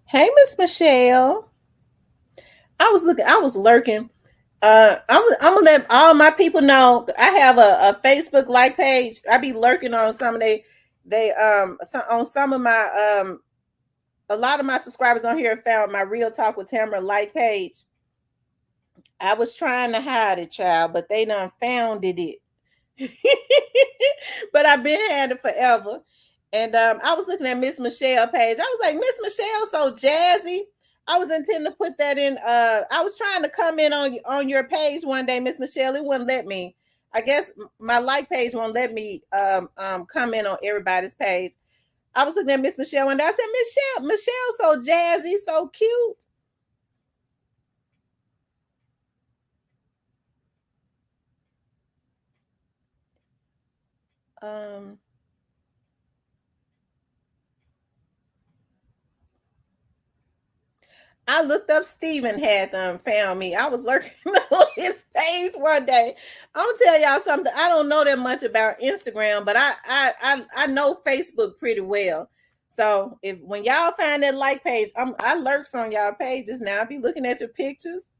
Hey, Miss Michelle. I was lurking. I'm gonna let all my people know I have a Facebook like page. I be lurking on some of on some of my a lot of my subscribers on here found my Real Talk with Tamara like page. I was trying to hide it, child, but they done founded it. But I've been had it forever. And I was looking at Miss Michelle page. I was like, Miss Michelle, so jazzy. I was intending to put that in. I was trying to comment on your page one day, Miss Michelle. It wouldn't let me. I guess my like page won't let me comment on everybody's page. I was looking at Miss Michelle one day. I said, Michelle, so jazzy, so cute. I looked up Steven had them found me. I was lurking on his page one day. I'm gonna tell y'all something. I don't know that much about Instagram, but I know Facebook pretty well. So when y'all find that like page, I lurks on y'all pages now. I be looking at your pictures.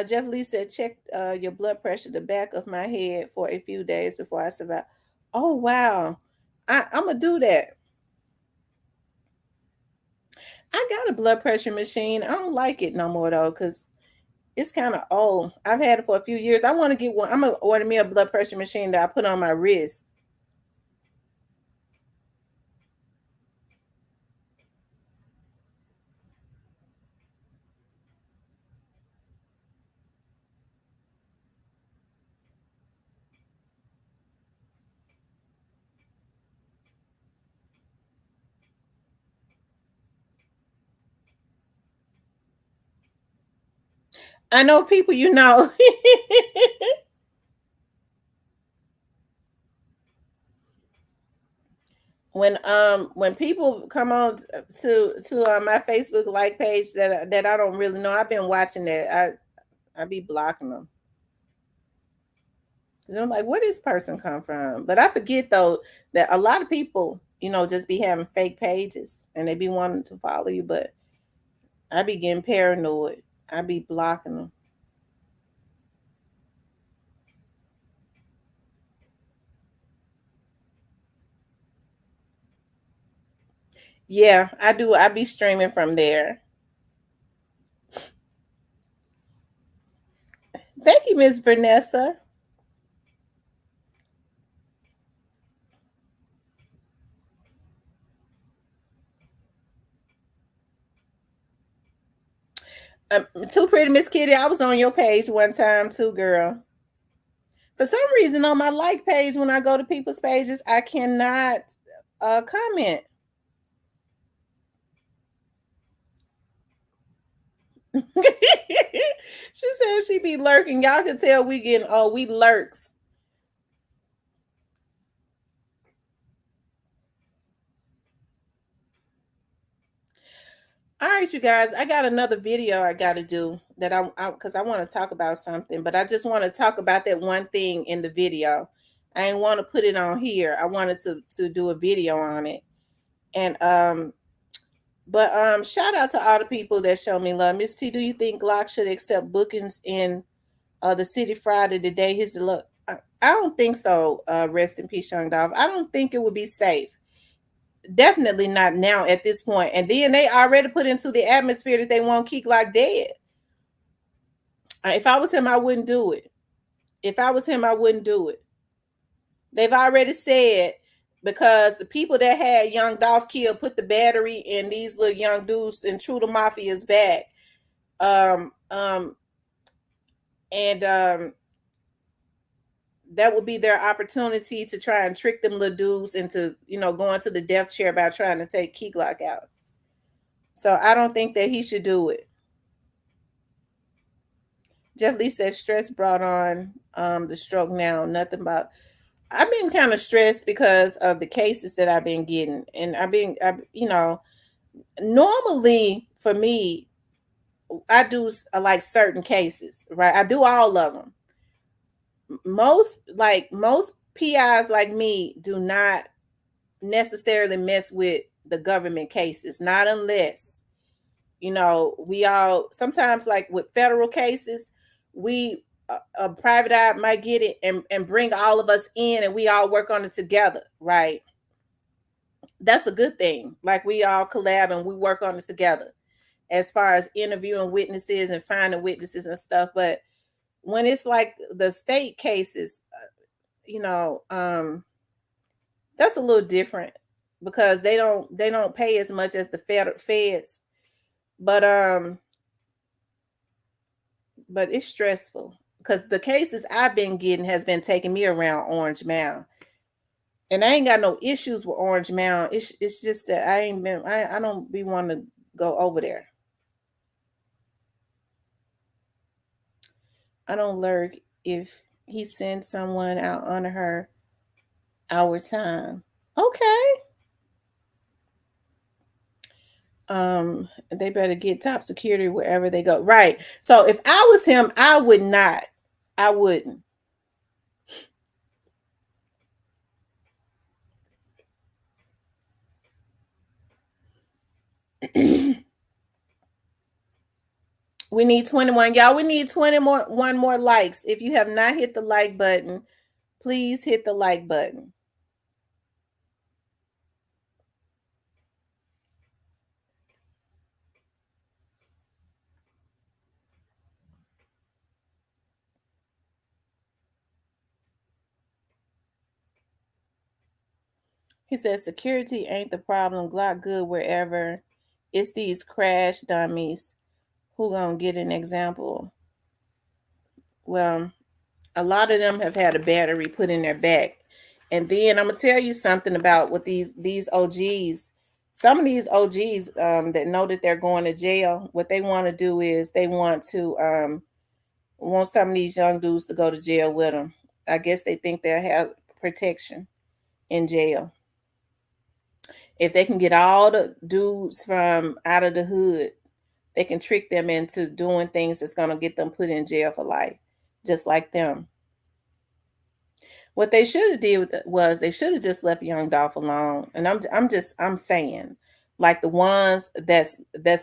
Jeff Lee said, check your blood pressure, the back of my head for a few days before I survive. Oh wow. I'm gonna do that. I got a blood pressure machine. I don't like it no more though, because it's kind of old. I've had it for a few years. I want to get one. I'm gonna order me a blood pressure machine that I put on my wrist. I know people, when people come on to my Facebook like page that I don't really know, I've been watching that. I be blocking them. Because I'm like, where does this person come from? But I forget though that a lot of people, just be having fake pages and they be wanting to follow you, but I be getting paranoid. I be blocking them. Yeah, I do. I be streaming from there. Thank you, Miss Vanessa. Too Pretty Miss Kitty, I was on your page one time too, girl. For some reason, on my like page, when I go to people's pages, I cannot comment. She said she be lurking. Y'all can tell we lurks. All right, you guys, I got another video I got to do that because I want to talk about something, but I just want to talk about that one thing in the video. I didn't want to put it on here. I wanted to do a video on it. And shout out to all the people that show me love. Miss T, do you think Glock should accept bookings in the City Friday the day his deluxe? I don't think so. Rest in peace, Young Dolph. I don't think it would be safe. Definitely not now at this point. And then they already put into the atmosphere that they want Key Glock dead. If I was him, I wouldn't do it. If I was him, I wouldn't do it. They've already said, because the people that had Young Dolph killed put the battery in these little young dudes and True to Mafia's back. that would be their opportunity to try and trick them little dudes into, going to the death chair by trying to take Key Glock out. So I don't think that he should do it. Jeff Lee said stress brought on the stroke now. Nothing about. I've been kind of stressed because of the cases that I've been getting, and normally for me, I do like certain cases, right? I do all of them. Most PIs like me do not necessarily mess with the government cases, not unless, we all sometimes, like with federal cases, we a private eye might get it and bring all of us in and we all work on it together, right? That's a good thing. Like we all collab and we work on it together as far as interviewing witnesses and finding witnesses and stuff. But when it's like the state cases, that's a little different because they don't pay as much as the feds. But it's stressful because the cases I've been getting has been taking me around Orange Mound. And I ain't got no issues with Orange Mound. It's just that I don't be wanting to go over there. I don't lurk if he sends someone out under her our time. Okay. They better get top security wherever they go. Right. So if I was him, I would not. I wouldn't. We need 21. Y'all, we need 21 more likes. If you have not hit the like button, please hit the like button. He says security ain't the problem. Glock good wherever. It's these crash dummies who gonna get an example. Well, a lot of them have had a battery put in their back. And then I'm gonna tell you something about what these OGs. Some of these OGs that know that they're going to jail, what they want to do is they want some of these young dudes to go to jail with them. I guess they think they'll have protection in jail. If they can get all the dudes from out of the hood, they can trick them into doing things that's going to get them put in jail for life, just like them. What they should have did was they should have just left Young Dolph alone. And I'm saying, like the ones that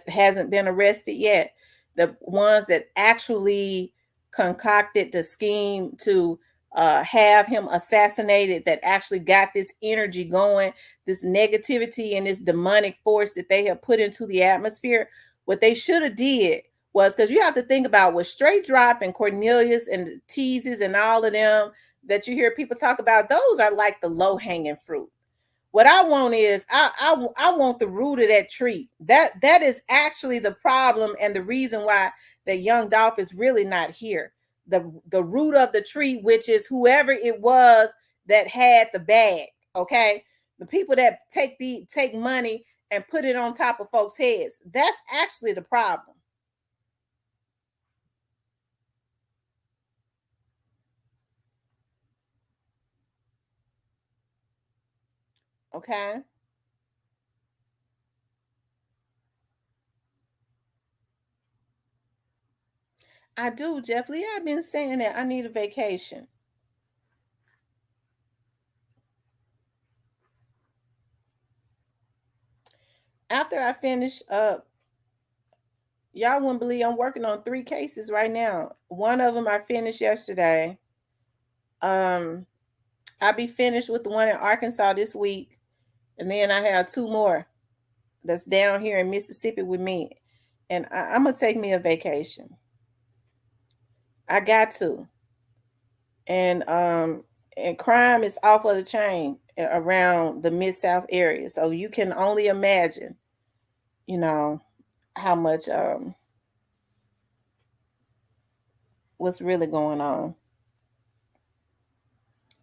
hasn't been arrested yet, the ones that actually concocted the scheme to have him assassinated, that actually got this energy going, this negativity and this demonic force that they have put into the atmosphere. What they should have did was, because you have to think about what Straight Drop and Cornelius and the Teases and all of them that you hear people talk about, those are like the low-hanging fruit. What I want is I want the root of that tree. That is actually the problem and the reason why that Young Dolph is really not here. The root of the tree, which is whoever it was that had the bag. Okay, the people that take money and put it on top of folks' heads. That's actually the problem. Okay. I do, Jeff Lee. I've been saying that I need a vacation. After I finish up, y'all wouldn't believe I'm working on 3 cases right now. One of them I finished yesterday. I'll be finished with the one in Arkansas this week. And then I have 2 more that's down here in Mississippi with me. And I'm going to take me a vacation. I got to. And crime is off of the chain around the Mid-South area. So you can only imagine, how much what's really going on.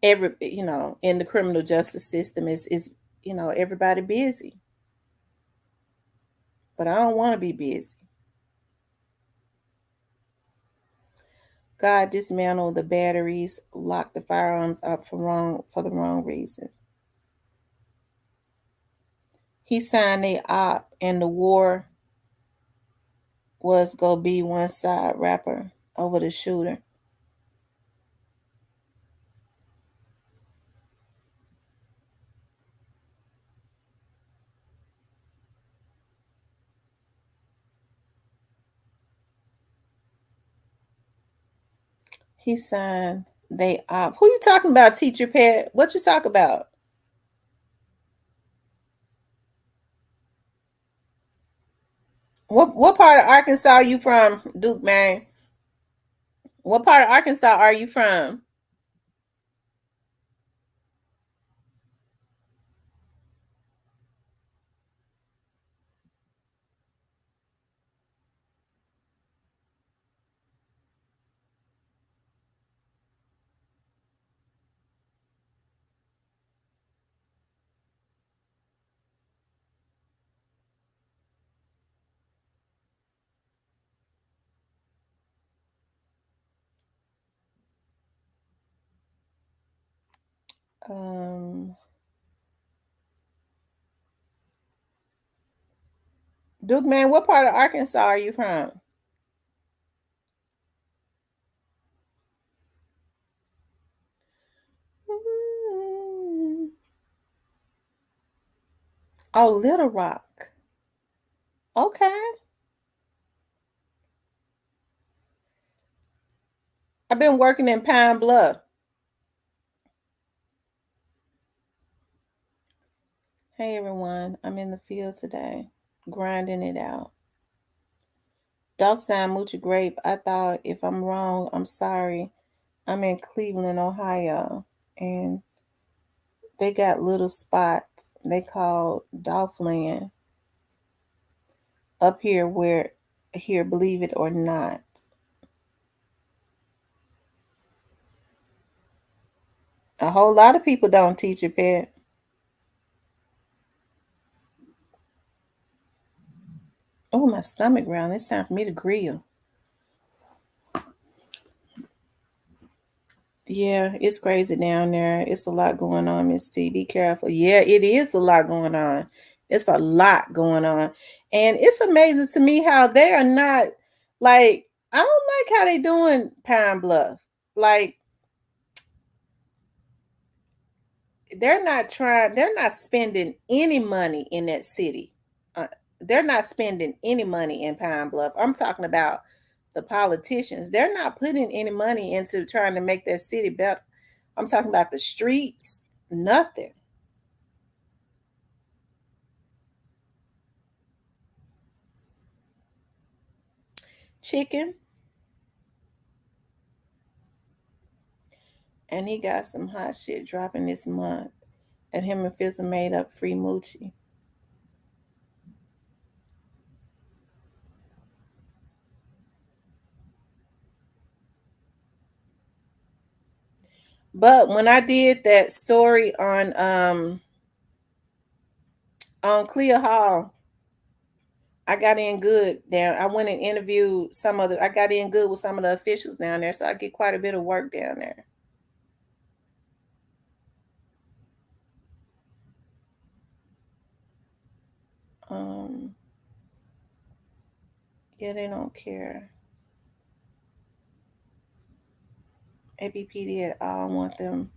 in the criminal justice system is everybody busy. But I don't want to be busy. God dismantled the batteries, locked the firearms up for the wrong reason. He signed a op, and the war was gonna be one side rapper over the shooter. He signed they op. Who you talking about, Teacher Pat? What you talk about? What part of Arkansas are you from, Duke man? What part of Arkansas are you from? Duke man, what part of Arkansas are you from? Oh, Little Rock. Okay. I've been working in Pine Bluff. Hey everyone, I'm in the field today, grinding it out. Dolph sign Moochie Grape. I thought, if I'm wrong, I'm sorry. I'm in Cleveland, Ohio, and they got little spots they call Dolphland up here believe it or not. A whole lot of people don't, Teacher Pet. Oh, my stomach growling. It's time for me to grill. Yeah, it's crazy down there. It's a lot going on, Miss T. Be careful. Yeah, it is a lot going on. It's a lot going on. And it's amazing to me how they are not, like, I don't like how they doing Pine Bluff. Like, they're not spending any money in that city. They're not spending any money in Pine Bluff. I'm talking about the politicians. They're not putting any money into trying to make that city better. I'm talking about the streets, nothing. Chicken. And he got some hot shit dropping this month. And him and Fizzle made up Free Moochie. But when I did that story on Clea Hall, I got in good down. I went and interviewed I got in good with some of the officials down there, so I get quite a bit of work down there. Yeah, they don't care. ABPD at all want them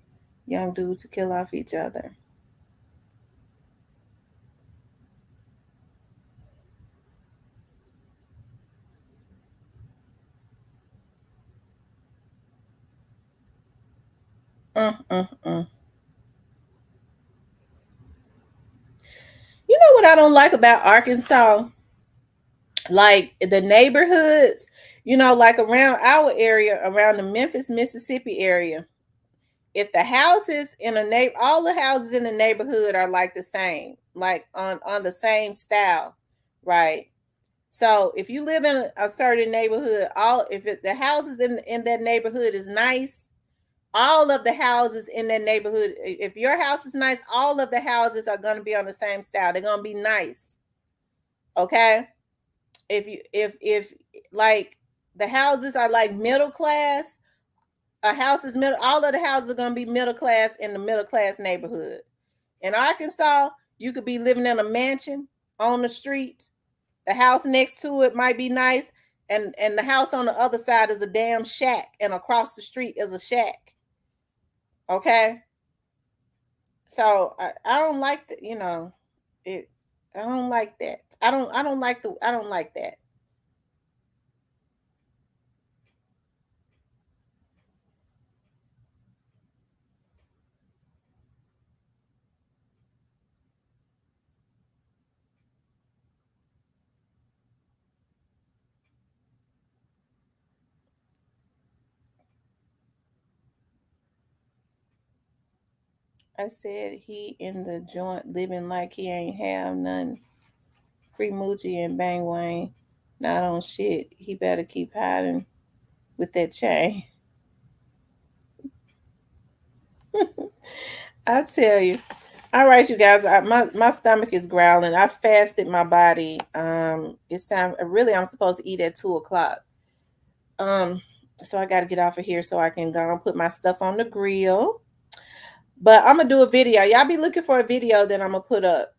young dudes to kill off each other. You know what I don't like about Arkansas? Like the neighborhoods, like around our area, around the Memphis, Mississippi area. If the houses in all the houses in the neighborhood are like the same, like on the same style, right? So if you live in a certain neighborhood, the houses in that neighborhood is nice, all of the houses in that neighborhood, if your house is nice, all of the houses are going to be on the same style. They're going to be nice. Okay? If like the houses are like middle class, a house is middle, all of the houses are going to be middle class in the middle class neighborhood. In Arkansas, you could be living in a mansion on the street. The house next to it might be nice, and the house on the other side is a damn shack, and across the street is a shack. Okay? So I don't like that, you know, it. I don't like that. I don't like that. I said he in the joint living like he ain't have none. Free Moochie and Bang Wayne. Not on shit. He better keep hiding with that chain. I tell you. All right, you guys. My stomach is growling. I fasted my body. It's time. Really, I'm supposed to eat at 2:00. So I got to get off of here so I can go and put my stuff on the grill. But I'm gonna do a video. Y'all be looking for a video that I'm gonna put up.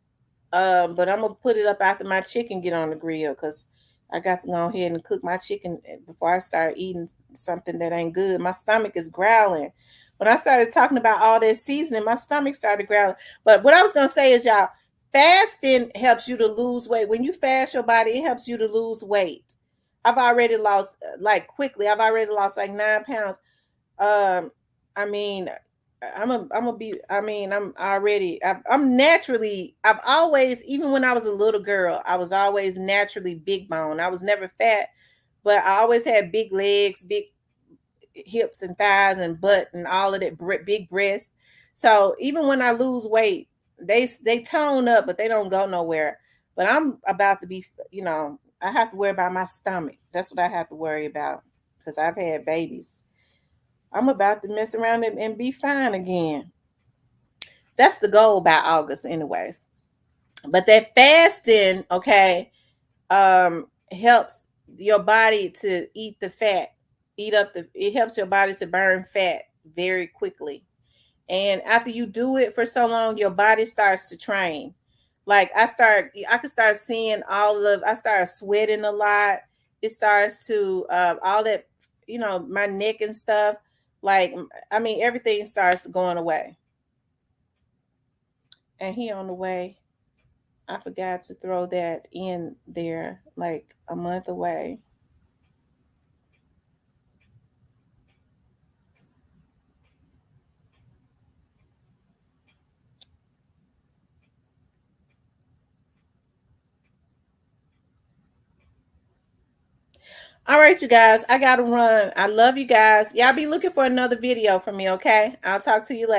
But I'm gonna put it up after my chicken get on the grill, because I got to go ahead and cook my chicken before I start eating something that ain't good. My stomach is growling. When I started talking about all that seasoning, my stomach started growling. But what I was gonna say is, y'all, fasting helps you to lose weight. When you fast your body, it helps you to lose weight. I've already lost, like, quickly. I've already lost like 9 pounds. I mean, I'm naturally, I've always, even when I was a little girl, I was always naturally big bone. I was never fat, but I always had big legs, big hips and thighs and butt and all of that, big breasts. So even when I lose weight, they tone up, but they don't go nowhere. But I'm about to be, you know, I have to worry about my stomach. That's what I have to worry about, because I've had babies. I'm about to mess around and be fine again. That's the goal by August anyways. But that fasting, okay, helps your body to eat the fat, it helps your body to burn fat very quickly. And after you do it for so long, your body starts to train. Like I could start seeing I start sweating a lot. It starts to, all that, you know, my neck and stuff. Like, I mean, everything starts going away. And he on the way. I forgot to throw that in there, like a month away. All right, you guys, I got to run. I love you guys. Y'all be looking for another video from me, okay? I'll talk to you later.